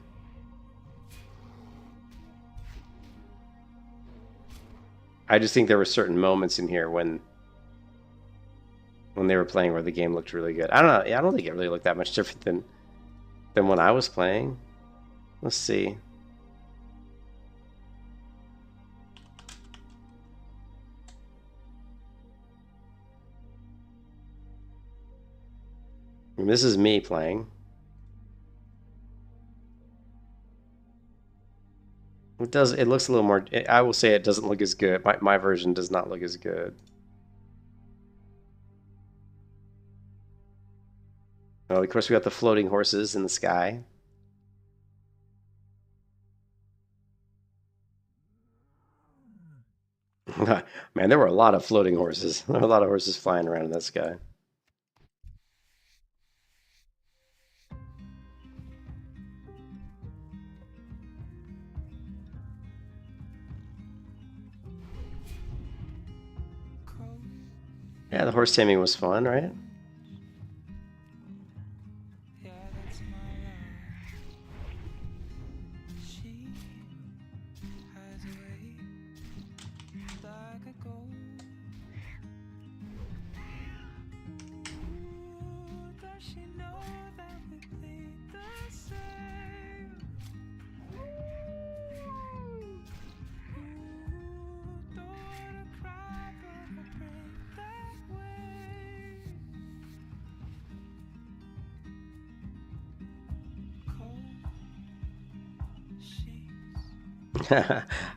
I just think there were certain moments in here when they were playing where the game looked really good. I don't know. I don't think it really looked that much different than when I was playing. Let's see. And this is me playing. It looks a little more, I will say it doesn't look as good. My version does not look as good. Oh, of course we got the floating horses in the sky. Man, there were a lot of floating horses. There were a lot of horses flying around in that sky. Yeah, the horse taming was fun, right? Yeah, that's my life. She has a way like a gold. Ooh, does she know that we bleed the same? Ooh, don't wanna cry, but I break that way. Cold sheets.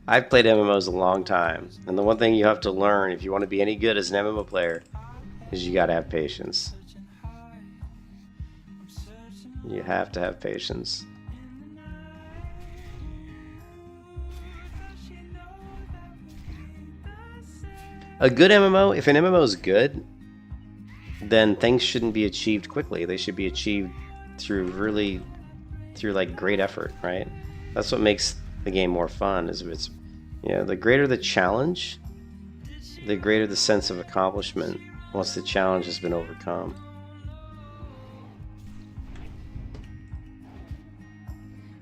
I've played MMOs a long time, and the one thing you have to learn if you want to be any good as an MMO player is you gotta have patience. Searching high, I'm searching You have to have patience. in the night. Does she know that we bleed the same? A good MMO, if an MMO is good, then things shouldn't be achieved quickly. They should be achieved through like great effort, right? That's what makes the game more fun. Is if it's, the greater the challenge, the greater the sense of accomplishment once the challenge has been overcome.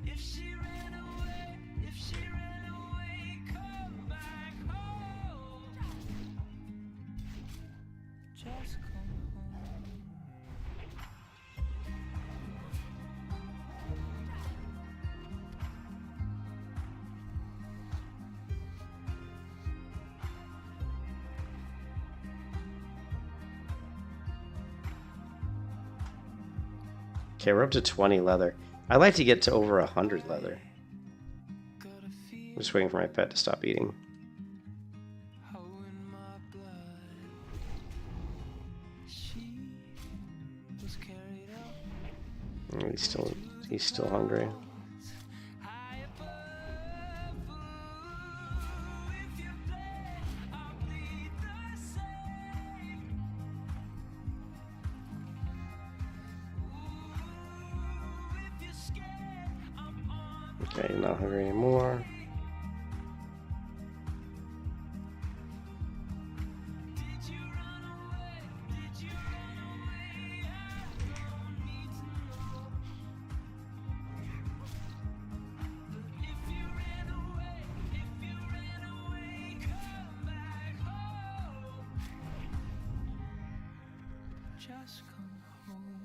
If she ran away, come back home. Just come home. Okay, we're up to 20 leather. I'd like to get to over 100 leather. Got a feel I'm just waiting for my pet to stop eating. how in my blood she was carried out. He's still hungry. High above, ooh, if you play, I'll bleed the same. Ooh, if you're scared, I'm on. Okay, not hungry anymore. Did you run away? Did you run away? I don't need to know. If you ran away, come back home. Just come home.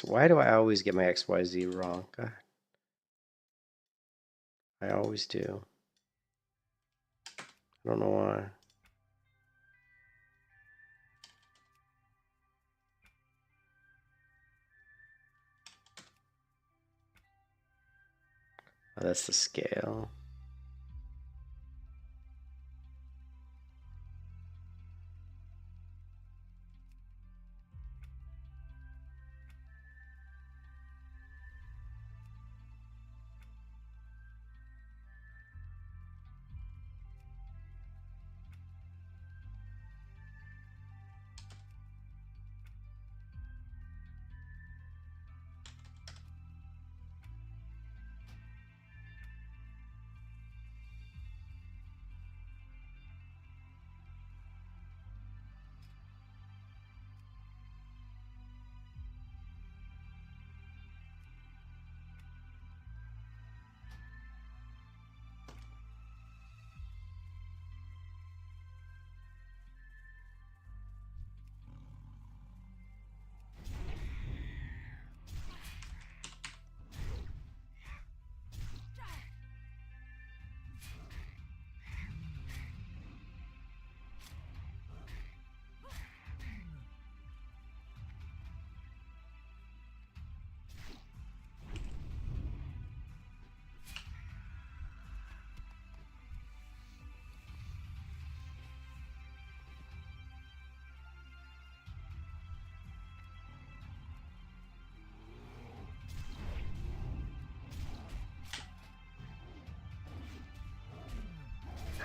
Why do I always get my XYZ wrong? God. I always do. I don't know why. Oh, that's the scale.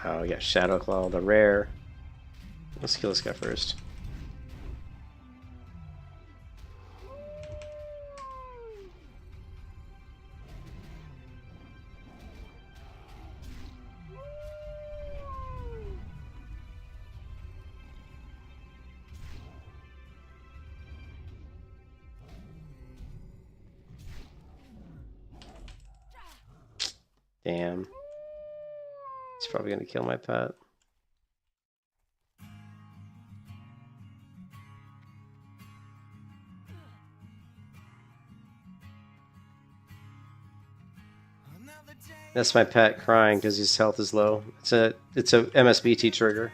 Oh, we got Shadow Claw, the rare. Let's kill this guy first. Damn. He's probably gonna kill my pet. That's my pet crying because his health is low. It's a MSBT trigger.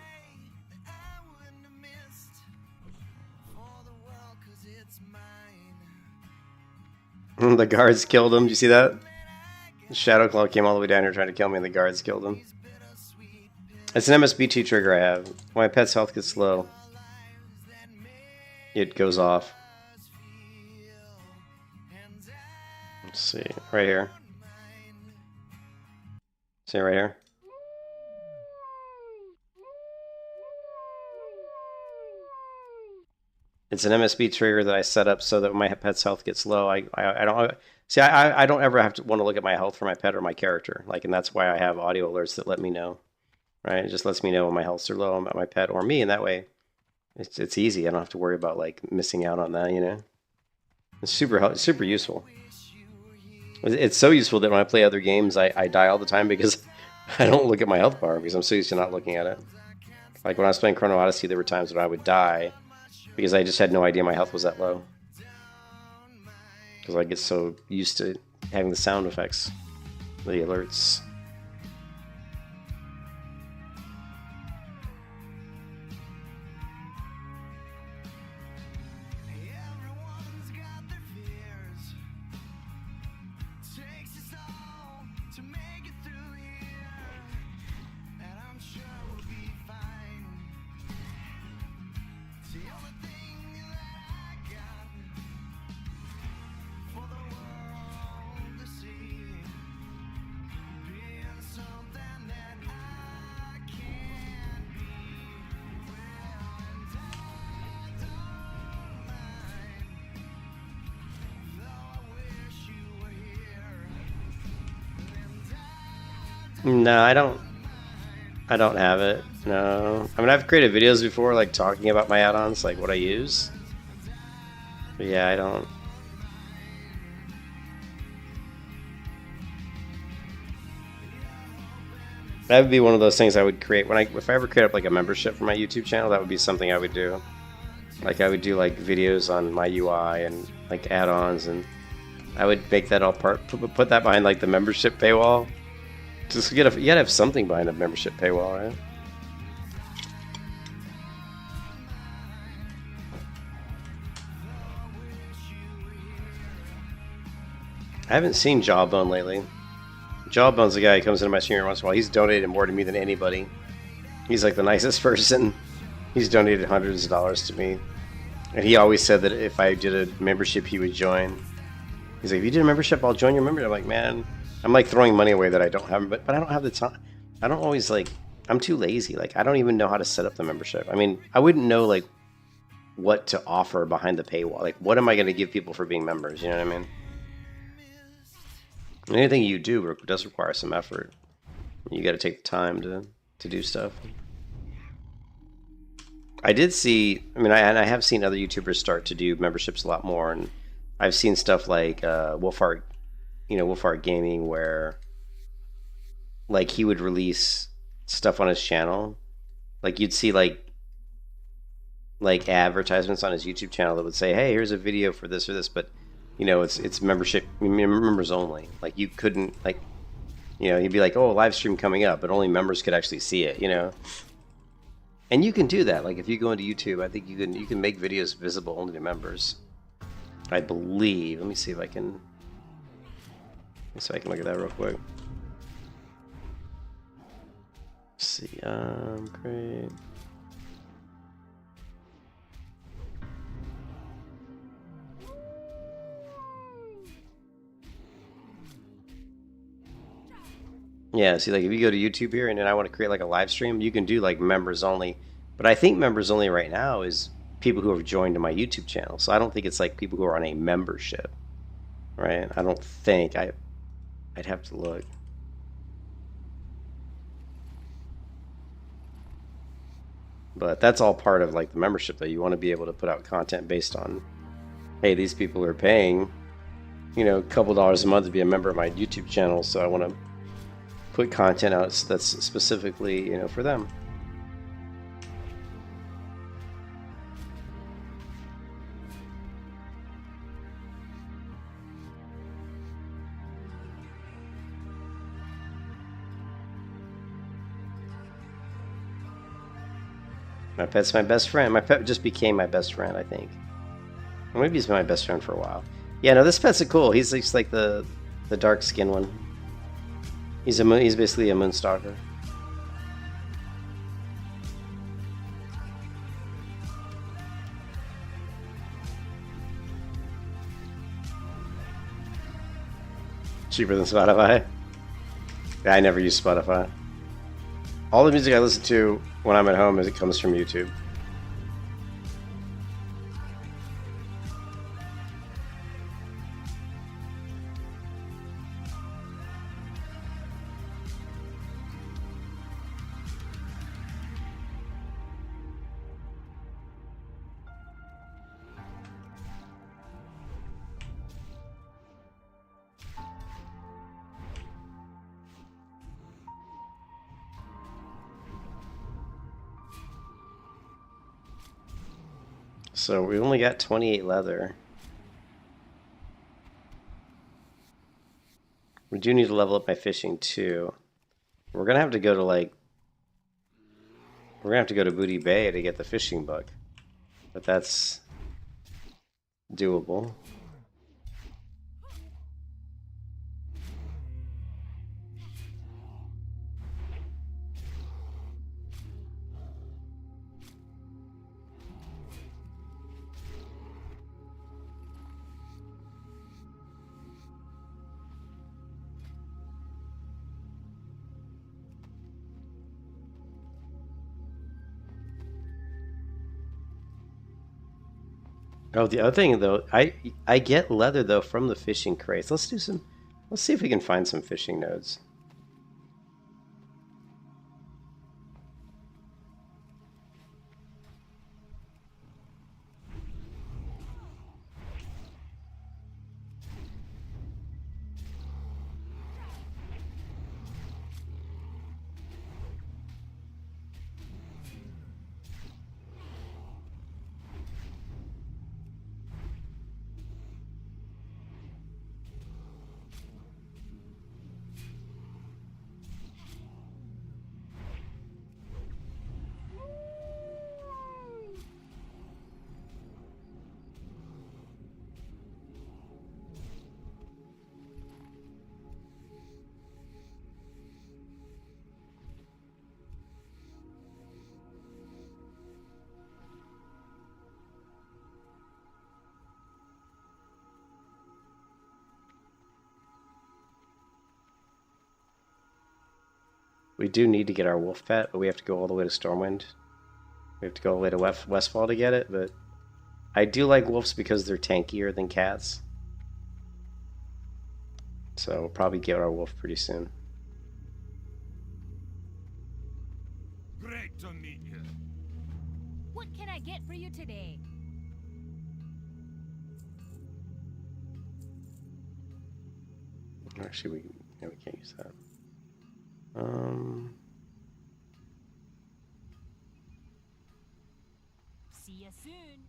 The guards killed him. Did you see that? Shadow Claw came all the way down here trying to kill me, and the guards killed him. It's an MSBT trigger I have. When my pet's health gets low, it goes off. Let's see. Right here. See right here? It's an MSB trigger that I set up so that when my pet's health gets low, I don't see. I don't ever have to want to look at my health for my pet or my character. Like, and that's why I have audio alerts that let me know. Right? It just lets me know when my healths are low about my pet or me, and that way, it's easy. I don't have to worry about like missing out on that. You know, it's super useful. It's so useful that when I play other games, I die all the time because I don't look at my health bar because I'm so used to not looking at it. Like when I was playing Chrono Odyssey, there were times when I would die because I just had no idea my health was that low. Because I get so used to having the sound effects, the alerts. No, I don't have it. No. I mean, I've created videos before, like talking about my add-ons, like what I use. But yeah, I don't. That would be one of those things I would create if I ever create up like a membership for my YouTube channel. That would be something I would do. Like I would do like videos on my UI and like add-ons, and I would make that all put that behind like the membership paywall. Just you gotta have something behind a membership paywall, right? I haven't seen Jawbone lately. Jawbone's the guy who comes into my stream once in a while. He's donated more to me than anybody. He's like the nicest person. He's donated hundreds of dollars to me. And he always said that if I did a membership, he would join. He's like, if you did a membership, I'll join your membership. I'm like, man, I'm like throwing money away that I don't have, but I don't have the time. I don't always like, I'm too lazy. Like, I don't even know how to set up the membership. I mean, I wouldn't know like what to offer behind the paywall. Like, what am I going to give people for being members? You know what I mean? Anything you do does require some effort. You got to take the time to do stuff. I did see, I mean, I have seen other YouTubers start to do memberships a lot more, and I've seen stuff like Wolfart Gaming, where like he would release stuff on his channel. Like you'd see like advertisements on his YouTube channel that would say, hey, here's a video for this or this, but you know, it's membership, members only. Like you couldn't, like, you know, he'd be like, oh, a live stream coming up, but only members could actually see it, you know. And you can do that. Like if you go into YouTube, I think you can make videos visible only to members. I believe. Let me see if I can look at that real quick. Let's see. Great. Yeah, see, like if you go to YouTube here and then I want to create like a live stream, you can do like members only. But I think members only right now is people who have joined my YouTube channel. So I don't think it's like people who are on a membership, right? I don't think I'd have to look. But that's all part of like the membership, though. You want to be able to put out content based on, hey, these people are paying, you know, a couple dollars a month to be a member of my YouTube channel, so I want to put content out that's specifically, you know, for them. My pet's my best friend. My pet just became my best friend, I think. Or maybe he's been my best friend for a while. Yeah, no, this pet's cool. He's just like the dark skin one. He's basically a moonstalker. Cheaper than Spotify. Yeah, I never use Spotify. All the music I listen to when I'm at home it comes from YouTube. So we only got 28 leather. We do need to level up my fishing too. We're gonna have to go to Booty Bay to get the fishing book, but that's doable. Oh, the other thing though, I get leather though from the fishing crates. Let's see if we can find some fishing nodes. We do need to get our wolf pet, but we have to go all the way to Stormwind. We have to go all the way to Westfall to get it, but I do like wolves because they're tankier than cats. So we'll probably get our wolf pretty soon. Great to meet you. What can I get for you today? Actually, we can't use that. See you soon.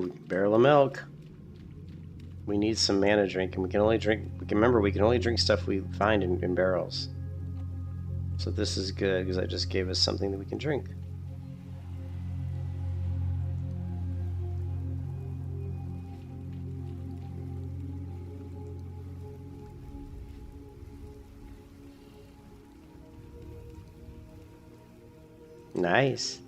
Ooh, barrel of milk. We need some mana drink, and we can only drink. We can remember we can only drink stuff we find in barrels. So this is good because I just gave us something that we can drink. Nice.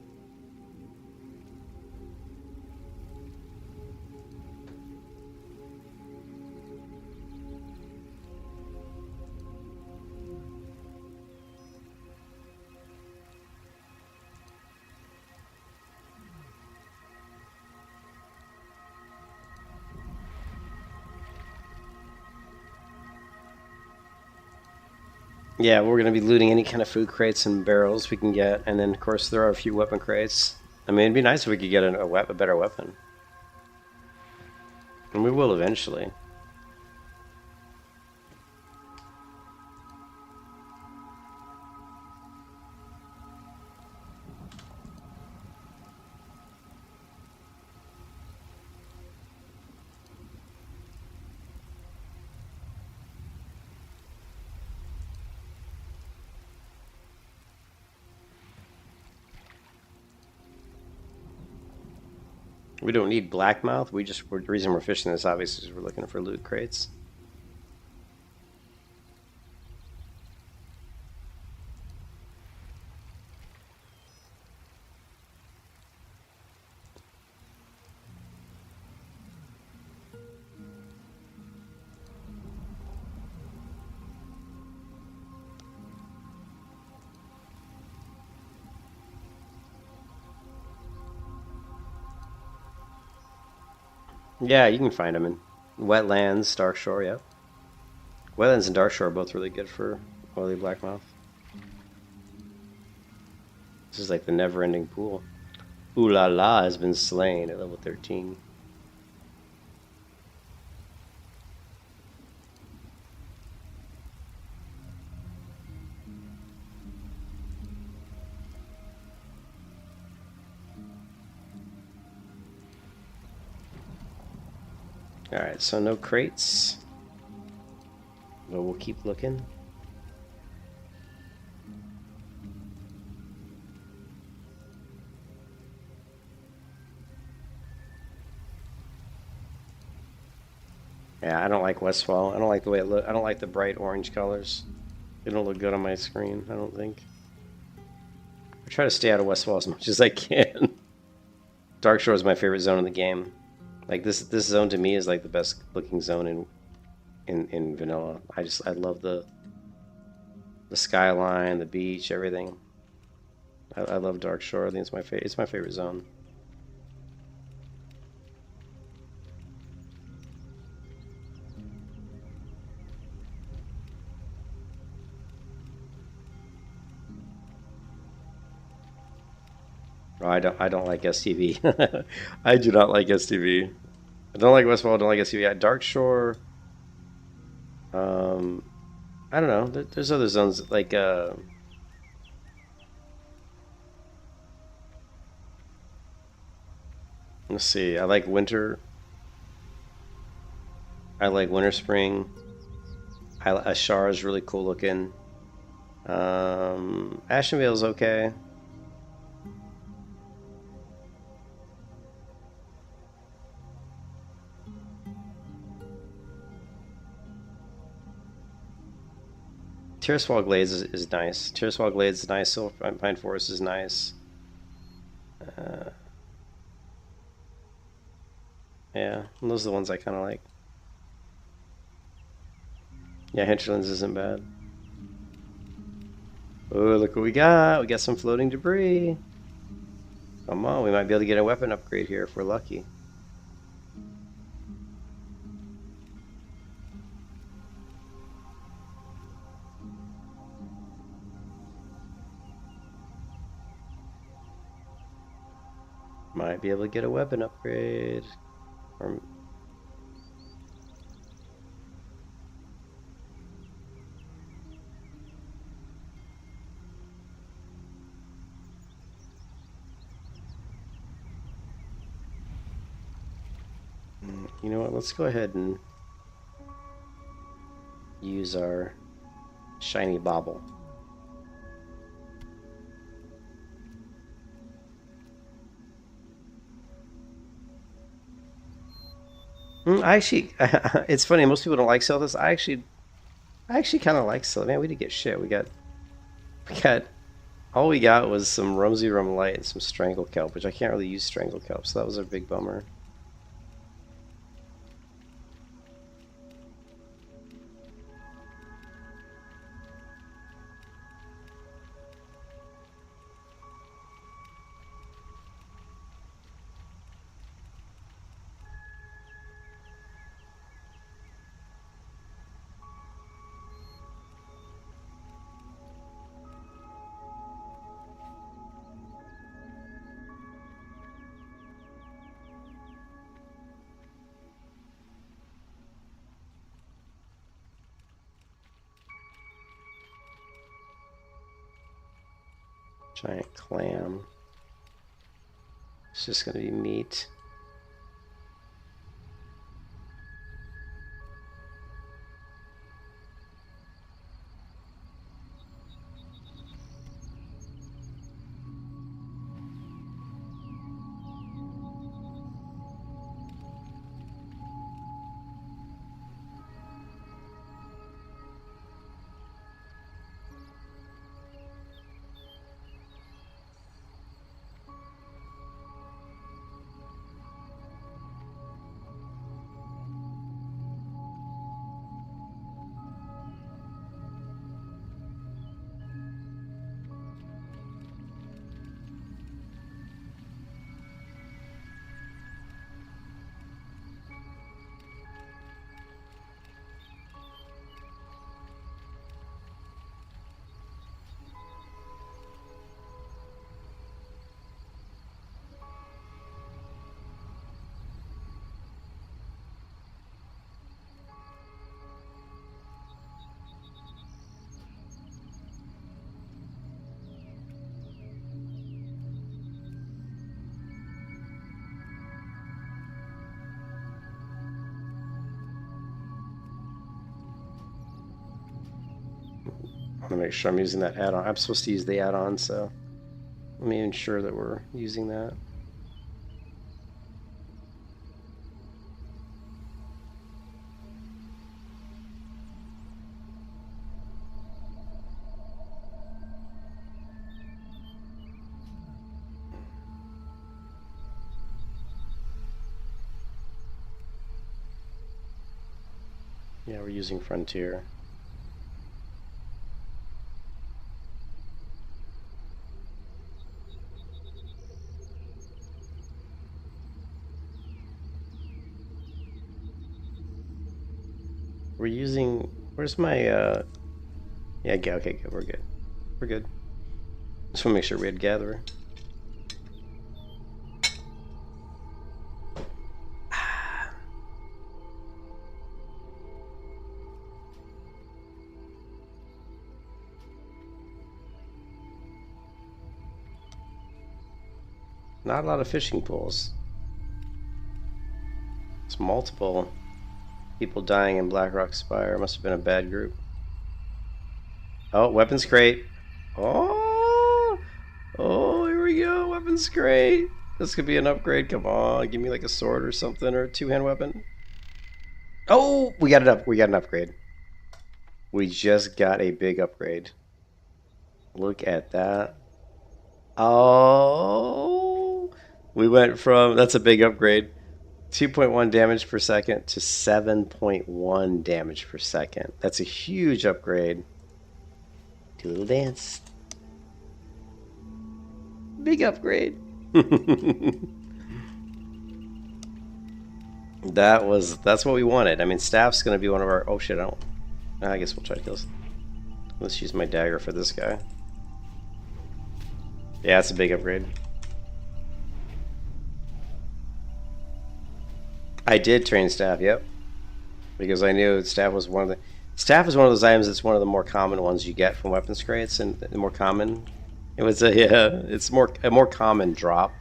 Yeah, we're gonna be looting any kind of food crates and barrels we can get, and then of course there are a few weapon crates. I mean, it'd be nice if we could get a better weapon, and we will eventually. We don't need blackmouth. The reason we're fishing this obviously is we're looking for loot crates. Yeah, you can find them in wetlands, dark shore. Yep. Wetlands and dark shore are both really good for oily blackmouth. This is like the never-ending pool. Ooh la la has been slain at level 13. Alright, so no crates. But we'll keep looking. Yeah, I don't like Westfall. I don't like the way it looks. I don't like the bright orange colors. They don't look good on my screen, I don't think. I try to stay out of Westfall as much as I can. Dark Shore is my favorite zone in the game. Like this zone to me is like the best looking zone in vanilla. I love the skyline, the beach, everything. I love Dark Shore. I think it's my favorite zone. Oh, I don't like STV. I do not like STV. I don't like Westfall. I don't like STV. Dark Shore. I don't know. There's other zones like let's see. I like Winter. I like Winter Spring. Ashara is really cool looking. Ashenvale is okay. Terracewall Glades is nice. Terracewall Glades is nice. Silver Pine Forest is nice. Yeah, those are the ones I kind of like. Yeah, Hinterlands isn't bad. Oh, look what we got. We got some floating debris. Come on, we might be able to get a weapon upgrade here if we're lucky. Might be able to get a weapon upgrade. Or You know what? Let's go ahead and use our shiny bauble. I actually, it's funny. Most people don't like Silthus. I actually kind of like Silthus. Man, we didn't get shit. We got, all we got was some Rumsey Rum Light and some Strangle Kelp, which I can't really use Strangle Kelp, so that was a big bummer. Giant clam. It's just gonna be meat. I want to make sure I'm using that add-on. I'm supposed to use the add-on, so let me ensure that we're using that. Yeah, we're using Frontier. We're using, where's my, yeah, okay, good, we're good. We're good. Just want to make sure we had Gatherer. Not a lot of fishing pools. It's multiple people dying in Blackrock Spire. Must have been a bad group. Oh, weapons crate. Oh, here we go. Weapons crate. This could be an upgrade. Come on, give me like a sword or something, or a two-hand weapon. Oh, we got it up. We got an upgrade. We just got a big upgrade. Look at that. Oh, we went from, that's a big upgrade, 2.1 damage per second to 7.1 damage per second. That's a huge upgrade. Do a little dance. Big upgrade. That's what we wanted. I mean, staff's gonna be one of our, oh shit, I guess we'll try to kill this. Let's use my dagger for this guy. Yeah, it's a big upgrade. I did train staff, yep. Because I knew staff was one of the... Staff is one of those items that's one of the more common ones you get from weapons crates, and the more common... It was a, yeah, it's a more common drop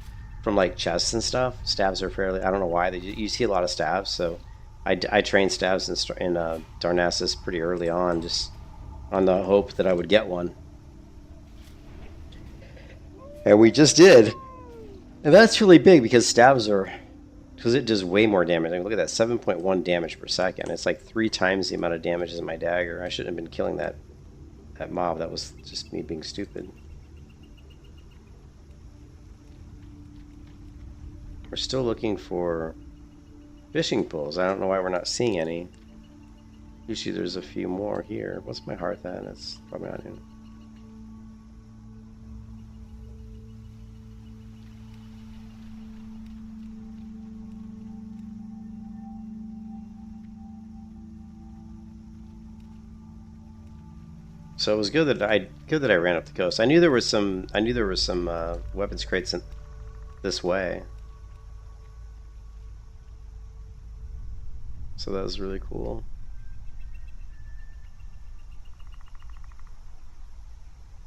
from like chests and stuff. Stabs are fairly. I don't know why you see a lot of stabs. So I trained stabs in Darnassus pretty early on, just on the hope that I would get one. And we just did. And that's really big because stabs are, because it does way more damage. I mean, look at that, 7.1 damage per second. It's like 3 times the amount of damage as my dagger. I shouldn't have been killing that mob. That was just me being stupid. We're still looking for fishing pools. I don't know why we're not seeing any. Usually there's a few more here. What's my hearth at? That's probably not in. So it was good that I ran up the coast. I knew there was some weapons crates this way. So that was really cool.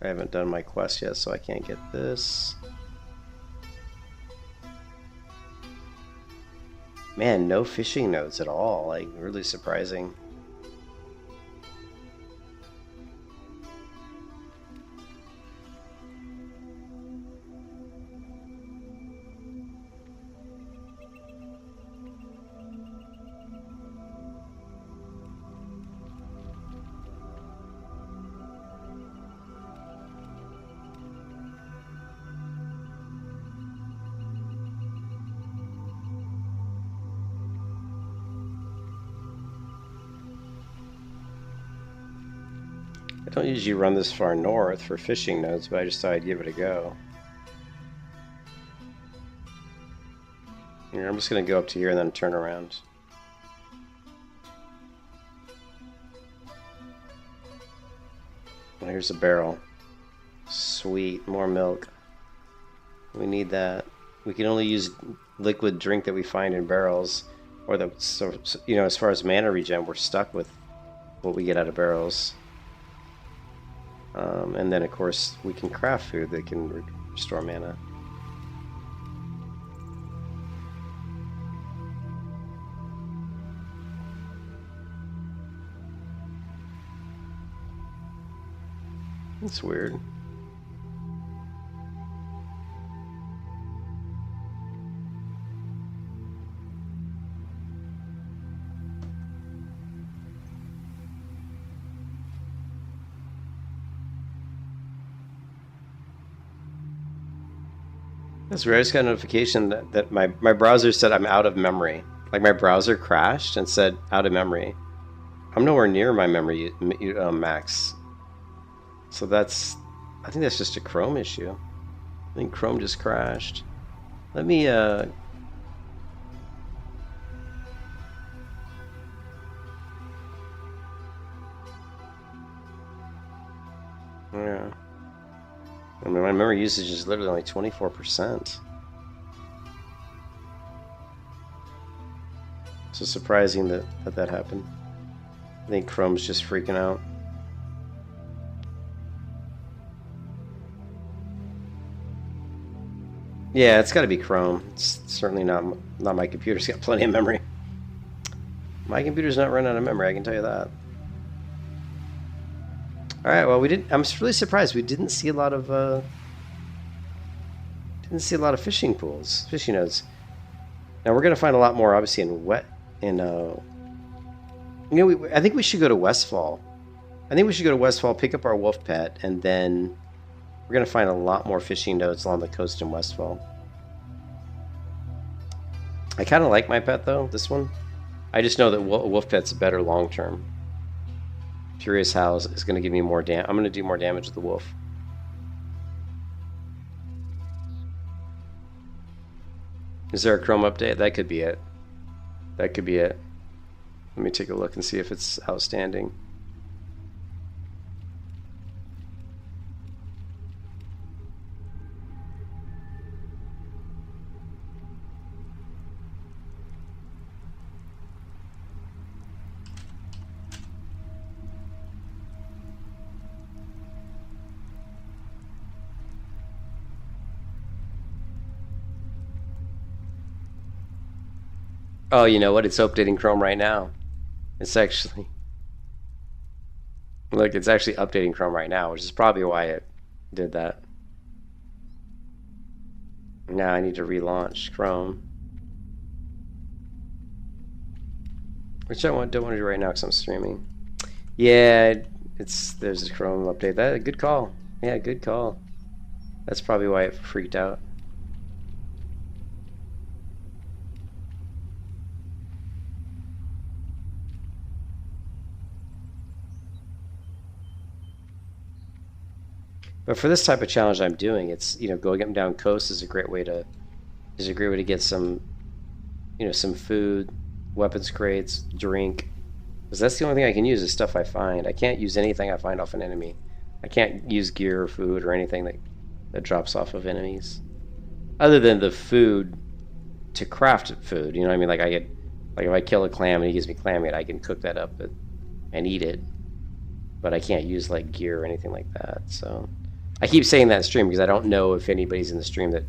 I haven't done my quest yet, so I can't get this. Man, no fishing nodes at all. Like, really surprising. I don't usually run this far north for fishing nodes, but I just thought I'd give it a go. Here, I'm just going to go up to here and then turn around. Well, here's a barrel. Sweet, more milk. We need that. We can only use liquid drink that we find in barrels, or the, so you know, as far as mana regen, we're stuck with what we get out of barrels. And then, of course, we can craft food that can restore mana. That's weird. That's weird. I just got a notification that my browser said I'm out of memory. Like, my browser crashed and said out of memory. I'm nowhere near my memory max. So that's, I think that's just a Chrome issue. I think Chrome just crashed. Let me yeah. I mean, my memory usage is literally only 24%. So surprising that happened. I think Chrome's just freaking out. Yeah, it's got to be Chrome. It's certainly not my computer. It's got plenty of memory. My computer's not running out of memory, I can tell you that. All right, well, I'm really surprised we didn't see a lot of fishing pools, fishing nodes. Now we're gonna find a lot more, obviously, I think we should go to Westfall. I think we should go to Westfall, pick up our wolf pet, and then we're gonna find a lot more fishing nodes along the coast in Westfall. I kind of like my pet though, this one. I just know that wolf pet's better long term. Furious House is going to give me more damage. I'm going to do more damage with the wolf. Is there a Chrome update? That could be it. That could be it. Let me take a look and see if it's outstanding. Oh, you know what? It's updating Chrome right now. It's actually... Look, it's actually updating Chrome right now, which is probably why it did that. Now I need to relaunch Chrome. Which I don't want to do right now because I'm streaming. Yeah, there's a Chrome update. That good call. Yeah, good call. That's probably why it freaked out. But for this type of challenge I'm doing, it's going up and down coast is a great way to get some some food, weapons crates, drink. Because that's the only thing I can use is stuff I find. I can't use anything I find off an enemy. I can't use gear or food or anything that drops off of enemies. Other than the food to craft food, you know what I mean? Like if I kill a clam and he gives me clam meat, I can cook that up and eat it. But I can't use like gear or anything like that. So I keep saying that in stream because I don't know if anybody's in the stream that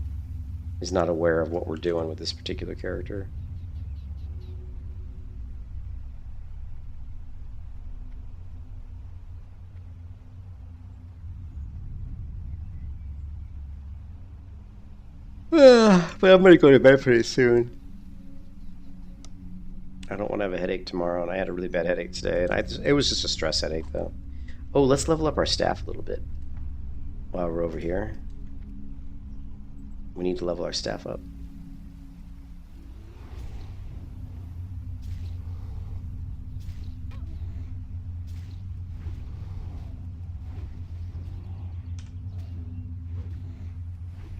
is not aware of what we're doing with this particular character. But I'm gonna go to bed pretty soon. I don't want to have a headache tomorrow, and I had a really bad headache today, and it was just a stress headache, though. Oh, let's level up our staff a little bit while we're over here. We need to level our staff up.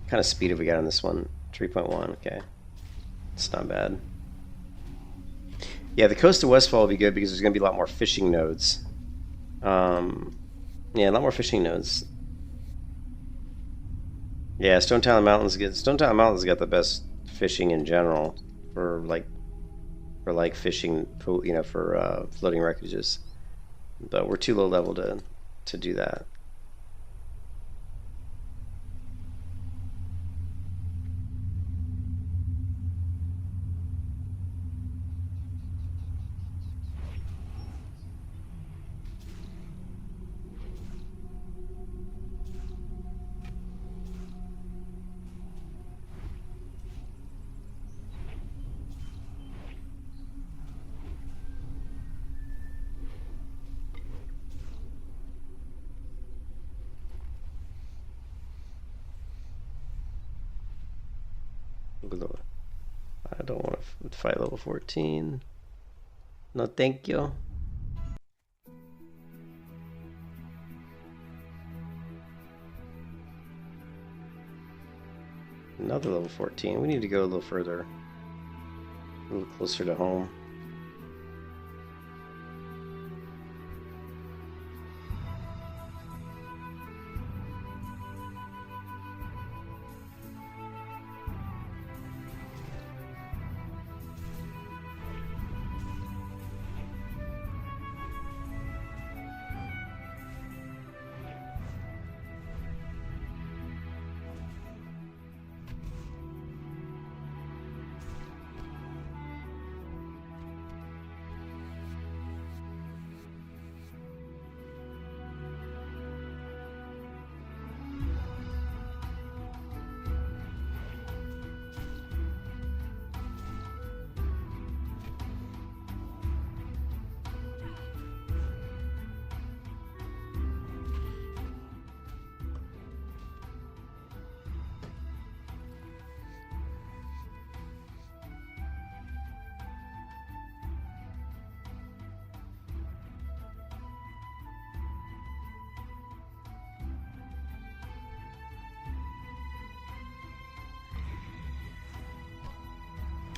What kind of speed have we got on this one? 3.1, okay. It's not bad. Yeah, the coast of Westfall will be good because there's going to be a lot more fishing nodes. Yeah, a lot more fishing nodes. Yeah, Stone Talon Mountains got the best fishing in general for fishing, for floating wreckages. But we're too low level to do that. I don't want to fight level 14. No, thank you. Another level 14. We need to go a little further. A little closer to home.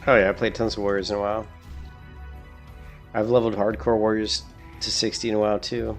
Oh yeah, I played tons of Warriors in a while. I've leveled Hardcore Warriors to 60 in a while too.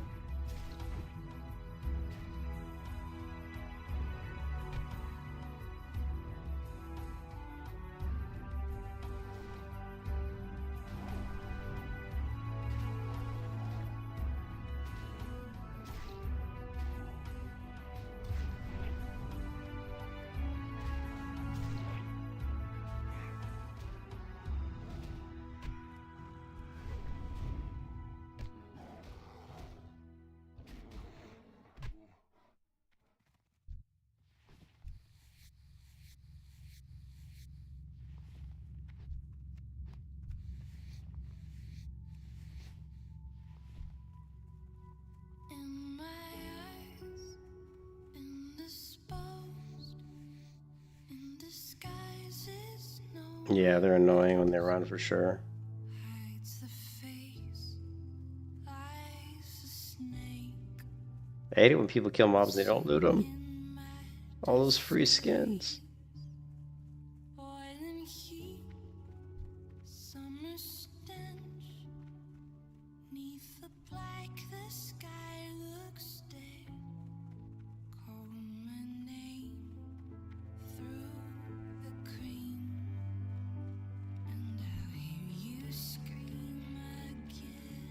Yeah, they're annoying when they run for sure. hides the face, lies the snake I hate it when people kill mobs and they don't loot them. in my All those free skins. boiling heat, summer stench. Neath the black, the sky looks dead. Call my name through the cream, and I'll hear you scream again.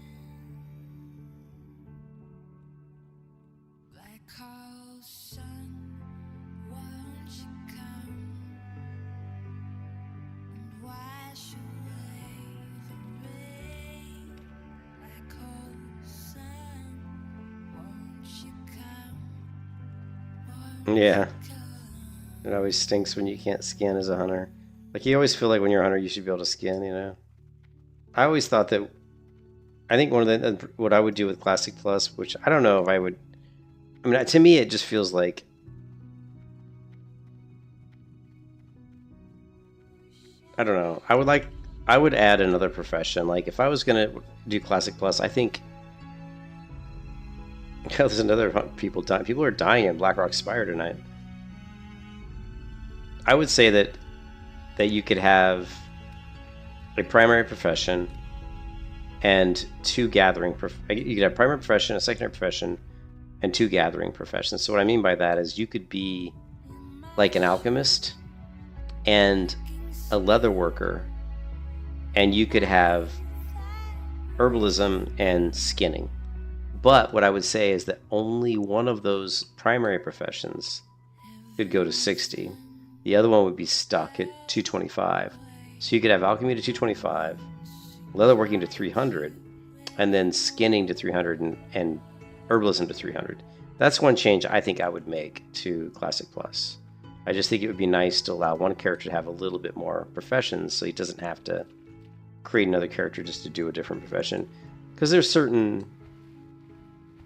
Black hole sun, won't you come and wash away the rain? Black hole sun, won't you come? Won't Yeah. you come? It always stinks when you can't skin as a hunter. Like, you always feel like when you're a hunter, you should be able to skin, you know? I always thought that... I think one of the... What I would do with Classic Plus, which I don't know if I would... I mean, to me, it just feels like... I don't know. I would add another profession. Like, if I was going to do Classic Plus, I think... There's another people dying. People are dying in Blackrock Spire tonight. I would say that you could have a primary profession and two gathering. You could have primary profession, a secondary profession, and two gathering professions. So what I mean by that is you could be like an alchemist and a leather worker, and you could have herbalism and skinning. But what I would say is that only one of those primary professions could go to 60. The other one would be stuck at 225. So you could have alchemy to 225, leatherworking to 300, and then skinning to 300 and herbalism to 300. That's one change I think I would make to Classic Plus. I just think it would be nice to allow one character to have a little bit more professions so he doesn't have to create another character just to do a different profession. Because there's certain,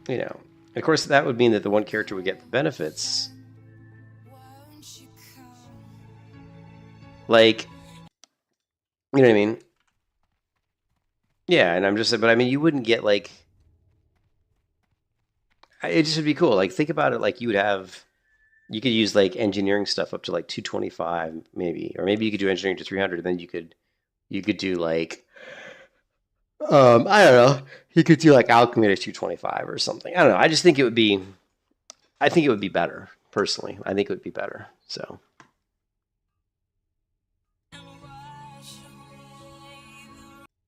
you know, of course that would mean that the one character would get the benefits. Won't you come? Like, you know what I mean? Yeah, and I'm just, but I mean, you wouldn't get like, it just would be cool. Like, think about it, like you could use like engineering stuff up to like 225 maybe, or maybe you could do engineering to 300, and then you could do like, I don't know, you could do like alchemy to 225 or something. I don't know. I just think it would be better, personally. I think it would be better, so.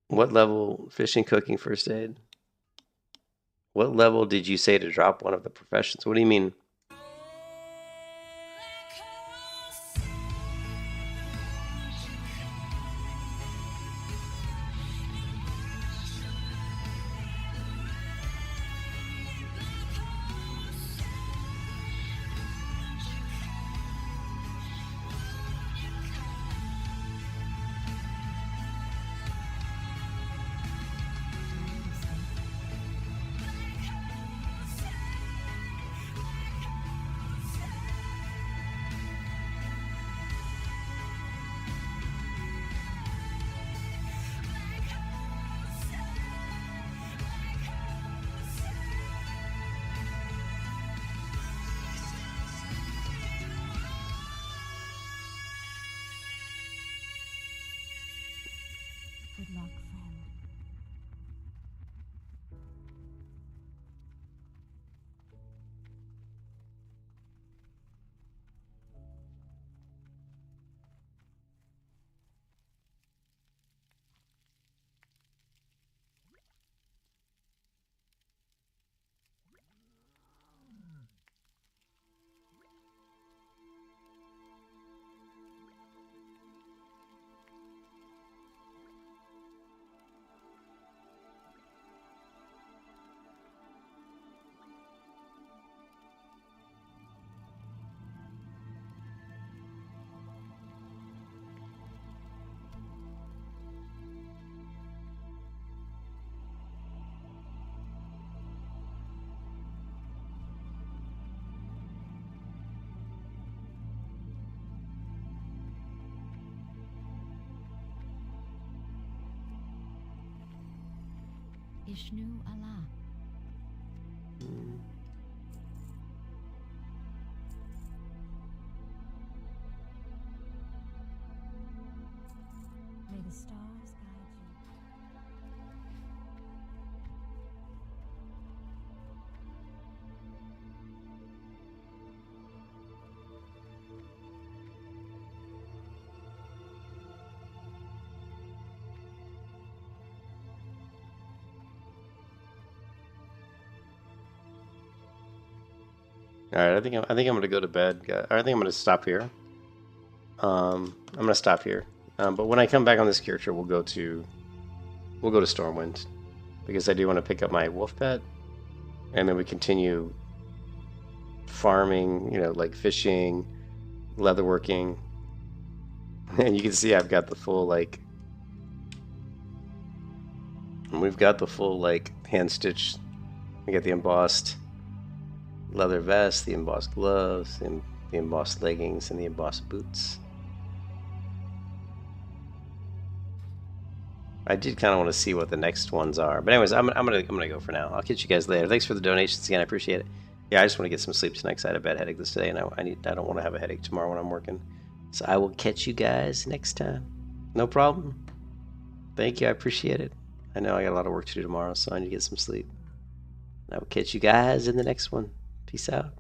What level fishing, cooking, first aid? What level did you say to drop one of the professions? What do you mean? Ishnu Allah. May the stars guide you. All right, I think I'm gonna go to bed. I think I'm gonna stop here. I'm gonna stop here. But when I come back on this character, we'll go to Stormwind because I do want to pick up my wolf pet, and then we continue farming. You know, like fishing, leatherworking, and you can see I've got the full like. We've got the full like hand stitch. We got the embossed leather vest, the embossed gloves, and the embossed leggings, and the embossed boots. I did kind of want to see what the next ones are, but anyways, I'm gonna go for now. I'll catch you guys later. Thanks for the donations again. I appreciate it. Yeah, I just want to get some sleep tonight because I had a bad headache this day, and I don't want to have a headache tomorrow when I'm working. So I will catch you guys next time. No problem. Thank you. I appreciate it. I know I got a lot of work to do tomorrow, so I need to get some sleep. And I will catch you guys in the next one. Peace out.